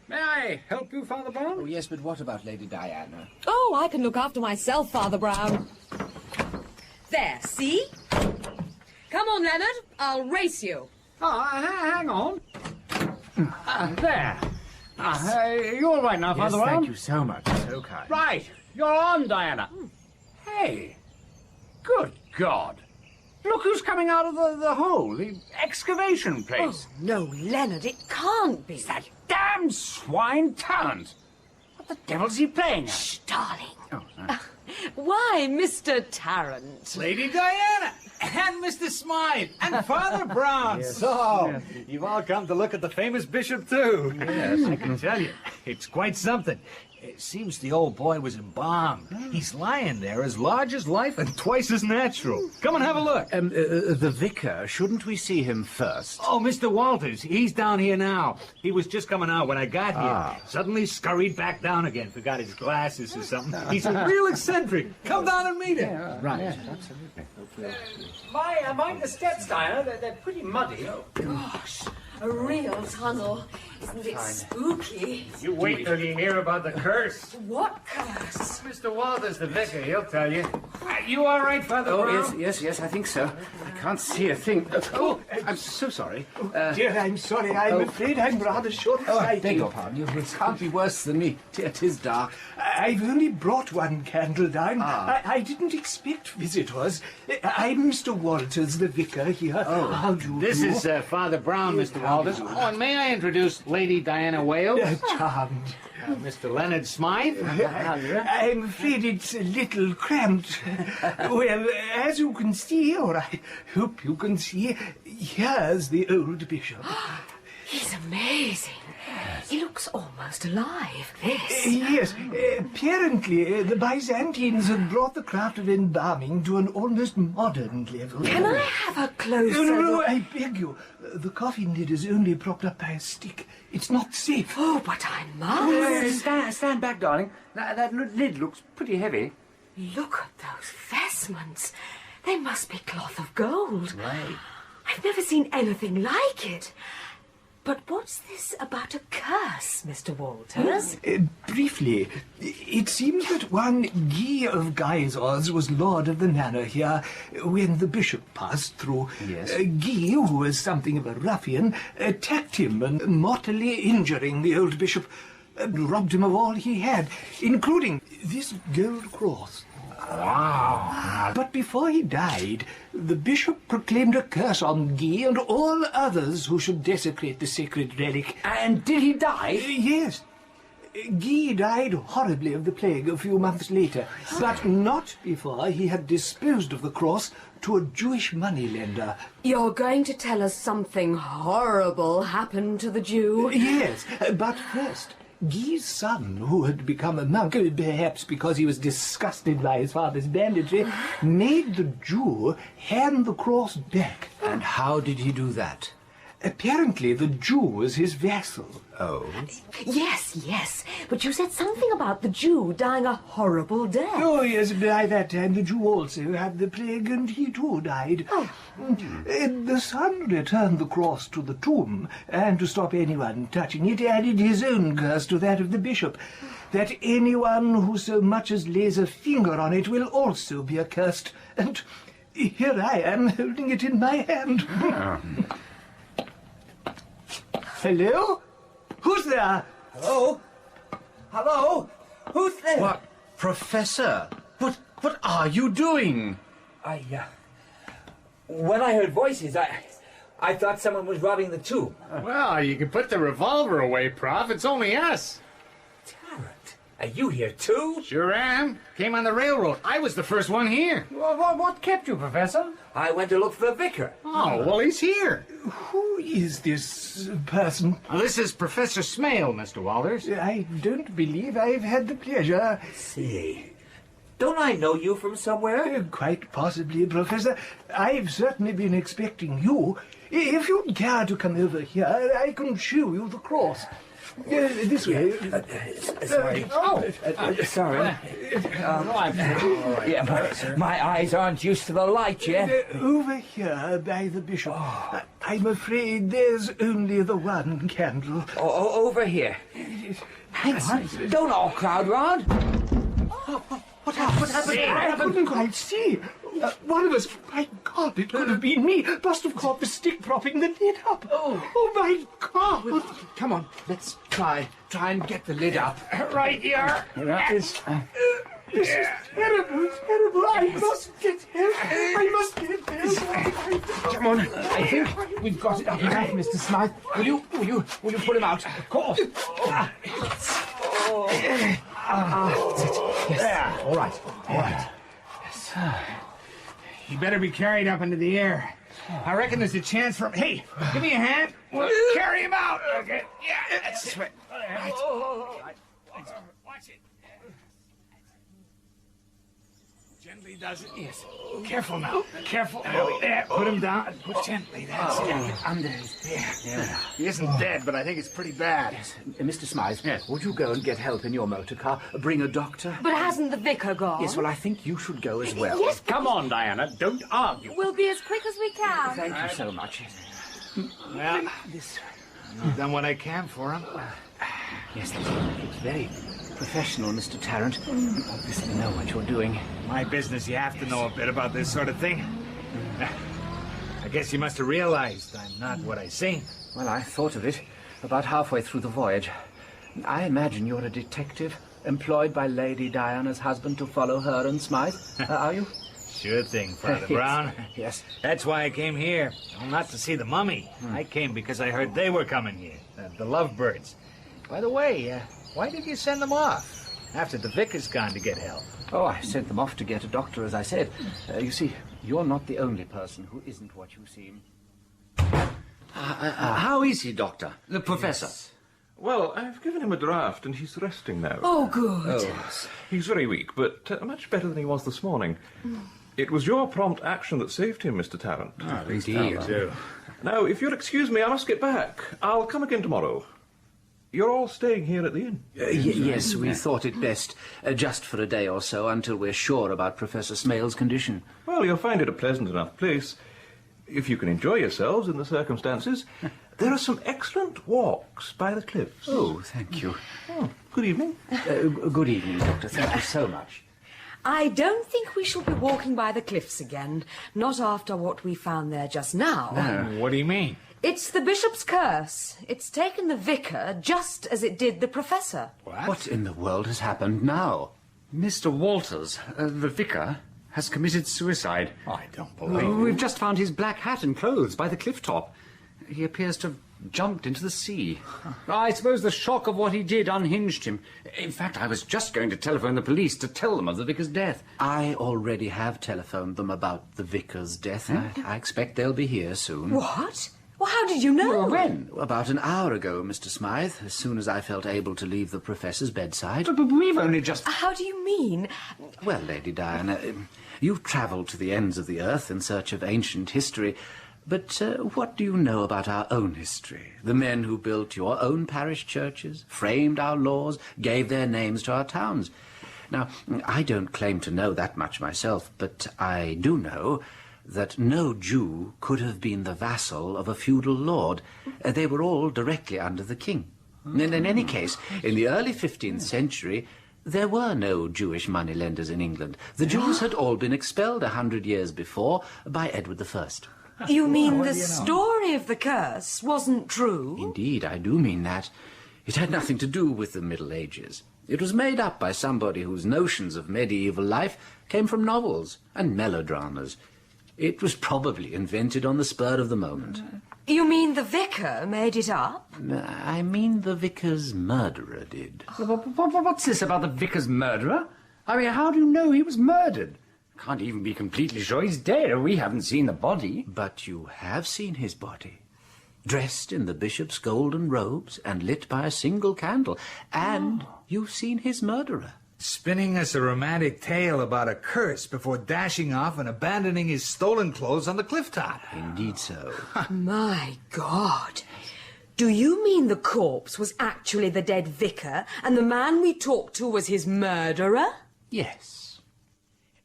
May I help you, Father Brown? Oh, yes, but what about Lady Diana? Oh, I can look after myself, Father Brown. There, see? Come on, Leonard. I'll race you. Hang on. There. You're all right now, Father Brown? Thank you so much. So kind. Right. You're on, Diana. Hey. Good God. Look who's coming out of the hole, the excavation place. Oh, no, Leonard, it can't be. It's that damn swine Talent. What the devil's he playing at? Shh, darling. Oh, Why, Mr. Tarrant. Lady Diana! And Mr. Smythe! And Father Brown! Yes. So, you've all come to look at the famous bishop, too. Yes, I can tell you. It's quite something. It seems the old boy was embalmed. He's lying there as large as life and twice as natural. Come and have a look. The vicar, shouldn't we see him first? Oh, Mr. Walters, he's down here now. He was just coming out when I got here. Ah. Suddenly scurried back down again. Forgot his glasses or something. He's a real eccentric. Come down and meet him. Right. Yeah. Absolutely. Mind the steps, Diana. They're pretty muddy. Gosh, a real tunnel. Isn't it spooky? You wait till you hear about the curse. What curse? Mr. Walters, the vicar, he'll tell you. You all right, Father Brown? Oh, yes, I think so. I can't see a thing. I'm so sorry. Dear, I'm sorry. I'm afraid I'm rather short-sighted. I beg your pardon. It can't be worse than me. It is dark. I've only brought one candle down. I didn't expect visitors. I'm Mr. Walters, the vicar here. How do you This do? is Father Brown, Mr. Walters. Oh, and may I introduce Lady Diana Wales? Charmed. Mr. Leonard Smythe. I'm afraid it's a little cramped. Well, as you can see, or I hope you can see, here's the old bishop. He's amazing. He looks almost alive. This. Yes, apparently the Byzantines had brought the craft of embalming to an almost modern level. Can I have a closer No, look? I beg you. The coffin lid is only propped up by a stick. It's not safe. Oh, but I must. Stand back, darling. That lid looks pretty heavy. Look at those vestments. They must be cloth of gold. Right. I've never seen anything like it. But what's this about a curse, Mr. Walters? Briefly, it seems that one Guy of Geyzors was lord of the manor here when the bishop passed through. Yes. Guy, who was something of a ruffian, attacked him and mortally injuring the old bishop, robbed him of all he had, including this gold cross. Wow. But before he died, the bishop proclaimed a curse on Guy and all others who should desecrate the sacred relic. And did he die? Yes. Guy died horribly of the plague a few months later, but not before he had disposed of the cross to a Jewish moneylender. You're going to tell us something horrible happened to the Jew? Yes, but first, Guy's son, who had become a monk, perhaps because he was disgusted by his father's banditry, made the Jew hand the cross back. And how did he do that? Apparently the Jew was his vassal. Oh? Yes, but you said something about the Jew dying a horrible death. Oh, yes, by that time the Jew also had the plague, and he too died. The son returned the cross to the tomb, and to stop anyone touching it, added his own curse to that of the bishop, that anyone who so much as lays a finger on it will also be accursed. And here I am, holding it in my hand. Hello? Who's there? Hello? Hello? Who's there? What, Professor? What are you doing? When I heard voices, I thought someone was robbing the tomb. Well, you can put the revolver away, Prof. It's only us. Tarrant, are you here too? Sure am. Came on the railroad. I was the first one here. What kept you, Professor? I went to look for the vicar. Oh, well, he's here. Who is this person? This is Professor Smale, Mr. Walters. I don't believe I've had the pleasure. Say, don't I know you from somewhere? Quite possibly, Professor. I've certainly been expecting you. If you'd care to come over here, I can show you the cross. This way. Sorry. Sorry. My eyes aren't used to the light yet. Over here by the bishop. I'm afraid there's only the one candle. Over here. Hang on. Don't all crowd round. What happened? I couldn't quite see. One of us, my God, it could have been me, must have caught the stick propping the lid up. Oh my God. Come on, let's try and get the lid up. Right here. This is terrible. I must get help. Come on. I think we've got it up enough, Mr. Smythe. Will you put him out? Of course. Yes. There. All right. All right. Yes. You better be carried up into the air. I reckon there's a chance for him. Hey, give me a hand. We'll carry him out. Okay. Yeah, that's right. Right. Watch it. Gently does it. Yes. Careful now. Careful. There. Put him down. Put gently. That's it. Under. Yeah. He isn't dead, but I think it's pretty bad. Yes. Mr. Smythe, would you go and get help in your motor car? Bring a doctor? But hasn't the vicar gone? Yes, well, I think you should go as well. Yes, Come on, Diana. Don't argue. We'll be as quick as we can. Thank you so much. Well, I've done what I can for him. Yes, it's very professional, Mr. Tarrant. You obviously know what you're doing. My business, you have to know a bit about this sort of thing. I guess you must have realized I'm not what I seem. Well, I thought of it about halfway through the voyage. I imagine you're a detective employed by Lady Diana's husband to follow her and Smythe. Are you? Sure thing, Father Brown. Yes. That's why I came here. Well, not to see the mummy. I came because I heard they were coming here. The lovebirds. By the way, why did you send them off? After the vicar's gone to get help. Oh, I sent them off to get a doctor, as I said. You see, you're not the only person who isn't what you seem. How is he, Doctor? The Professor? Yes. Well, I've given him a draft and he's resting now. Oh, good. Oh. He's very weak, but much better than he was this morning. It was your prompt action that saved him, Mr. Tarrant. Oh, indeed. Now, if you'll excuse me, I must get back. I'll come again tomorrow. You're all staying here at the inn? Yes, we thought it best, just for a day or so, until we're sure about Professor Smale's condition. Well, you'll find it a pleasant enough place. If you can enjoy yourselves in the circumstances, there are some excellent walks by the cliffs. Oh, thank you. Oh, good evening. Good evening, Doctor. Thank you so much. I don't think we shall be walking by the cliffs again. Not after what we found there just now. What do you mean? It's the bishop's curse. It's taken the vicar just as it did the professor. What in the world has happened now? Mr. Walters, the vicar, has committed suicide. I don't believe We've just found his black hat and clothes by the cliff top. He appears to have jumped into the sea. I suppose the shock of what he did unhinged him. In fact, I was just going to telephone the police to tell them of the vicar's death. I already have telephoned them about the vicar's death. I expect they'll be here soon. What? Well, how did you know? Well, when? About an hour ago, Mr. Smythe, as soon as I felt able to leave the professor's bedside. But we've only just... How do you mean? Well, Lady Diana, you've travelled to the ends of the earth in search of ancient history, but what do you know about our own history? The men who built your own parish churches, framed our laws, gave their names to our towns. Now, I don't claim to know that much myself, but I do know that no Jew could have been the vassal of a feudal lord. They were all directly under the king. And in any case, in the early 15th century, there were no Jewish moneylenders in England. The Jews had all been expelled 100 years before by Edward I. You mean the story of the curse wasn't true? Indeed, I do mean that. It had nothing to do with the Middle Ages. It was made up by somebody whose notions of medieval life came from novels and melodramas. It was probably invented on the spur of the moment. You mean the vicar made it up? I mean the vicar's murderer did. What's this about the vicar's murderer? I mean, how do you know he was murdered? Can't even be completely sure he's dead. We haven't seen the body. But you have seen his body. Dressed in the bishop's golden robes and lit by a single candle. And you've seen his murderer. Spinning us a romantic tale about a curse before dashing off and abandoning his stolen clothes on the cliff top. Indeed so. My God. Do you mean the corpse was actually the dead vicar and the man we talked to was his murderer? Yes.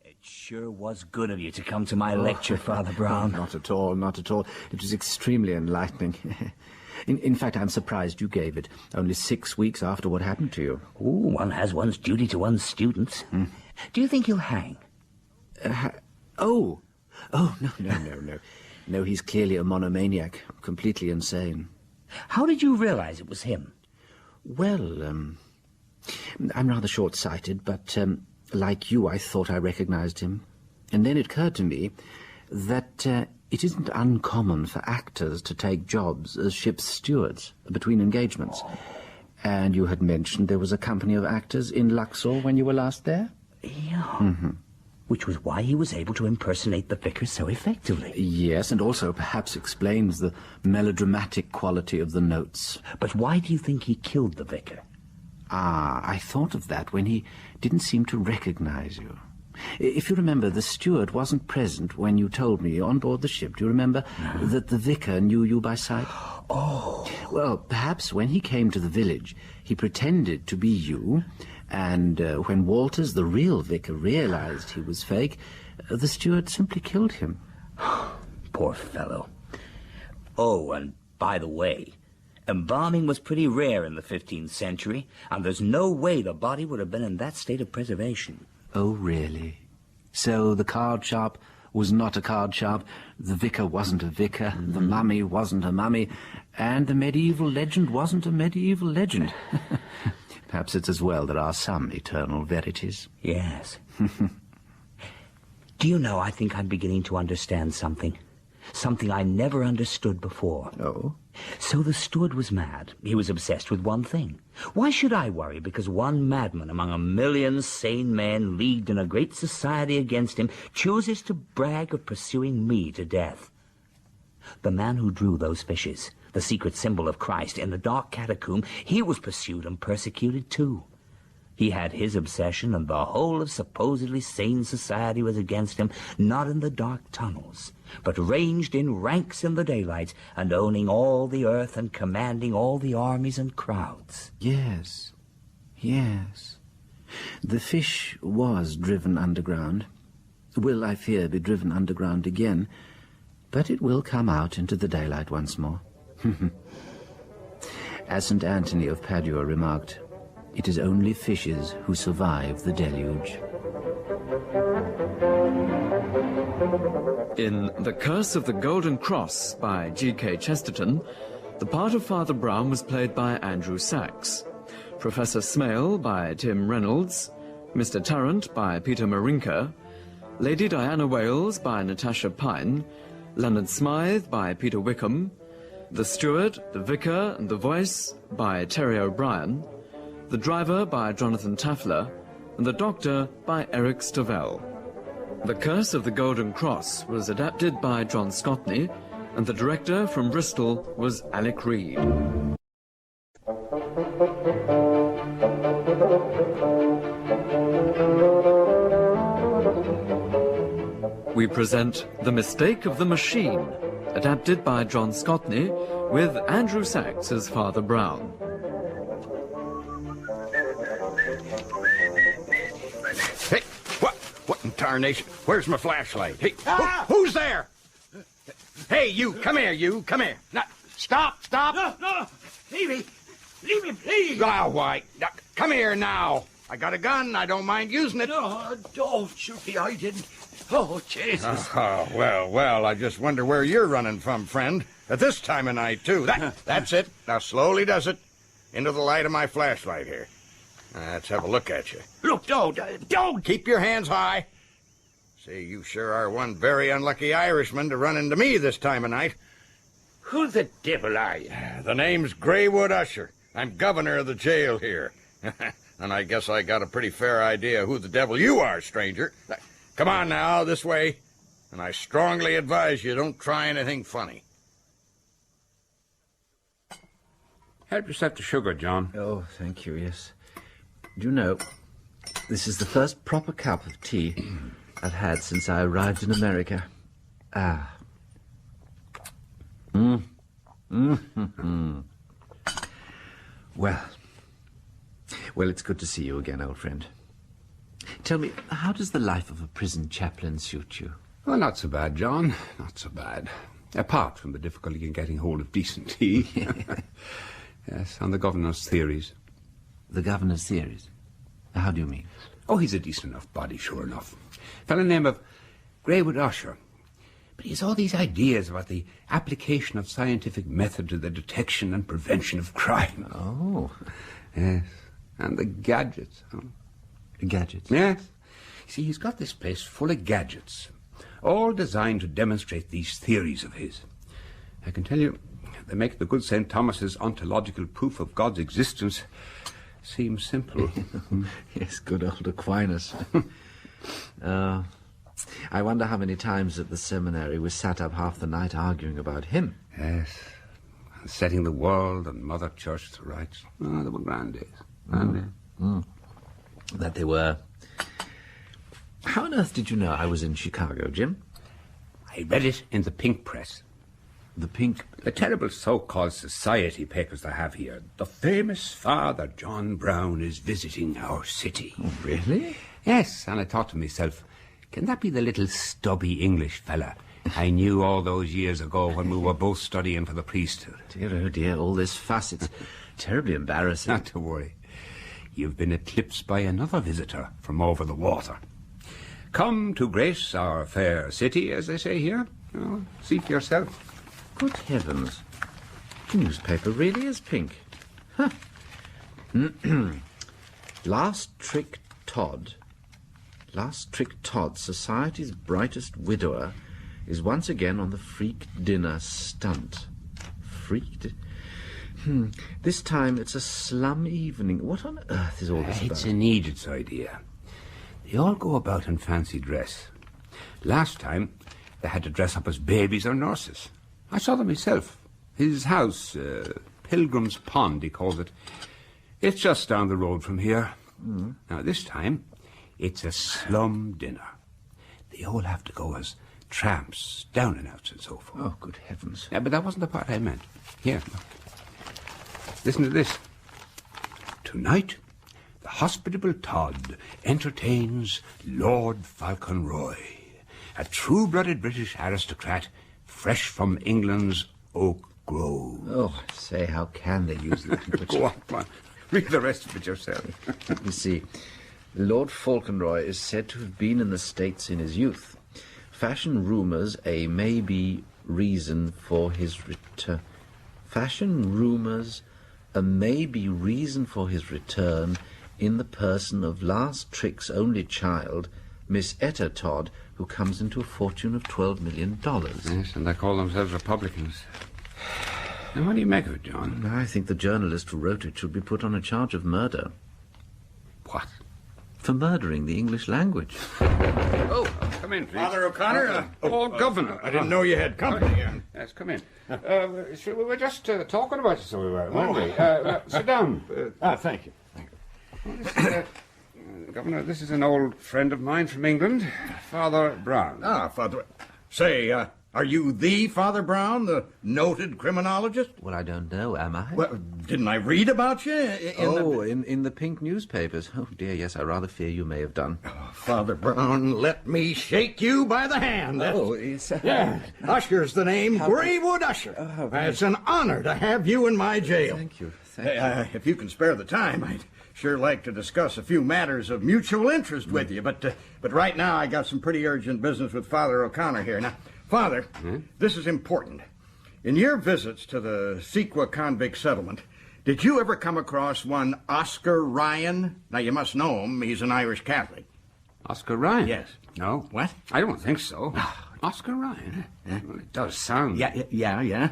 It sure was good of you to come to my lecture, Father Brown. Not at all, not at all. It was extremely enlightening. In fact, I'm surprised you gave it, only 6 weeks after what happened to you. Oh, one has one's duty to one's students. Do you think he'll hang? No, no. No, he's clearly a monomaniac, completely insane. How did you realize it was him? Well, I'm rather short-sighted, but like you, I thought I recognized him. And then it occurred to me that it isn't uncommon for actors to take jobs as ship's stewards between engagements. And you had mentioned there was a company of actors in Luxor when you were last there? Yeah. Which was why he was able to impersonate the vicar so effectively. Yes, and also perhaps explains the melodramatic quality of the notes. But why do you think he killed the vicar? Ah, I thought of that when he didn't seem to recognize you. If you remember, the steward wasn't present when you told me on board the ship. Do you remember that the vicar knew you by sight? Oh. Well, perhaps when he came to the village, he pretended to be you, and when Walters, the real vicar, realized he was fake, the steward simply killed him. Poor fellow. Oh, and by the way, embalming was pretty rare in the 15th century, and there's no way the body would have been in that state of preservation. Oh, really? So the card sharp was not a card sharp, the vicar wasn't a vicar, the mummy wasn't a mummy, and the medieval legend wasn't a medieval legend. Perhaps it's as well there are some eternal verities. Yes. Do you know, I think I'm beginning to understand something. Something I never understood before. Oh? So the steward was mad. He was obsessed with one thing. Why should I worry because one madman among a million sane men leagued in a great society against him chooses to brag of pursuing me to death? The man who drew those fishes, the secret symbol of Christ, in the dark catacomb, he was pursued and persecuted too. He had his obsession, and the whole of supposedly sane society was against him, not in the dark tunnels, but ranged in ranks in the daylight, and owning all the earth and commanding all the armies and crowds. Yes, yes. The fish was driven underground. Will, I fear, be driven underground again, but it will come out into the daylight once more. As St. Anthony of Padua remarked, it is only fishes who survive the deluge. In The Curse of the Golden Cross by G.K. Chesterton, the part of Father Brown was played by Andrew Sachs, Professor Smale by Tim Reynolds, Mr. Tarrant by Peter Marinka, Lady Diana Wales by Natasha Pine, Leonard Smythe by Peter Wickham, the steward, the vicar, and the voice by Terry O'Brien, the driver by Jonathan Taffler, and the doctor by Eric Stovell. The Curse of the Golden Cross was adapted by John Scotney, and the director from Bristol was Alec Reed. We present The Mistake of the Machine, adapted by John Scotney, with Andrew Sachs as Father Brown. Hey, what in tarnation? Where's my flashlight? Hey, who's there? Hey, you, come here, come here. Now, stop. No, leave me, please. Oh, why? Now, come here now. I got a gun, I don't mind using it. No, don't shoot me, I didn't. Oh, Jesus. Oh, well, I just wonder where you're running from, friend. At this time of night, too. That's it. Now, slowly does it. Into the light of my flashlight here. Let's have a look at you. Look, don't. Keep your hands high. See, you sure are one very unlucky Irishman to run into me this time of night. Who the devil are you? The name's Greywood Usher. I'm governor of the jail here. And I guess I got a pretty fair idea who the devil you are, stranger. Come on now, this way. And I strongly advise you don't try anything funny. Help yourself to sugar, John. Oh, thank you, yes. Do you know, this is the first proper cup of tea I've had since I arrived in America. Well, it's good to see you again, old friend. Tell me, how does the life of a prison chaplain suit you? Well, not so bad, John. Not so bad. Apart from the difficulty in getting hold of decent tea. Yes, and the governor's theories. The governor's theories? How do you mean? Oh, he's a decent enough body, sure enough. Fellow named of Greywood Usher. But he has all these ideas about the application of scientific method to the detection and prevention of crime. Oh. Yes, and the gadgets. Huh? Gadgets? Yes. See, he's got this place full of gadgets, all designed to demonstrate these theories of his. I can tell you, They make the good St. Thomas's ontological proof of God's existence seem simple. Yes, good old Aquinas. I wonder how many times at the seminary we sat up half the night arguing about him. Yes, and setting the world and Mother Church to rights. Oh, they were grand days. Grand days. That they were. How on earth did you know I was in Chicago, Jim? I read it in the Pink Press. The Pink? The terrible so-called society papers they have here. The famous Father John Brown is visiting our city. Oh, really? Yes, and I thought to myself, can that be the little stubby English fella I knew all those years ago when we were both studying for the priesthood? Dear, oh dear, all this fuss, it's terribly embarrassing. Not to worry. You've been eclipsed by another visitor from over the water. Come to grace our fair city, as they say here. Oh, see for yourself. Good heavens. The newspaper really is pink. Huh. Last Trick Todd, society's brightest widower, is once again on the freak dinner stunt. This time it's a slum evening. What on earth is all this about? It's an Edith's idea. They all go about in fancy dress. Last time, they had to dress up as babies or nurses. I saw them myself. His house, Pilgrim's Pond, he calls it. It's just down the road from here. Now, this time, it's a slum dinner. They all have to go as tramps, down and outs and so forth. Oh, good heavens. Yeah, but that wasn't the part I meant. Here, look. Listen to this. Tonight, the hospitable Todd entertains Lord Falconroy, a true-blooded British aristocrat fresh from England's Oak Grove. Oh, say, how can they use language? Go on, come on. Read the rest of it yourself. Let me see. Lord Falconroy is said to have been in the States in his youth. Fashion rumours a maybe reason for his return. Fashion rumours a maybe reason for his return in the person of Last Trick's only child, Miss Etta Todd, who comes into a fortune of $12 million. Yes, and they call themselves Republicans. Now, what do you make of it, John? I think the journalist who wrote it should be put on a charge of murder. What? For murdering the English language. Oh, come in, please. Father O'Connor? Governor. I didn't know you had company here. Yes, come in. We were just talking about you, so we were, weren't we? Sit down. Thank you. Governor, this is an old friend of mine from England, Father Brown. Father... Say, are you the Father Brown, the noted criminologist? Well, I don't know, am I? Well, didn't I read about you in the pink newspapers? Oh, dear, yes, I rather fear you may have done. Oh, Father Brown, let me shake you by the hand. It's... Yeah, Usher's the name, Greywood Usher. It's an honor to have you in my jail. Thank you. If you can spare the time, I'd sure like to discuss a few matters of mutual interest with you, but right now I got some pretty urgent business with Father O'Connor here. Now, Father, this is important. In your visits to the Sequa convict settlement, did you ever come across one Oscar Ryan? Now, you must know him. He's an Irish Catholic. Oscar Ryan? Yes. No. What? I don't think so. Oscar Ryan? Well, it does sound... Yeah.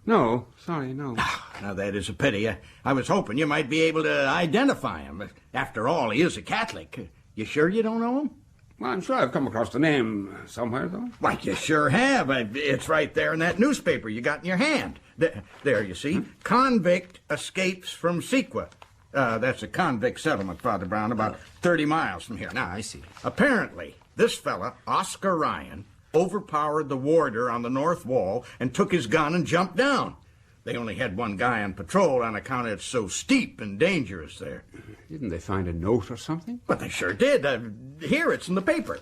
No, sorry, no. Now, that is a pity. I was hoping you might be able to identify him. After all, he is a Catholic. You sure you don't know him? Well, I'm sure I've come across the name somewhere, though. Why, you sure have. It's right there in that newspaper you got in your hand. There, you see. Convict escapes from Sequa. That's a convict settlement, Father Brown, about 30 miles from here. Now, I see. Apparently, this fella, Oscar Ryan, overpowered the warder on the north wall and took his gun and jumped down. They only had one guy on patrol on account it's so steep and dangerous there. Didn't they find a note or something? But they sure did. Here, it's in the paper.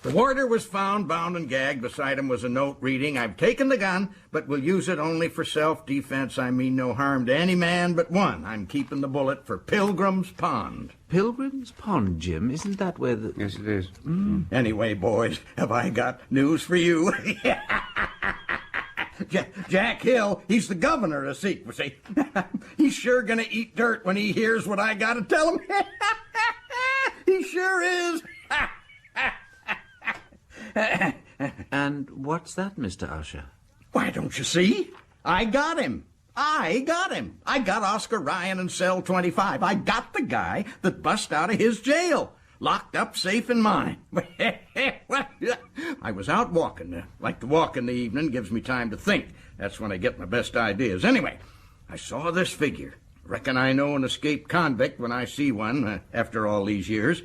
The warder was found bound and gagged. Beside him was a note reading, "I've taken the gun, but will use it only for self-defense. I mean no harm to any man but one. I'm keeping the bullet for Pilgrim's Pond." Pilgrim's Pond, Jim? Isn't that where the... Yes, it is. Anyway, boys, have I got news for you? Jack Hill, he's the governor of Sequa, see? He's sure gonna eat dirt when he hears what I gotta tell him. He sure is. And what's that, Mr. Usher? Why, don't you see? I got him. I got Oscar Ryan in cell 25. I got the guy that bust out of his jail. Locked up safe in mine. I was out walking. Like to walk in the evening, gives me time to think. That's when I get my best ideas. Anyway, I saw this figure. Reckon I know an escaped convict when I see one after all these years.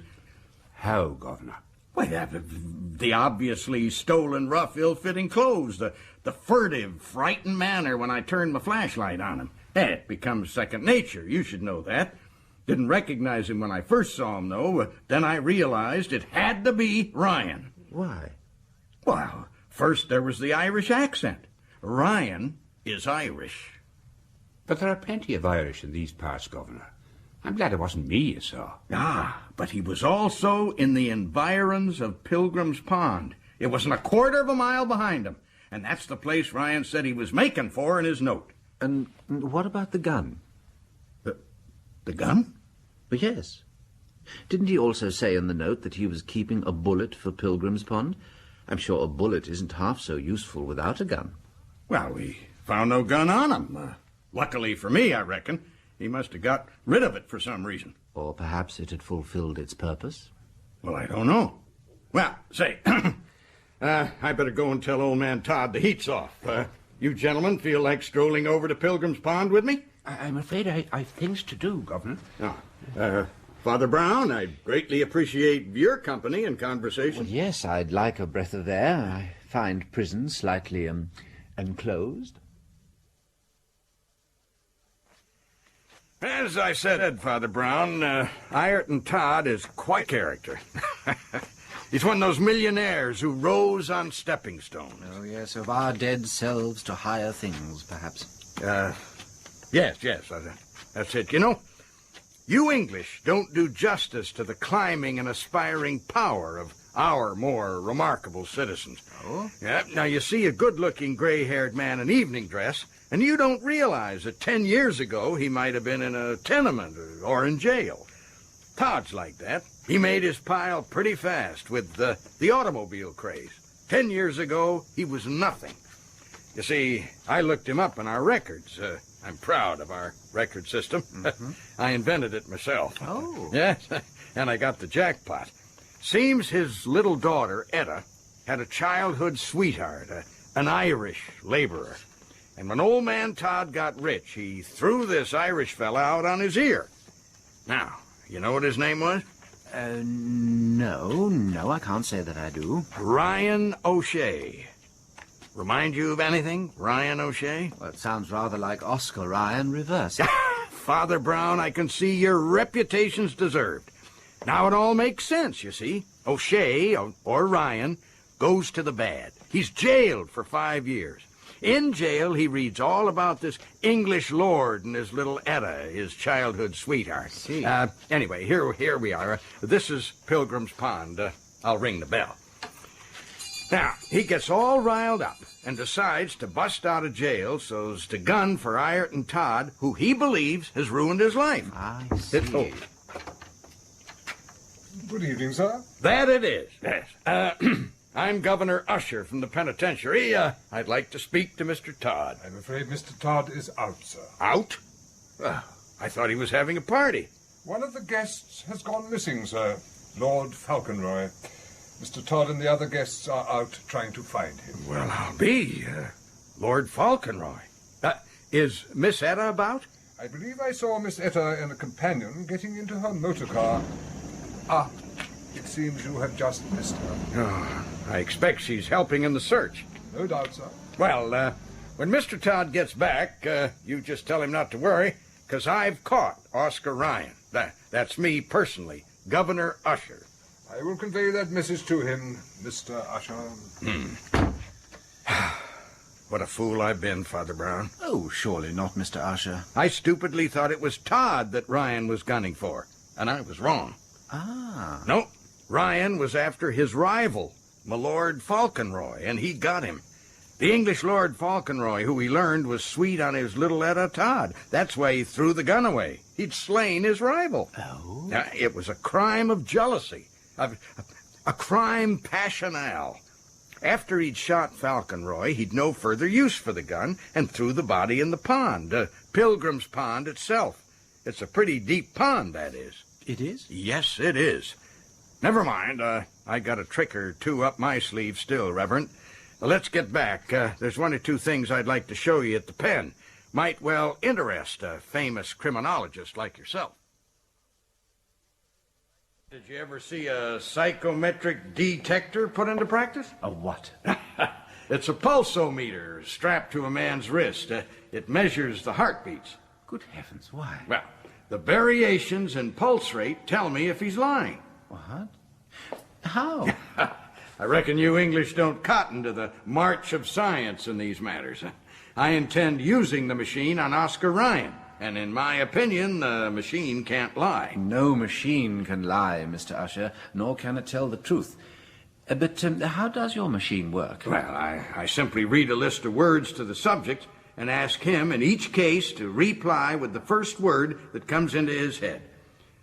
How, Governor? Well, the obviously stolen, rough, ill-fitting clothes, the furtive, frightened manner when I turned my flashlight on him. It becomes second nature. You should know that. Didn't recognize him when I first saw him, though. Then I realized it had to be Ryan. Why? Well, first there was the Irish accent. Ryan is Irish. But there are plenty of Irish in these parts, Governor. I'm glad it wasn't me you saw. Ah, but he was also in the environs of Pilgrim's Pond. It wasn't a quarter of a mile behind him. And that's the place Ryan said he was making for in his note. And what about the gun? The gun? But yes. Didn't he also say in the note that he was keeping a bullet for Pilgrim's Pond? I'm sure a bullet isn't half so useful without a gun. Well, we found no gun on him. Luckily for me, I reckon. He must have got rid of it for some reason. Or perhaps it had fulfilled its purpose? Well, I don't know. Well, say, I better go and tell old man Todd the heat's off. You gentlemen feel like strolling over to Pilgrim's Pond with me? I'm afraid I've things to do, Governor. Father Brown, I greatly appreciate your company and conversation. Well, yes, I'd like a breath of air. I find prison slightly enclosed. As I said, Father Brown, Ayrton Todd is quite a character. He's one of those millionaires who rose on stepping stones. Oh, yes, of our dead selves to higher things, perhaps. Yes, that's it. You know, you English don't do justice to the climbing and aspiring power of our more remarkable citizens. Oh? Yeah, now you see a good-looking gray-haired man in evening dress, and you don't realize that 10 years ago he might have been in a tenement or in jail. Todd's like that. He made his pile pretty fast with the automobile craze. 10 years ago, he was nothing. You see, I looked him up in our records. I'm proud of our record system. Mm-hmm. I invented it myself. Oh. Yes, and I got the jackpot. Seems his little daughter, Etta, had a childhood sweetheart, an Irish laborer. And when old man Todd got rich, he threw this Irish fella out on his ear. Now, you know what his name was? No, I can't say that I do. Ryan O'Shea. Remind you of anything, Ryan O'Shea? Well, it sounds rather like Oscar Ryan reversed. Father Brown, I can see your reputation's deserved. Now it all makes sense, you see. O'Shea, or Ryan, goes to the bad. He's jailed for 5 years. In jail, he reads all about this English lord and his little Etta, his childhood sweetheart. See. Anyway, here we are. This is Pilgrim's Pond. I'll ring the bell. Now, he gets all riled up and decides to bust out of jail so's to gun for Ayrton Todd, who he believes has ruined his life. I see. Good evening, sir. That it is, yes. I'm Governor Usher from the penitentiary. I'd like to speak to Mr. Todd. I'm afraid Mr. Todd is out, sir. Out? Well, I thought he was having a party. One of the guests has gone missing, sir. Lord Falconroy. Mr. Todd and the other guests are out trying to find him. Well, I'll be. Lord Falconroy. Is Miss Etta about? I believe I saw Miss Etta and a companion getting into her motor car. Ah, it seems you have just missed her. Oh, I expect she's helping in the search. No doubt, sir. Well, when Mr. Todd gets back, you just tell him not to worry, because I've caught Oscar Ryan. That's me personally, Governor Usher. I will convey that message to him, Mr. Usher. What a fool I've been, Father Brown. Oh, surely not, Mr. Usher. I stupidly thought it was Todd that Ryan was gunning for, and I was wrong. Ah. No, Ryan was after his rival, my Lord Falconroy, and he got him. The English Lord Falconroy, who he learned was sweet on his little Etta Todd. That's why he threw the gun away. He'd slain his rival. Oh? It was a crime of jealousy, a crime passional. After he'd shot Falconroy, he'd no further use for the gun and threw the body in the pond, Pilgrim's Pond itself. It's a pretty deep pond, that is. It is? Yes, it is. Never mind. I got a trick or two up my sleeve still, Reverend. Let's get back. There's one or two things I'd like to show you at the pen. Might well interest a famous criminologist like yourself. Did you ever see a psychometric detector put into practice? A what? It's a pulsometer strapped to a man's wrist. It measures the heartbeats. Good heavens, why? Well, the variations in pulse rate tell me if he's lying. What? How? I reckon you English don't cotton to the march of science in these matters. I intend using the machine on Oscar Ryan. And in my opinion, the machine can't lie. No machine can lie, Mr. Usher, nor can it tell the truth. But how does your machine work? Well, I simply read a list of words to the subject and ask him in each case to reply with the first word that comes into his head.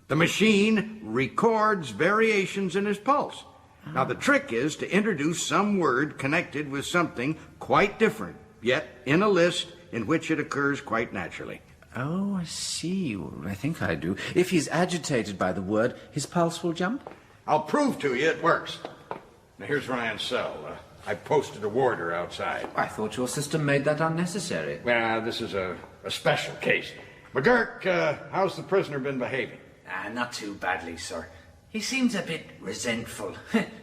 The machine records variations in his pulse. Now, the trick is to introduce some word connected with something quite different, yet in a list in which it occurs quite naturally. Oh, I see. I think I do. If he's agitated by the word, his pulse will jump? I'll prove to you it works. Now, here's Ryan's cell. I posted a warder outside. I thought your system made that unnecessary. Well, this is a special case. McGurk, how's the prisoner been behaving? Not too badly, sir. He seems a bit resentful.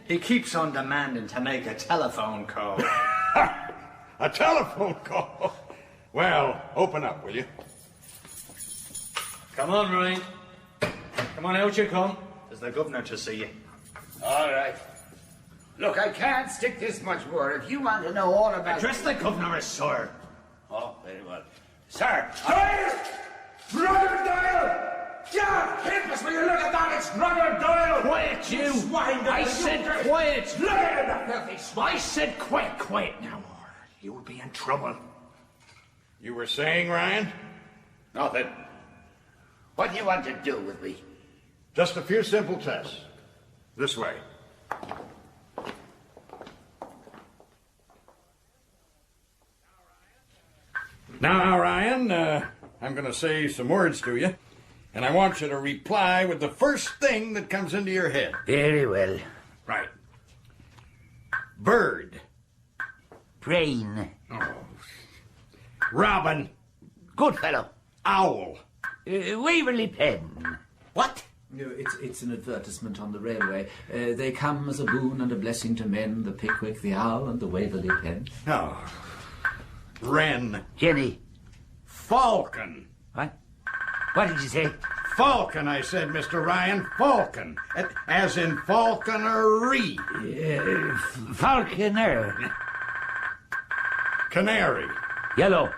He keeps on demanding to make a telephone call. A telephone call? Well, open up, will you? Come on, Ryan. Come on, out you come. There's the governor to see you. All right. Look, I can't stick this much more. If you want to know all about... Address the governor as sir. Oh, very well. Sir! Brother Doyle! God, help us when you look at that! It's Brother Doyle! Quiet, you! Swine! I said quiet! Look at that filthy swine! I said quiet now, or you'll be in trouble. You were saying, Ryan? Nothing. What do you want to do with me? Just a few simple tests. This way. Now, Ryan, I'm going to say some words to you, and I want you to reply with the first thing that comes into your head. Very well. Right. Bird. Brain. Oh. Robin. Good fellow. Owl. Waverley Pen. What? No, it's an advertisement on the railway. They come as a boon and a blessing to men, the Pickwick, the Owl, and the Waverley Pen. Oh. Wren. Jenny. Falcon. What? What did you say? Falcon, I said, Mr. Ryan. Falcon. As in falconery. Falconer. Canary. Yellow.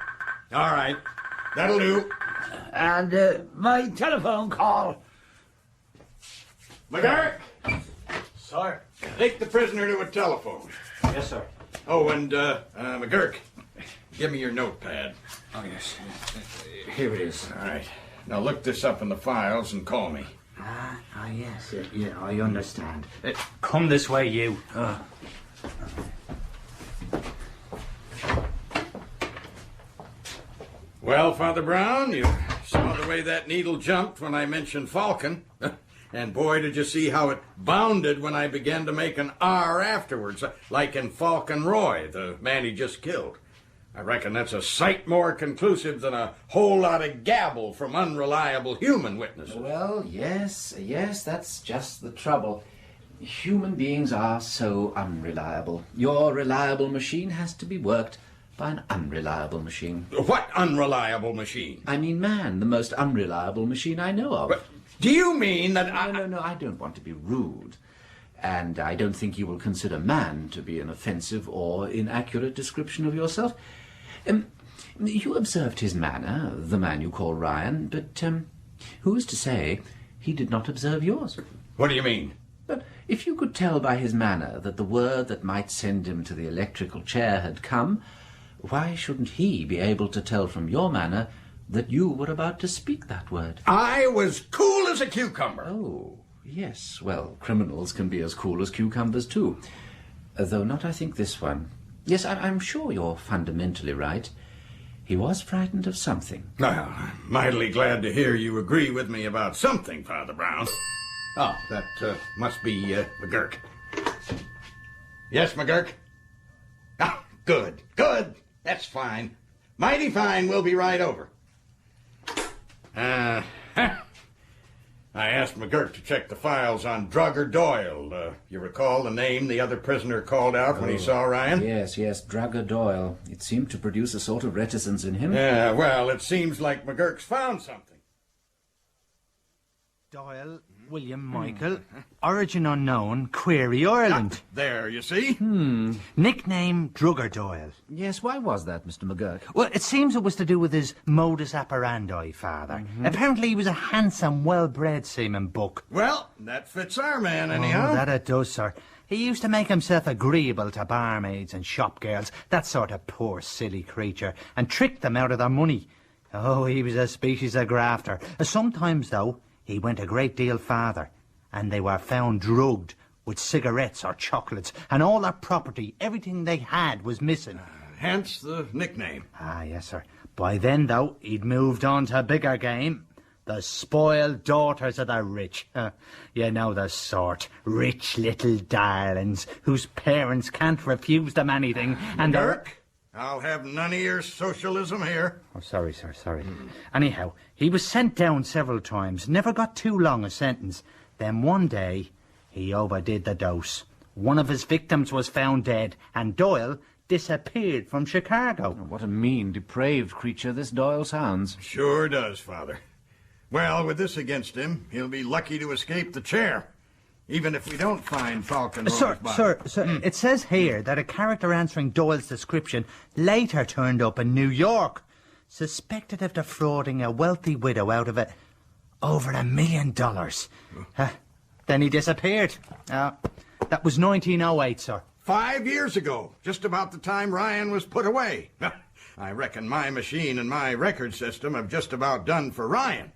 All right. That'll do. And my telephone call. McGurk. Sir. Take the prisoner to a telephone. Yes, sir. Oh, and McGurk, give me your notepad. Oh, yes. Here it is. All right. Now look this up in the files and call me. Yes. Yeah, I understand. Come this way, you. Well, Father Brown, you saw the way that needle jumped when I mentioned Falcon. And boy, did you see how it bounded when I began to make an R afterwards, like in Falconroy, the man he just killed. I reckon that's a sight more conclusive than a whole lot of gabble from unreliable human witnesses. Well, yes, that's just the trouble. Human beings are so unreliable. Your reliable machine has to be worked by an unreliable machine. What unreliable machine? I mean man, the most unreliable machine I know of. But do you mean that No, I don't want to be rude. And I don't think you will consider man to be an offensive or inaccurate description of yourself. You observed his manner, the man you call Ryan, but who is to say he did not observe yours? What do you mean? But if you could tell by his manner that the word that might send him to the electrical chair had come, why shouldn't he be able to tell from your manner that you were about to speak that word? I was cool as a cucumber. Oh, yes. Well, criminals can be as cool as cucumbers, too. Though not, I think, this one. Yes, I'm sure you're fundamentally right. He was frightened of something. Well, I'm mightily glad to hear you agree with me about something, Father Brown. Oh, that must be McGurk. Yes, McGurk? Ah, good, good. That's fine. Mighty fine. We'll be right over. I asked McGurk to check the files on Drugger Doyle. You recall the name the other prisoner called out when he saw Ryan? Yes, Drugger Doyle. It seemed to produce a sort of reticence in him. Yeah, well, it seems like McGurk's found something. Doyle, William Michael, origin unknown, Query, Ireland. There, you see? Nickname Drugger Doyle. Yes, why was that, Mr. McGurk? Well, it seems it was to do with his modus operandi, Father. Apparently he was a handsome, well-bred seaman buck. Well, that fits our man, anyhow. Oh, that it does, sir. He used to make himself agreeable to barmaids and shop girls, that sort of poor, silly creature, and trick them out of their money. Oh, he was a species of grafter. Sometimes, though, he went a great deal farther, and they were found drugged with cigarettes or chocolates, and all their property, everything they had, was missing. Hence the nickname. Ah, yes, sir. By then, though, he'd moved on to a bigger game. The spoiled daughters of the rich. You know the sort. Rich little darlings whose parents can't refuse them anything, and Dirk, I'll have none of your socialism here. Oh, sorry, sir, sorry. Anyhow, he was sent down several times, never got too long a sentence. Then one day, he overdid the dose. One of his victims was found dead, and Doyle disappeared from Chicago. What a mean, depraved creature this Doyle sounds. Sure does, Father. Well, with this against him, he'll be lucky to escape the chair. Even if we don't find Falcon. Sir, it says here that a character answering Doyle's description later turned up in New York, suspected of defrauding a wealthy widow out of over $1 million. Then he disappeared. That was 1908, sir. 5 years ago, just about the time Ryan was put away. I reckon my machine and my record system have just about done for Ryan.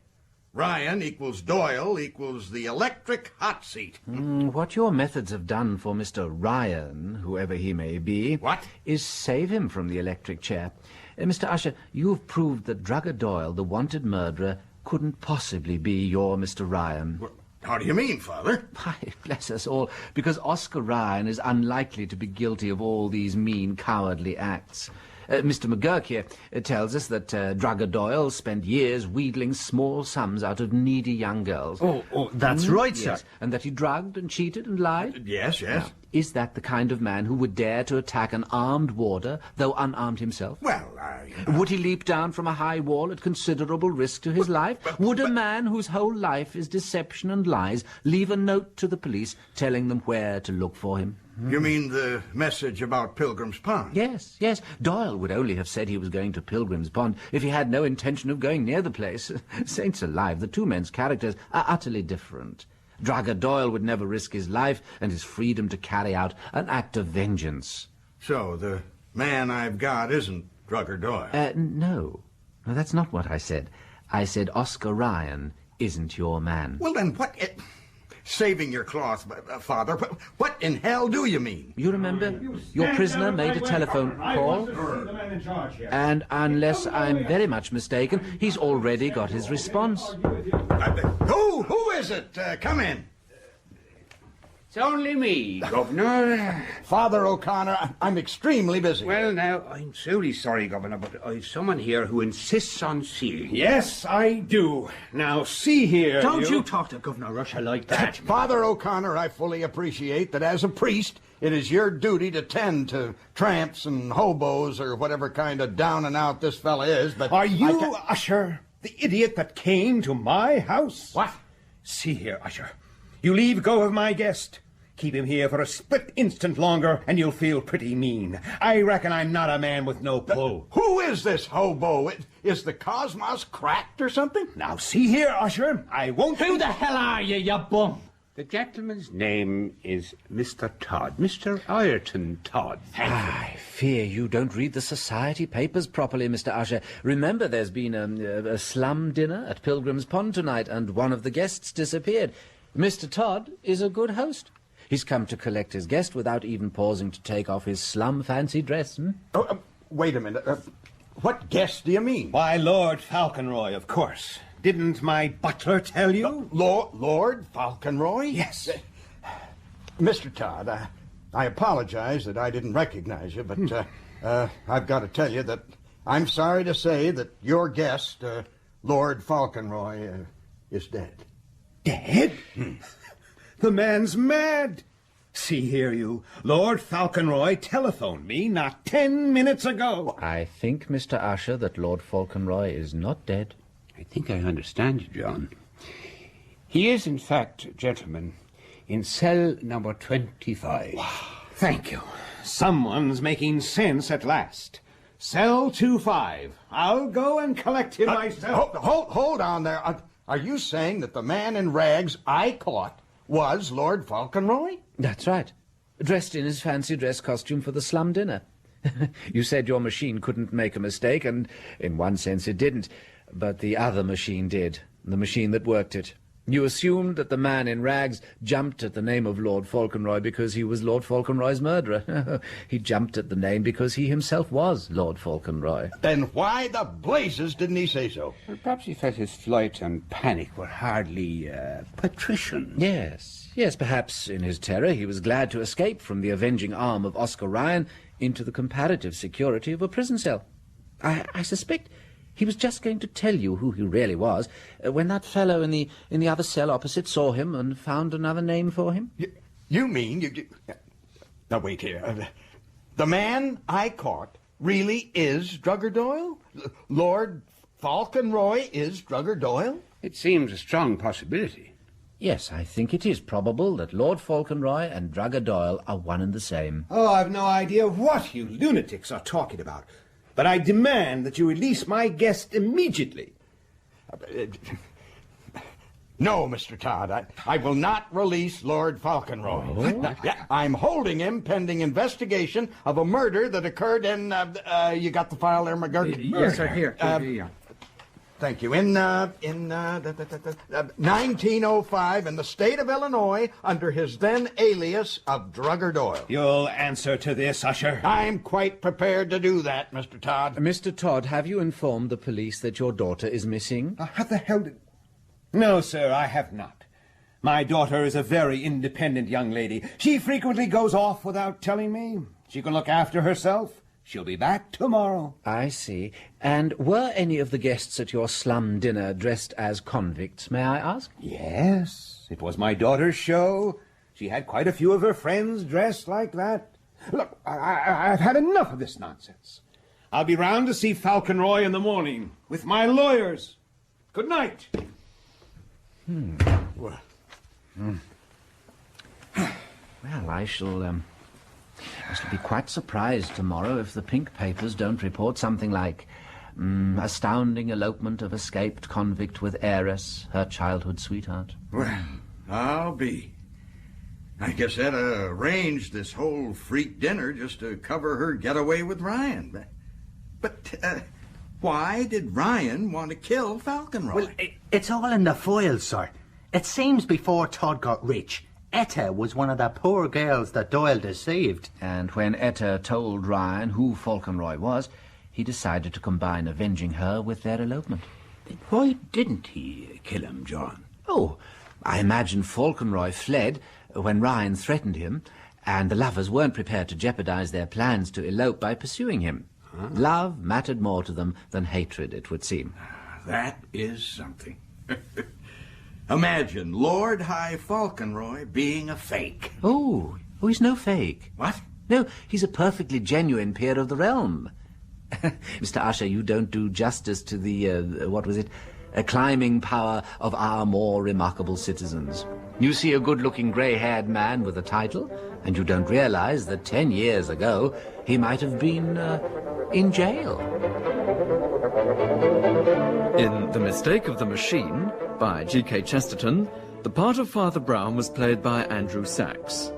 Ryan equals Doyle equals the electric hot seat. What your methods have done for Mr. Ryan, whoever he may be, is save him from the electric chair. Mr. Usher, you've proved that Drugger Doyle, the wanted murderer, couldn't possibly be your Mr. Ryan. How do you mean, Father? Why, bless us all, because Oscar Ryan is unlikely to be guilty of all these mean, cowardly acts. Mr. McGurk here tells us that Drugger Doyle spent years wheedling small sums out of needy young girls. Oh, that's right, sir. Yes, and that he drugged and cheated and lied? Yes. Now, is that the kind of man who would dare to attack an armed warder, though unarmed himself? Well, Would he leap down from a high wall at considerable risk to his life? Would a man whose whole life is deception and lies leave a note to the police telling them where to look for him? You mean the message about Pilgrim's Pond? Yes. Doyle would only have said he was going to Pilgrim's Pond if he had no intention of going near the place. Saints alive, the two men's characters are utterly different. Drugger Doyle would never risk his life and his freedom to carry out an act of vengeance. So the man I've got isn't Drugger Doyle? No, that's not what I said. I said Oscar Ryan isn't your man. Well, then what... Saving your cloth, Father, what in hell do you mean? You remember? Your prisoner made a telephone call, and unless I'm very much mistaken, he's already got his response. Who is it? Come in. It's only me, Governor. Father O'Connor, I'm extremely busy. Well, now, I'm truly sorry, Governor, but I've someone here who insists on seeing. Yes, I do. Now, see here... Don't you talk to Governor Russia like that. Father O'Connor, I fully appreciate that as a priest, it is your duty to tend to tramps and hobos or whatever kind of down and out this fella is, but... Are you, Usher, the idiot that came to my house? What? See here, Usher. You leave go of my guest. Keep him here for a split instant longer, and you'll feel pretty mean. I reckon I'm not a man with no pull. Who is this hobo? Is the cosmos cracked or something? Now, see here, Usher, I won't... Who the hell are you, you bum? The gentleman's name is Mr. Todd, Mr. Ireton Todd. I fear you don't read the society papers properly, Mr. Usher. Remember, there's been a slum dinner at Pilgrim's Pond tonight, and one of the guests disappeared. Mr. Todd is a good host. He's come to collect his guest without even pausing to take off his slum fancy dress. Oh, wait a minute. What guest do you mean? Why, Lord Falconroy, of course. Didn't my butler tell you? Lord Falconroy? Yes. Mr. Todd, I apologize that I didn't recognize you, but I've got to tell you that I'm sorry to say that your guest, Lord Falconroy, is dead. Dead? The man's mad. See here, you. Lord Falconroy telephoned me not 10 minutes ago. I think, Mr. Usher, that Lord Falconroy is not dead. I think I understand you, John. He is, in fact, gentlemen, in cell number 25. Thank you. Someone's making sense at last. Cell 25. I'll go and collect him myself. Hold on there. Are you saying that the man in rags I caught was Lord Falconroy? That's right. Dressed in his fancy dress costume for the slum dinner. You said your machine couldn't make a mistake, and in one sense it didn't. But the other machine did, the machine that worked it. You assumed that the man in rags jumped at the name of Lord Falconroy because he was Lord Falconroy's murderer. He jumped at the name because he himself was Lord Falconroy. Then why the blazes didn't he say so? Well, perhaps he felt his flight and panic were hardly patrician. Yes, perhaps in his terror he was glad to escape from the avenging arm of Oscar Ryan into the comparative security of a prison cell. I suspect he was just going to tell you who he really was when that fellow in the other cell opposite saw him and found another name for him. You mean you... Now, wait here. The man I caught really is Drugger Doyle? Lord Falconroy is Drugger Doyle? It seems a strong possibility. Yes, I think it is probable that Lord Falconroy and Drugger Doyle are one and the same. Oh, I've no idea what you lunatics are talking about. But I demand that you release my guest immediately. No, Mr. Todd, I will not release Lord Falconroy. I'm holding him pending investigation of a murder that occurred in... you got the file there, McGurk? Yes, sir, here. Thank you. In 1905 in the state of Illinois under his then alias of Drugger Doyle. You'll answer to this, Usher. I'm quite prepared to do that, Mr. Todd. Mr. Todd, have you informed the police that your daughter is missing? How the hell did... No, sir, I have not. My daughter is a very independent young lady. She frequently goes off without telling me. She can look after herself. She'll be back tomorrow. I see. And were any of the guests at your slum dinner dressed as convicts, may I ask? Yes, it was my daughter's show. She had quite a few of her friends dressed like that. Look, I've had enough of this nonsense. I'll be round to see Falconroy in the morning with my lawyers. Good night. Well, I shall be quite surprised tomorrow if the pink papers don't report something like astounding elopement of escaped convict with heiress, her childhood sweetheart. Well, I'll be. I guess Etta arranged this whole freak dinner just to cover her getaway with Ryan. But why did Ryan want to kill Falconroy? Well, it's all in the files, sir. It seems before Todd got rich, Etta was one of the poor girls that Doyle deceived. And when Etta told Ryan who Falconroy was, he decided to combine avenging her with their elopement. Why didn't he kill him, John? Oh, I imagine Falconroy fled when Ryan threatened him, and the lovers weren't prepared to jeopardize their plans to elope by pursuing him. Huh? Love mattered more to them than hatred, it would seem. That is something. Imagine Lord High Falconroy being a fake. Oh, he's no fake. What? No, he's a perfectly genuine peer of the realm. Mr. Usher, you don't do justice to the, climbing power of our more remarkable citizens. You see a good-looking grey-haired man with a title, and you don't realize that 10 years ago he might have been, in jail. In The Mistake of the Machine, by G.K. Chesterton, the part of Father Brown was played by Andrew Sachs.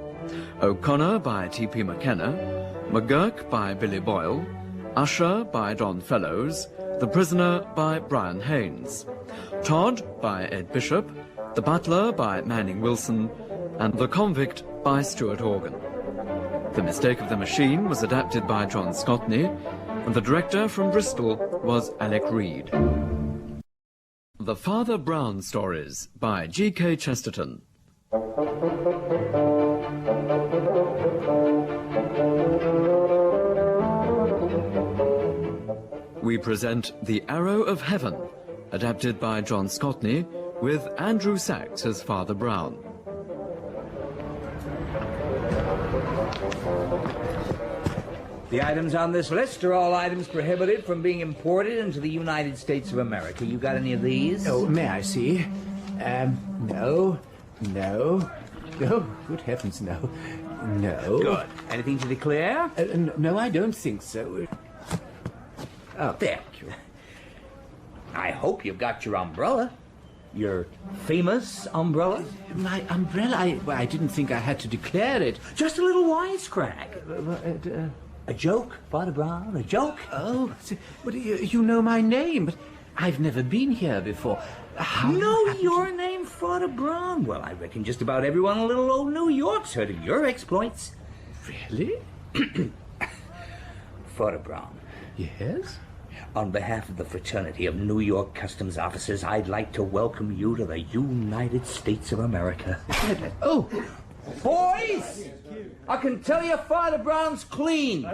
O'Connor by T.P. McKenna, McGurk by Billy Boyle, Usher by Don Fellows, The Prisoner by Brian Haynes, Todd by Ed Bishop, The Butler by Manning Wilson, and The Convict by Stuart Organ. The Mistake of the Machine was adapted by John Scotney, and the director from Bristol was Alec Reed. The Father Brown Stories by G.K. Chesterton. We present The Arrow of Heaven, adapted by John Scotney, with Andrew Sachs as Father Brown. The items on this list are all items prohibited from being imported into the United States of America. You got any of these? Oh, may I see? No. Oh, good heavens, no. No. Good. Anything to declare? No, I don't think so. Oh, thank you. I hope you've got your umbrella. Your famous umbrella? My umbrella? I didn't think I had to declare it. Just a little wisecrack. A joke, Father Brown, a joke? Oh, but you know my name, but I've never been here before. Know your name, Father Brown? Well, I reckon just about everyone in little old New York's heard of your exploits. Really? Father Brown. Yes? On behalf of the fraternity of New York Customs Officers, I'd like to welcome you to the United States of America. Oh! Boys! I can tell you Father Brown's clean.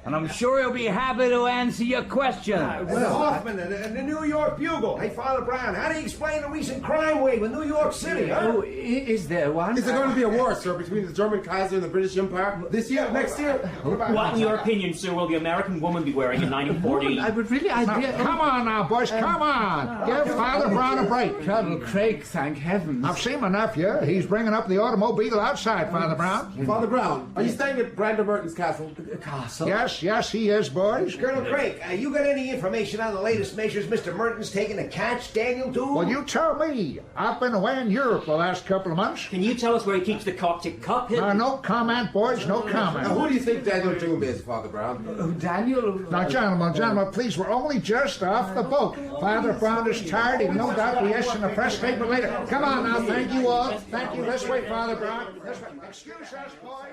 And I'm sure he'll be happy to answer your questions. The Hoffman and the New York Bugle. Hey, Father Brown, how do you explain the recent crime wave in New York City, huh? Oh, is there one? Is there going to be a war, sir, between the German Kaiser and the British Empire? This year? Next year? What, in your opinion, sir, will the American woman be wearing in 1940? I would really... Come on now, boys, come on. Give Father Brown a break. Colonel Craig, thank heavens. I've seen my nephew. He's bringing up the automobile outside, Father Brown. Father Brown, are you staying at Brander Burton's castle? Castle? Yes, he is, boys. Colonel Craig, you got any information on the latest measures Mr. Merton's taking to catch Daniel Doom? Well, you tell me. I've been away in Europe the last couple of months. Can you tell us where he keeps the Coptic cup hidden? No comment, boys, no comment. Now, who do you think Daniel Doom is, Father Brown? Oh, Daniel? Now, gentlemen, please, we're only just off the boat. Father Brown is tired. He'll no doubt be issuing a press statement later. Come on now, thank you all. Thank you. This way, Father Brown. This way. Excuse us, boys.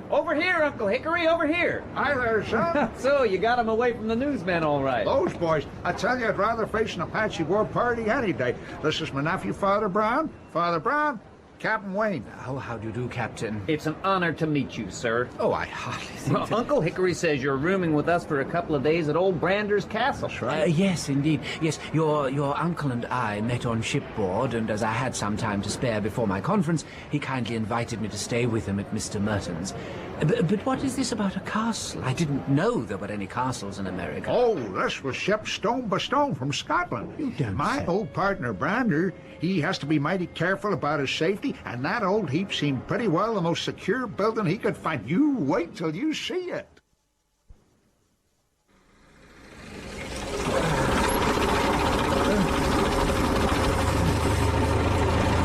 Over here, Uncle Hickory, over here. Hi there, son. So, you got him away from the newsmen all right. Those boys. I tell you, I'd rather face an Apache war party any day. This is my nephew, Father Brown. Father Brown, Captain Wayne. Oh, how do you do, Captain? It's an honor to meet you, sir. Oh, I hardly think that... Uncle Hickory says you're rooming with us for a couple of days at old Brander's castle. That's right. Yes, indeed. Yes, your uncle and I met on shipboard, and as I had some time to spare before my conference, he kindly invited me to stay with him at Mr. Merton's. But what is this about a castle? I didn't know there were any castles in America. Oh, this was shipped stone by stone from Scotland. You don't My say. old partner, Brander, he has to be mighty careful about his safety, and that old heap seemed pretty well the most secure building he could find. You wait till you see it.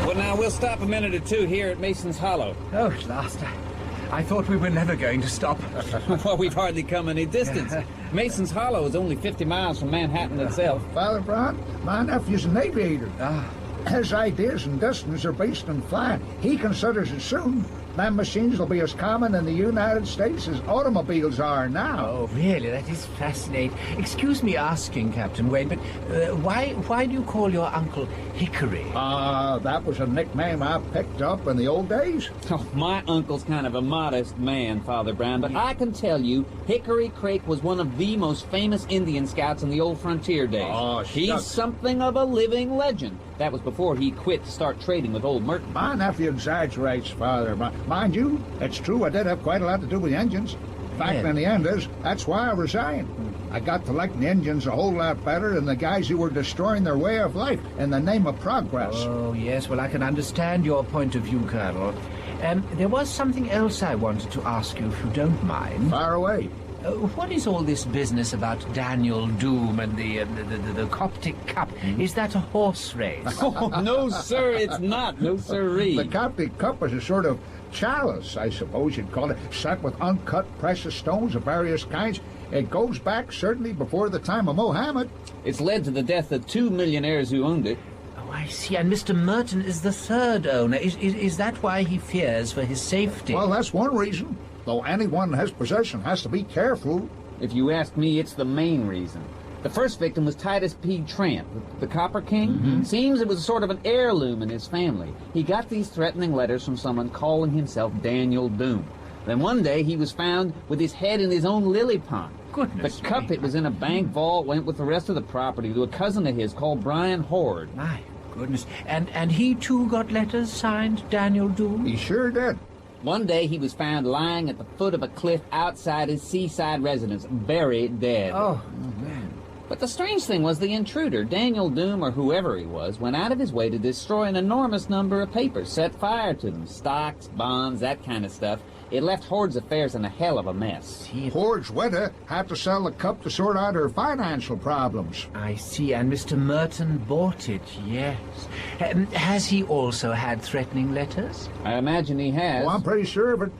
Well, now, we'll stop a minute or two here at Mason's Hollow. Oh, at last. I thought we were never going to stop. Well, we've hardly come any distance. Mason's Hollow is only 50 miles from Manhattan itself. Father Brown, my nephew's an aviator. His ideas and distance are based on flying. He considers it soon. Them machines will be as common in the United States as automobiles are now. Oh, really? That is fascinating. Excuse me asking, Captain Wayne, but why do you call your uncle Hickory? That was a nickname I picked up in the old days. Oh, my uncle's kind of a modest man, Father Brown, but I can tell you, Hickory Craik was one of the most famous Indian scouts in the old frontier days. Oh, He's shucks. something of a living legend. That was before he quit to start trading with old Merton. My nephew exaggerates, Father. Mind you, it's true I did have quite a lot to do with the engines. Fact in the end is, that's why I resigned. I got to like the engines a whole lot better than the guys who were destroying their way of life in the name of progress. Oh, yes, well, I can understand your point of view, Colonel. There was something else I wanted to ask you, if you don't mind. Fire away. What is all this business about Daniel Doom and the Coptic Cup? Is that a horse race? Oh, no, sir, it's not. No, sirree. The Coptic Cup is a sort of chalice, I suppose you'd call it, set with uncut precious stones of various kinds. It goes back certainly before the time of Mohammed. It's led to the death of 2 millionaires who owned it. Oh, Oh, I see. And Mr. Merton is the third owner. Is that why he fears for his safety? Well, that's one reason. Though anyone in his possession has to be careful. If you ask me, it's the main reason. The first victim was Titus P. Tramp, the Copper King. Seems it was sort of an heirloom in his family. He got these threatening letters from someone calling himself Daniel Doom. Then one day he was found with his head in his own lily pond. Goodness The cup it was in a bank vault went with the rest of the property to a cousin of his called Brian Horde. My goodness. And he too got letters signed Daniel Doom? He sure did. One day he was found lying at the foot of a cliff outside his seaside residence, buried dead. Oh, man. But the strange thing was the intruder, Daniel Doom or whoever he was, went out of his way to destroy an enormous number of papers, set fire to them, stocks, bonds, that kind of stuff. It left Horde's affairs in a hell of a mess. Horde's widow had to sell the cup to sort out her financial problems. I see, and Mr. Merton bought it, yes. Has he also had threatening letters? I imagine he has. Oh, I'm pretty sure of it.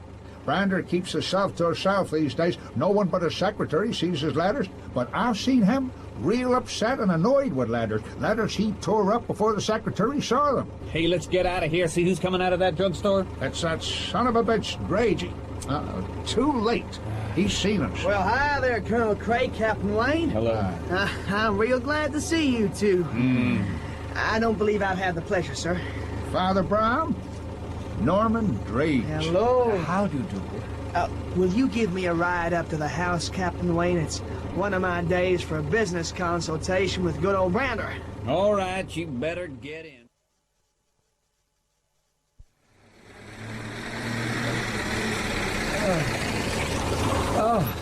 Brander keeps himself to himself these days. No one but his secretary sees his letters. But I've seen him real upset and annoyed with letters. Letters he tore up before the secretary saw them. Hey, let's get out of here. See who's coming out of that drugstore? It's that son of a bitch, Dragey. Too late. He's seen us. Well, hi there, Colonel Craig, Captain Wayne. Hello. I'm real glad to see you two. I don't believe I've had the pleasure, sir. Father Brown, Norman Drage. Hello. How do you do? Will you give me a ride up to the house, Captain Wayne? It's one of my days for a business consultation with good old Brander. All right, you better get in.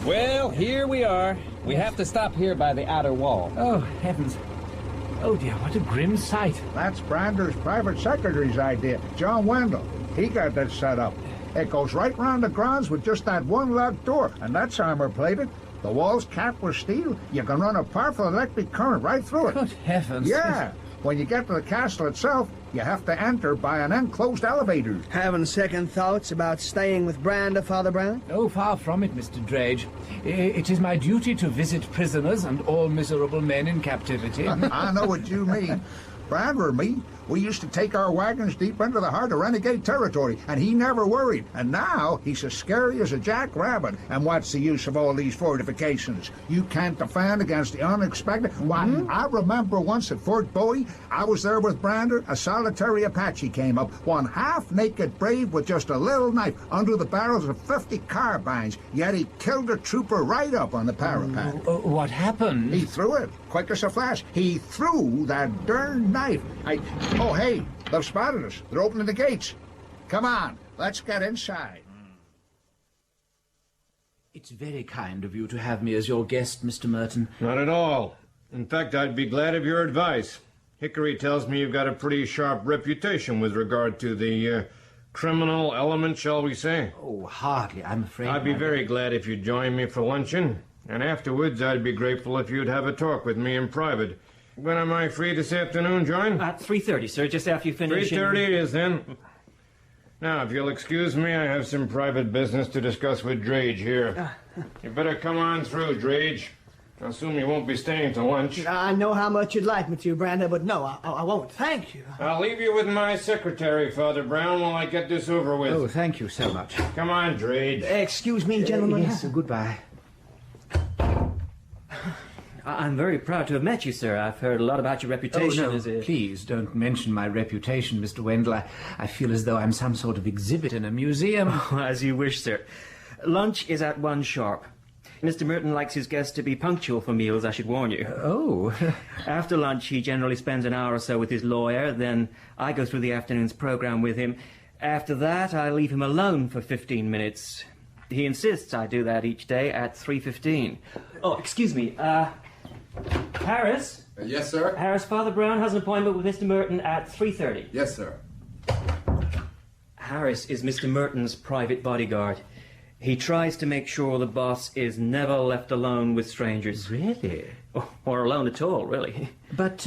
Well, here we are. We have to stop here by the outer wall. Oh, heavens. Oh, dear, what a grim sight. That's Brander's private secretary's idea, John Wendell. He got that set up. It goes right round the grounds with just that one locked door, and that's armor-plated. The walls capped with steel. You can run a powerful electric current right through it. Good heavens. Yeah. When you get to the castle itself, you have to enter by an enclosed elevator. Having second thoughts about staying with Brander, Father Brown? Oh, far from it, Mr. Drage. It is my duty to visit prisoners and all miserable men in captivity. I know what you mean. Brander and me, we used to take our wagons deep into the heart of renegade territory, and he never worried. And now he's as scary as a jackrabbit. And what's the use of all these fortifications? You can't defend against the unexpected. Why, I remember once at Fort Bowie, I was there with Brander, a solitary Apache came up, one half-naked brave with just a little knife under the barrels of 50 carbines, yet he killed a trooper right up on the parapet. What happened? He threw it, quick as a flash. He threw that darn knife. Oh, hey, they've spotted us. They're opening the gates. Come on, let's get inside. It's very kind of you to have me as your guest, Mr. Merton. Not at all. In fact, I'd be glad of your advice. Hickory tells me you've got a pretty sharp reputation with regard to the criminal element, shall we say. Oh, hardly, I'm afraid. I'd be very glad if you'd join me for luncheon. And afterwards, I'd be grateful if you'd have a talk with me in private. When am I free this afternoon, John? At 3:30, sir, just after you finish. 3:30 it is, then. Now, if you'll excuse me, I have some private business to discuss with Drage here. You better come on through, Drage. I assume you won't be staying to lunch. I know how much you'd like me to, Brander, but no, I won't. Thank you. I'll leave you with my secretary, Father Brown, while I get this over with. Oh, thank you so much. Come on, Drage. Excuse me, gentlemen. Yes, goodbye. I'm very proud to have met you, sir. I've heard a lot about your reputation Oh, no, as a... please don't mention my reputation, Mr. Wendell. I feel as though I'm some sort of exhibit in a museum. Oh, as you wish, sir. Lunch is at 1 sharp. Mr. Merton likes his guests to be punctual for meals, I should warn you. Oh. After lunch, he generally spends an hour or so with his lawyer. Then I go through the afternoon's program with him. After that, I leave him alone for 15 minutes. He insists I do that each day at 3:15. Oh, excuse me. Harris? Yes, sir? Harris, Father Brown has an appointment with Mr. Merton at 3:30. Yes, sir. Harris is Mr. Merton's private bodyguard. He tries to make sure the boss is never left alone with strangers. Really? Or alone at all, really. But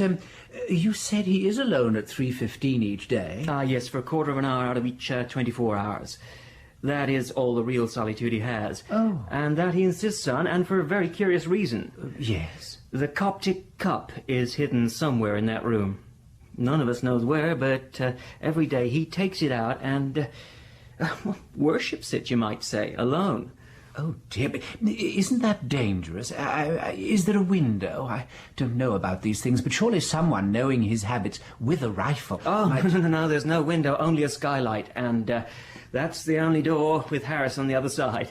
you said he is alone at 3:15 each day. Ah, yes, for a quarter of an hour out of each 24 hours. That is all the real solitude he has. Oh. And that he insists on, and for a very curious reason. Yes. The Coptic cup is hidden somewhere in that room. None of us knows where, but every day he takes it out and worships it, you might say, alone. Oh, dear, but isn't that dangerous? Is there a window? I don't know about these things, but surely someone knowing his habits with a rifle... Oh, might... no, there's no window, only a skylight, and that's the only door with Harris on the other side.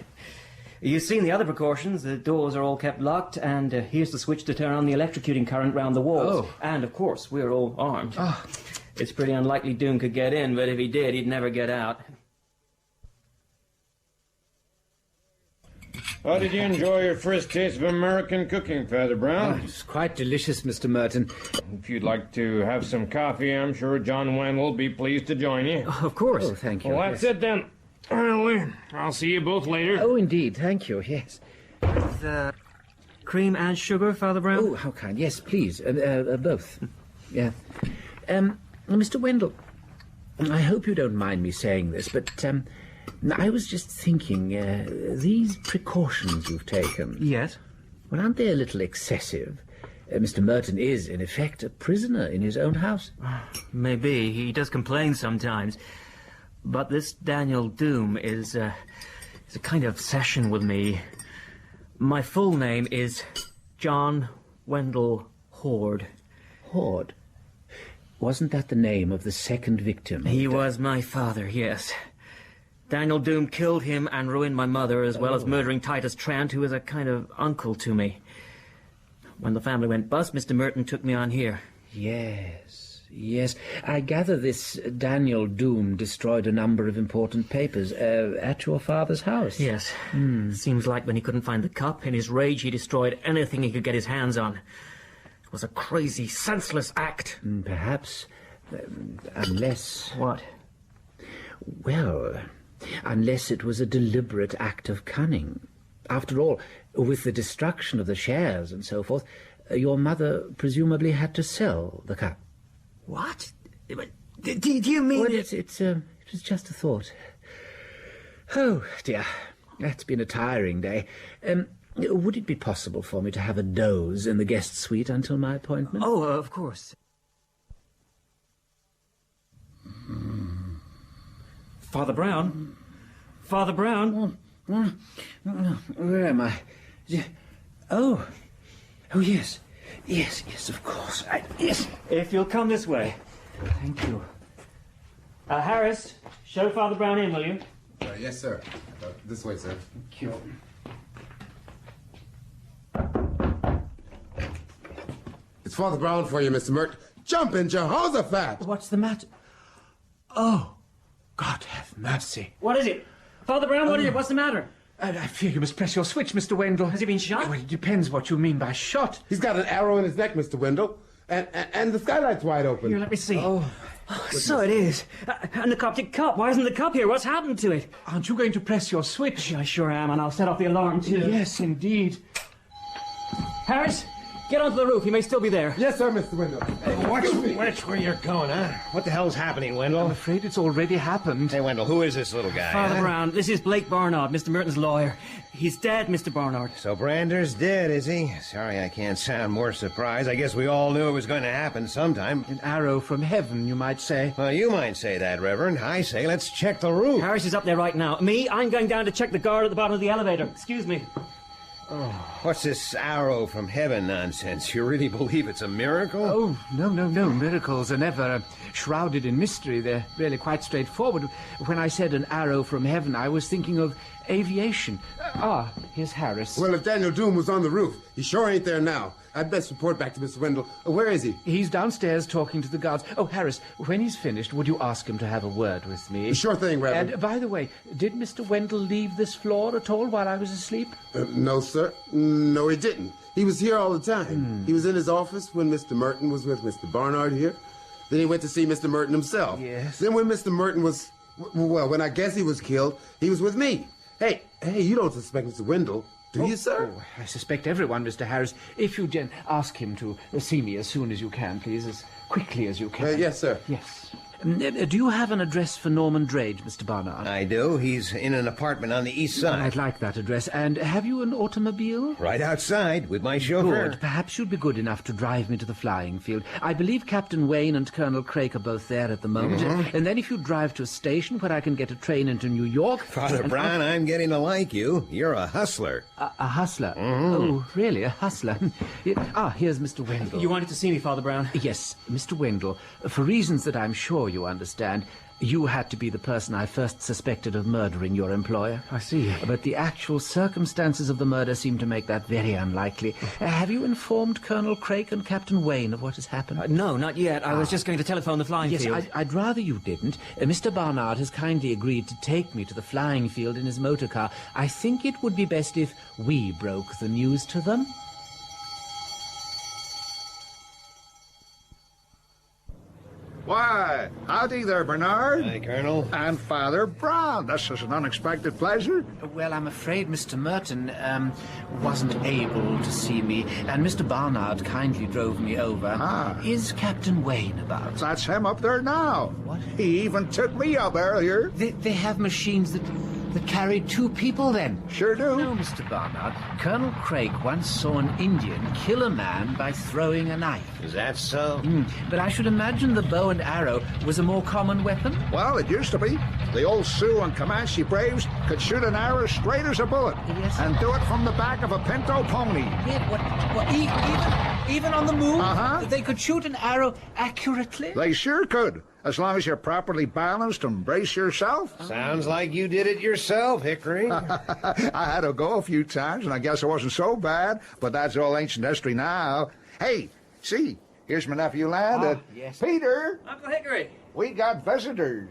You've seen the other precautions. The doors are all kept locked, and here's the switch to turn on the electrocuting current round the walls. Oh. And, of course, we're all armed. Oh. It's pretty unlikely Doom could get in, but if he did, he'd never get out. How did you enjoy your first taste of American cooking, Father Brown? It's quite delicious, Mr. Merton. If you'd like to have some coffee, I'm sure John Wendell will be pleased to join you. Of course. Oh, thank you. Well, that's it then. Well, I'll see you both later. Oh, indeed. Thank you, yes. Cream and sugar, Father Brown? Oh, how kind. Yes, please. Both. Yeah. Mr. Wendell, I hope you don't mind me saying this, but I was just thinking, these precautions you've taken... Yes? Well, aren't they a little excessive? Mr. Merton is, in effect, a prisoner in his own house. Maybe. He does complain sometimes. But this Daniel Doom is a kind of obsession with me. My full name is John Wendell Horde. Horde? Wasn't that the name of the second victim? He was my father, yes. Daniel Doom killed him and ruined my mother, as well as murdering Titus Trant, who was a kind of uncle to me. When the family went bust, Mr. Merton took me on here. Yes. I gather this Daniel Doom destroyed a number of important papers at your father's house. Yes. Seems like when he couldn't find the cup, in his rage he destroyed anything he could get his hands on. It was a crazy, senseless act. Perhaps, unless... What? Well, unless it was a deliberate act of cunning. After all, with the destruction of the shares and so forth, your mother presumably had to sell the cup. What? Do you mean... Well, it was just a thought. Oh, dear. That's been a tiring day. Would it be possible for me to have a doze in the guest suite until my appointment? Oh, of course. Father Brown? Father Brown? Where am I? Oh, yes. Yes, of course. Yes. If you'll come this way. Thank you. Harris, show Father Brown in, will you? Yes, sir. This way, sir. Thank you. It's Father Brown for you, Mr. Mert. Jump in, Jehoshaphat! What's the matter? Oh, God have mercy. What is it? Father Brown, what is it? What's the matter? I fear you must press your switch, Mr. Wendell. Has he been shot? Well, it depends what you mean by shot. He's got an arrow in his neck, Mr. Wendell. And the skylight's wide open. Here, let me see. Oh, so it is. And the Coptic cup. Why isn't the cup here? What's happened to it? Aren't you going to press your switch? I sure am, and I'll set off the alarm, too. Yes, indeed. Harris, get onto the roof. He may still be there. Yes, sir, Mr. Wendell. Watch where you're going, huh? What the hell's happening, Wendell? I'm afraid it's already happened. Hey, Wendell, who is this little guy? Father Brown, this is Blake Barnard, Mr. Merton's lawyer. He's dead, Mr. Barnard. So Brander's dead, is he? Sorry I can't sound more surprised. I guess we all knew it was going to happen sometime. An arrow from heaven, you might say. Well, you might say that, Reverend. I say let's check the roof. Harris is up there right now. Me, I'm going down to check the guard at the bottom of the elevator. Excuse me. Oh, what's this arrow from heaven nonsense? You really believe it's a miracle? Oh, no. Miracles are never shrouded in mystery. They're really quite straightforward. When I said an arrow from heaven, I was thinking of aviation. Here's Harris. Well, if Daniel Doom was on the roof, he sure ain't there now. I'd best report back to Mr. Wendell. Where is he? He's downstairs talking to the guards. Oh, Harris, when he's finished, would you ask him to have a word with me? Sure thing, Reverend. And, by the way, did Mr. Wendell leave this floor at all while I was asleep? No, sir. No, he didn't. He was here all the time. He was in his office when Mr. Merton was with Mr. Barnard here. Then he went to see Mr. Merton himself. Yes. Then when Mr. Merton was... Well, when I guess he was killed, he was with me. Hey, you don't suspect Mr. Wendell, do you, sir? Oh, I suspect everyone, Mr. Harris. If you ask him to see me as soon as you can, please, as quickly as you can. Yes, sir. Yes. Do you have an address for Norman Drage, Mr. Barnard? I do. He's in an apartment on the east side. I'd like that address. And have you an automobile? Right outside, with my chauffeur. Good. Perhaps you'd be good enough to drive me to the flying field. I believe Captain Wayne and Colonel Craig are both there at the moment. And then if you drive to a station where I can get a train into New York... Father Brown, I'm getting to like you. You're a hustler. A hustler? Oh, really? A hustler? Here's Mr. Wendell. You wanted to see me, Father Brown? Yes, Mr. Wendell. For reasons that I'm sure you understand, you had to be the person I first suspected of murdering your employer. I see. But the actual circumstances of the murder seem to make that very unlikely. Have you informed Colonel Craig and Captain Wayne of what has happened? No, not yet. I was just going to telephone the flying field. Yes, I'd rather you didn't. Mr. Barnard has kindly agreed to take me to the flying field in his motor car. I think it would be best if we broke the news to them. Why, howdy there, Bernard. Hi, Colonel. And Father Brown. This is an unexpected pleasure. Well, I'm afraid Mr. Merton wasn't able to see me, and Mr. Barnard kindly drove me over. Is Captain Wayne about? That's him up there now. What? He even took me up earlier. They have machines that carry 2 people, then? Sure do. No, Mr. Barnard. Colonel Craig once saw an Indian kill a man by throwing a knife. Is that so? But I should imagine the bow and arrow was a more common weapon. Well, it used to be. The old Sioux and Comanche braves could shoot an arrow straight as a bullet. Yes. And do it from the back of a pinto pony. Even on the move? Uh-huh. They could shoot an arrow accurately? They sure could, as long as you're properly balanced and brace yourself. Sounds like you did it yourself, Hickory. I had to go a few times, and I guess it wasn't so bad, but that's all ancient history now. Hey, see, here's my nephew Lad. Yes. Peter, Uncle Hickory. we got visitors.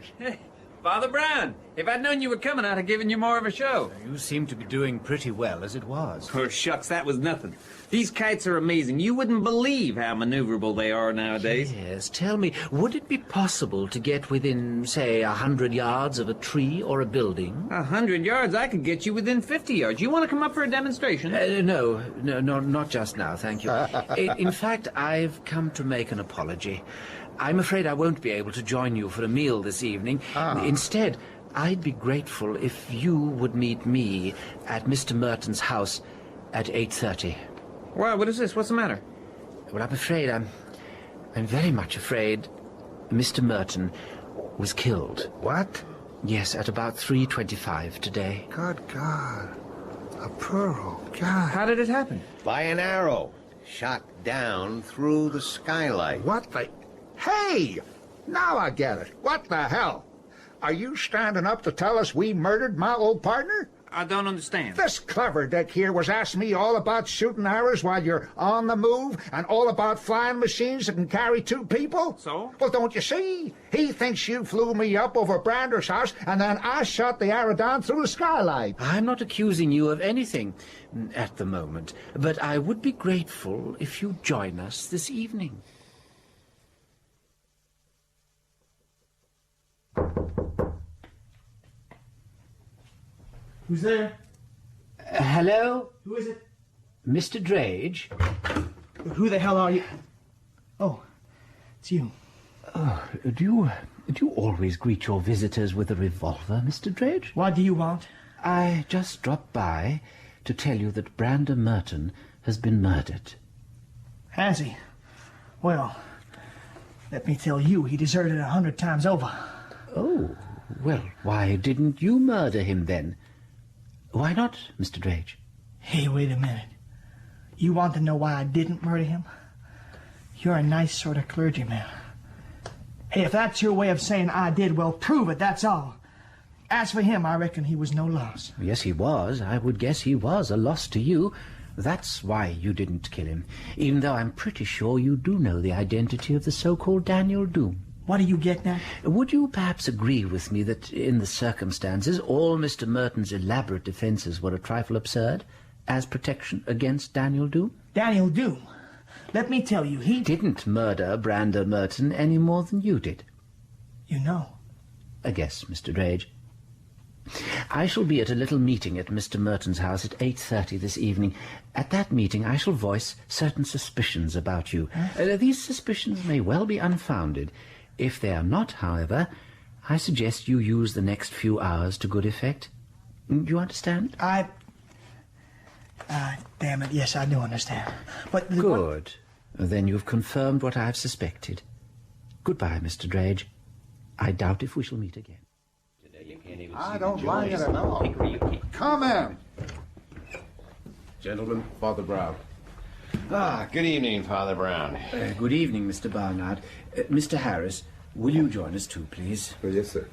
Father Brown. If I'd known you were coming, I'd have given you more of a show. You seem to be doing pretty well as it was. Oh, shucks, that was nothing. These kites are amazing. You wouldn't believe how maneuverable they are nowadays. Yes, tell me, would it be possible to get within, say, 100 yards of a tree or a building? 100 yards? I could get you within 50 yards. You want to come up for a demonstration? No, not just now, thank you. In fact, I've come to make an apology. I'm afraid I won't be able to join you for a meal this evening. Instead, I'd be grateful if you would meet me at Mr. Merton's house at 8:30. Why, what is this? What's the matter? Well, I'm afraid, I'm very much afraid Mr. Merton was killed. What? Yes, at about 3:25 today. Good God. A pearl. God. How did it happen? By an arrow. Shot down through the skylight. What the... Hey! Now I get it. What the hell? Are you standing up to tell us we murdered my old partner? I don't understand. This clever dick here was asking me all about shooting arrows while you're on the move and all about flying machines that can carry 2 people. So? Well, don't you see? He thinks you flew me up over Brander's house and then I shot the arrow down through the skylight. I'm not accusing you of anything at the moment, but I would be grateful if you join us this evening. Who's there? Hello? Who is it? Mr. Drage? Who the hell are you? Oh, it's you. Oh, do you always greet your visitors with a revolver, Mr. Drage? What do you want? I just dropped by to tell you that Brander Merton has been murdered. Has he? Well, let me tell you, he deserted 100 times over. Oh, well, why didn't you murder him then? Why not, Mr. Drage? Hey, wait a minute. You want to know why I didn't murder him? You're a nice sort of clergyman. Hey, if that's your way of saying I did, well, prove it, that's all. As for him, I reckon he was no loss. Yes, he was. I would guess he was a loss to you. That's why you didn't kill him, even though I'm pretty sure you do know the identity of the so-called Daniel Doom. What are you getting at? Would you perhaps agree with me that, in the circumstances, all Mr. Merton's elaborate defenses were a trifle absurd, as protection against Daniel Doom? Daniel Doom? Let me tell you, he didn't murder Brander Merton any more than you did. You know. I guess, Mr. Drage. I shall be at a little meeting at Mr. Merton's house at 8:30 this evening. At that meeting, I shall voice certain suspicions about you. These suspicions may well be unfounded. If they are not, however, I suggest you use the next few hours to good effect. You understand? Damn it, yes, I do understand. But Good. Then you've confirmed what I've suspected. Goodbye, Mr. Drage. I doubt if we shall meet again. I don't like it at all. Come in. Gentlemen, Father Brown. Good evening, Father Brown. Good evening, Mr. Barnard. Mr. Harris, will you join us too, please? Yes, sir.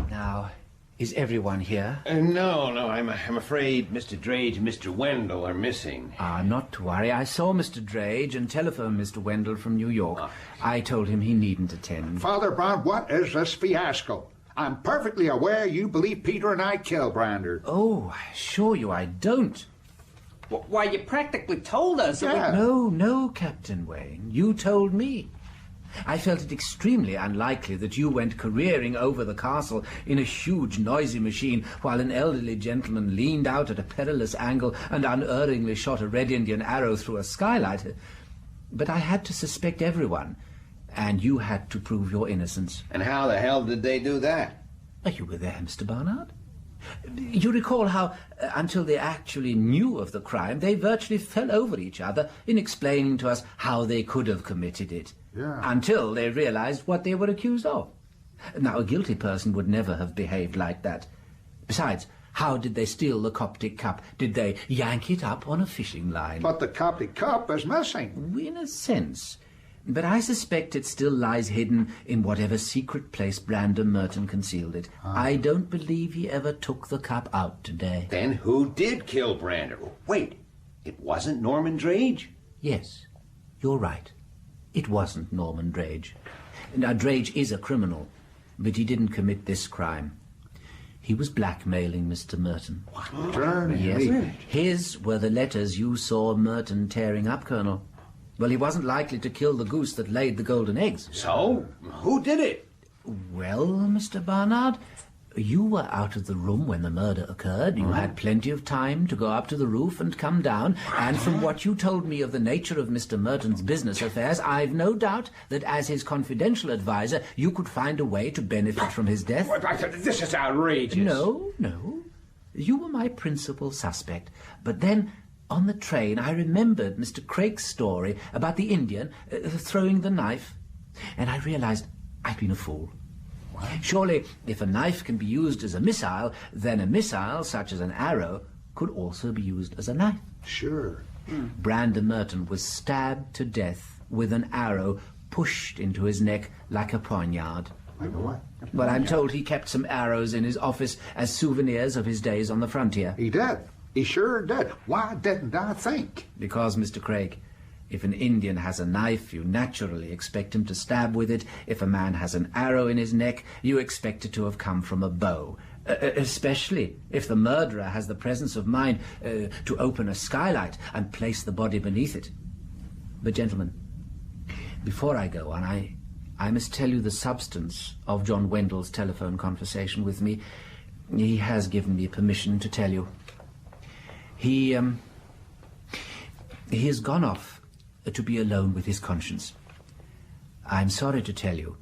Now, is everyone here? No, I'm afraid Mr. Drage and Mr. Wendell are missing. Not to worry. I saw Mr. Drage and telephoned Mr. Wendell from New York. I told him he needn't attend. Father Brown, what is this fiasco? I'm perfectly aware you believe Peter and I killed Brander. Oh, I assure you I don't. Why, you practically told us. No, Captain Wayne. You told me. I felt it extremely unlikely that you went careering over the castle in a huge, noisy machine while an elderly gentleman leaned out at a perilous angle and unerringly shot a Red Indian arrow through a skylight. But I had to suspect everyone, and you had to prove your innocence. And how the hell did they do that? You were there, Mr. Barnard. You recall how, until they actually knew of the crime, they virtually fell over each other in explaining to us how they could have committed it. Yeah. Until they realized what they were accused of. Now, a guilty person would never have behaved like that. Besides, how did they steal the Coptic cup? Did they yank it up on a fishing line? But the Coptic cup is missing. In a sense. But I suspect it still lies hidden in whatever secret place Brander Merton concealed it. I don't believe he ever took the cup out today. Then who did kill Brander? Wait, it wasn't Norman Drage? Yes, you're right. It wasn't Norman Drage. Now, Drage is a criminal, but he didn't commit this crime. He was blackmailing Mr. Merton. Yes. His were the letters you saw Merton tearing up, Colonel. Well, he wasn't likely to kill the goose that laid the golden eggs. So, who did it? Well, Mr. Barnard, you were out of the room when the murder occurred. You had plenty of time to go up to the roof and come down. And from what you told me of the nature of Mr. Merton's business affairs, I've no doubt that as his confidential advisor, you could find a way to benefit from his death. This is outrageous. No. You were my principal suspect. But then, on the train, I remembered Mr. Craig's story about the Indian throwing the knife. And I realized I'd been a fool. Surely, if a knife can be used as a missile, then a missile, such as an arrow, could also be used as a knife. Sure. Brander Merton was stabbed to death with an arrow pushed into his neck like a poignard. But I'm told he kept some arrows in his office as souvenirs of his days on the frontier. He did. He sure did. Why didn't I think? Because, Mr. Craig, if an Indian has a knife, you naturally expect him to stab with it. If a man has an arrow in his neck, you expect it to have come from a bow. Especially if the murderer has the presence of mind to open a skylight and place the body beneath it. But, gentlemen, before I go on, I must tell you the substance of John Wendell's telephone conversation with me. He has given me permission to tell you. He has gone off to be alone with his conscience. I'm sorry to tell you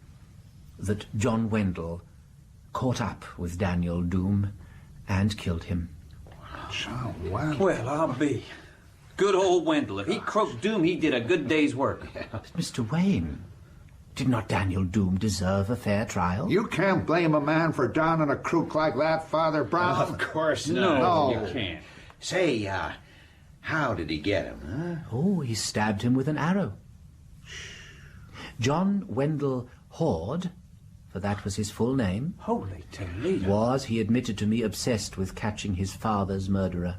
that John Wendell caught up with Daniel Doom and killed him. Well, I'll be. Good old Wendell. If he croaked Doom, he did a good day's work. But Mr. Wayne, did not Daniel Doom deserve a fair trial? You can't blame a man for donning a crook like that, Father Brown. Of course not. No, you can't. Say, how did he get him, huh? Oh, he stabbed him with an arrow. John Wendell Horde, for that was his full name, Holy Toledo, was, he admitted to me, obsessed with catching his father's murderer.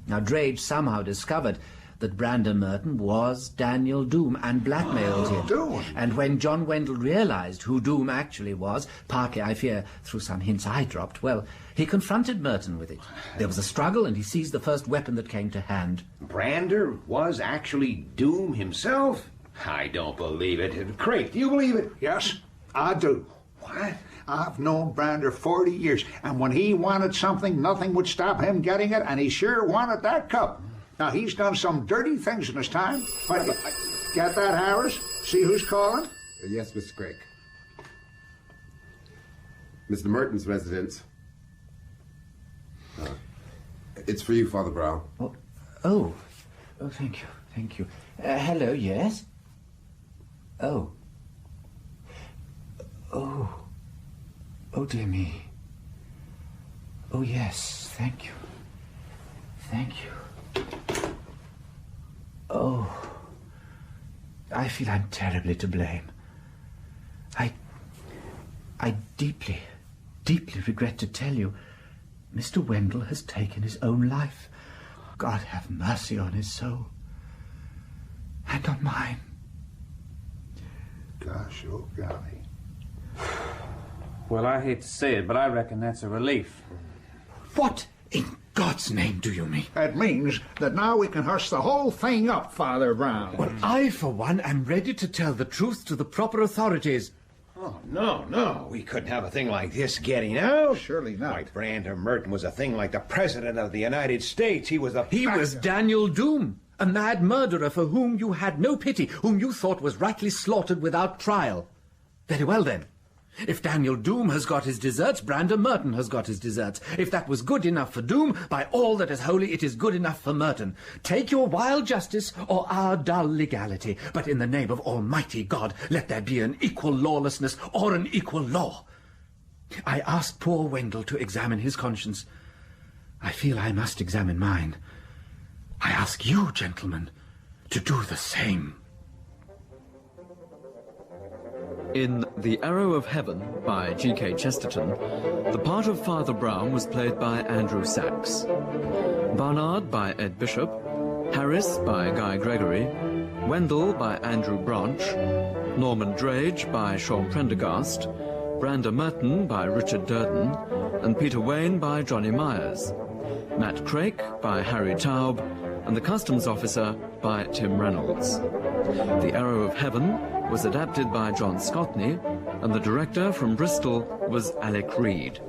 Now, Drage somehow discovered that Brander Merton was Daniel Doom and blackmailed him. Doom. And when John Wendell realized who Doom actually was, partly, I fear, through some hints I dropped, well, he confronted Merton with it. There was a struggle, and he seized the first weapon that came to hand. Brander was actually Doom himself? I don't believe it. Craig, do you believe it? Yes, I do. What? I've known Brander 40 years, and when he wanted something, nothing would stop him getting it, and he sure wanted that cup. Now, he's done some dirty things in his time, but get that, Harris? See who's calling? Yes, Mr. Craig. Mr. Merton's residence. It's for you, Father Brown. Oh, thank you. Hello, yes? Oh, dear me. Oh, yes, thank you. Oh, I feel I'm terribly to blame. I deeply regret to tell you, Mr. Wendell has taken his own life. God have mercy on his soul. And on mine. Gosh, oh golly. Well, I hate to say it, but I reckon that's a relief. What in God's name do you mean? That means that now we can hush the whole thing up, Father Brown. Well, I, for one, am ready to tell the truth to the proper authorities. Oh, no. We couldn't have a thing like this getting out. Surely not. Why, Brander Merton was a thing like the President of the United States. He was Daniel Doom, a mad murderer for whom you had no pity, whom you thought was rightly slaughtered without trial. Very well, then. If Daniel Doom has got his deserts, Brander Merton has got his deserts. If that was good enough for Doom, by all that is holy, it is good enough for Merton. Take your wild justice or our dull legality, but in the name of Almighty God, let there be an equal lawlessness or an equal law. I asked poor Wendell to examine his conscience. I feel I must examine mine. I ask you, gentlemen, to do the same. In The Arrow of Heaven by G.K. Chesterton, the part of Father Brown was played by Andrew Sachs, Barnard by Ed Bishop, Harris by Guy Gregory, Wendell by Andrew Branch, Norman Drage by Sean Prendergast, Brander Merton by Richard Durden, and Peter Wayne by Johnny Myers, Matt Craik by Harry Taub, and the Customs Officer by Tim Reynolds. The Arrow of Heaven was adapted by John Scotney, and the director from Bristol was Alec Reed.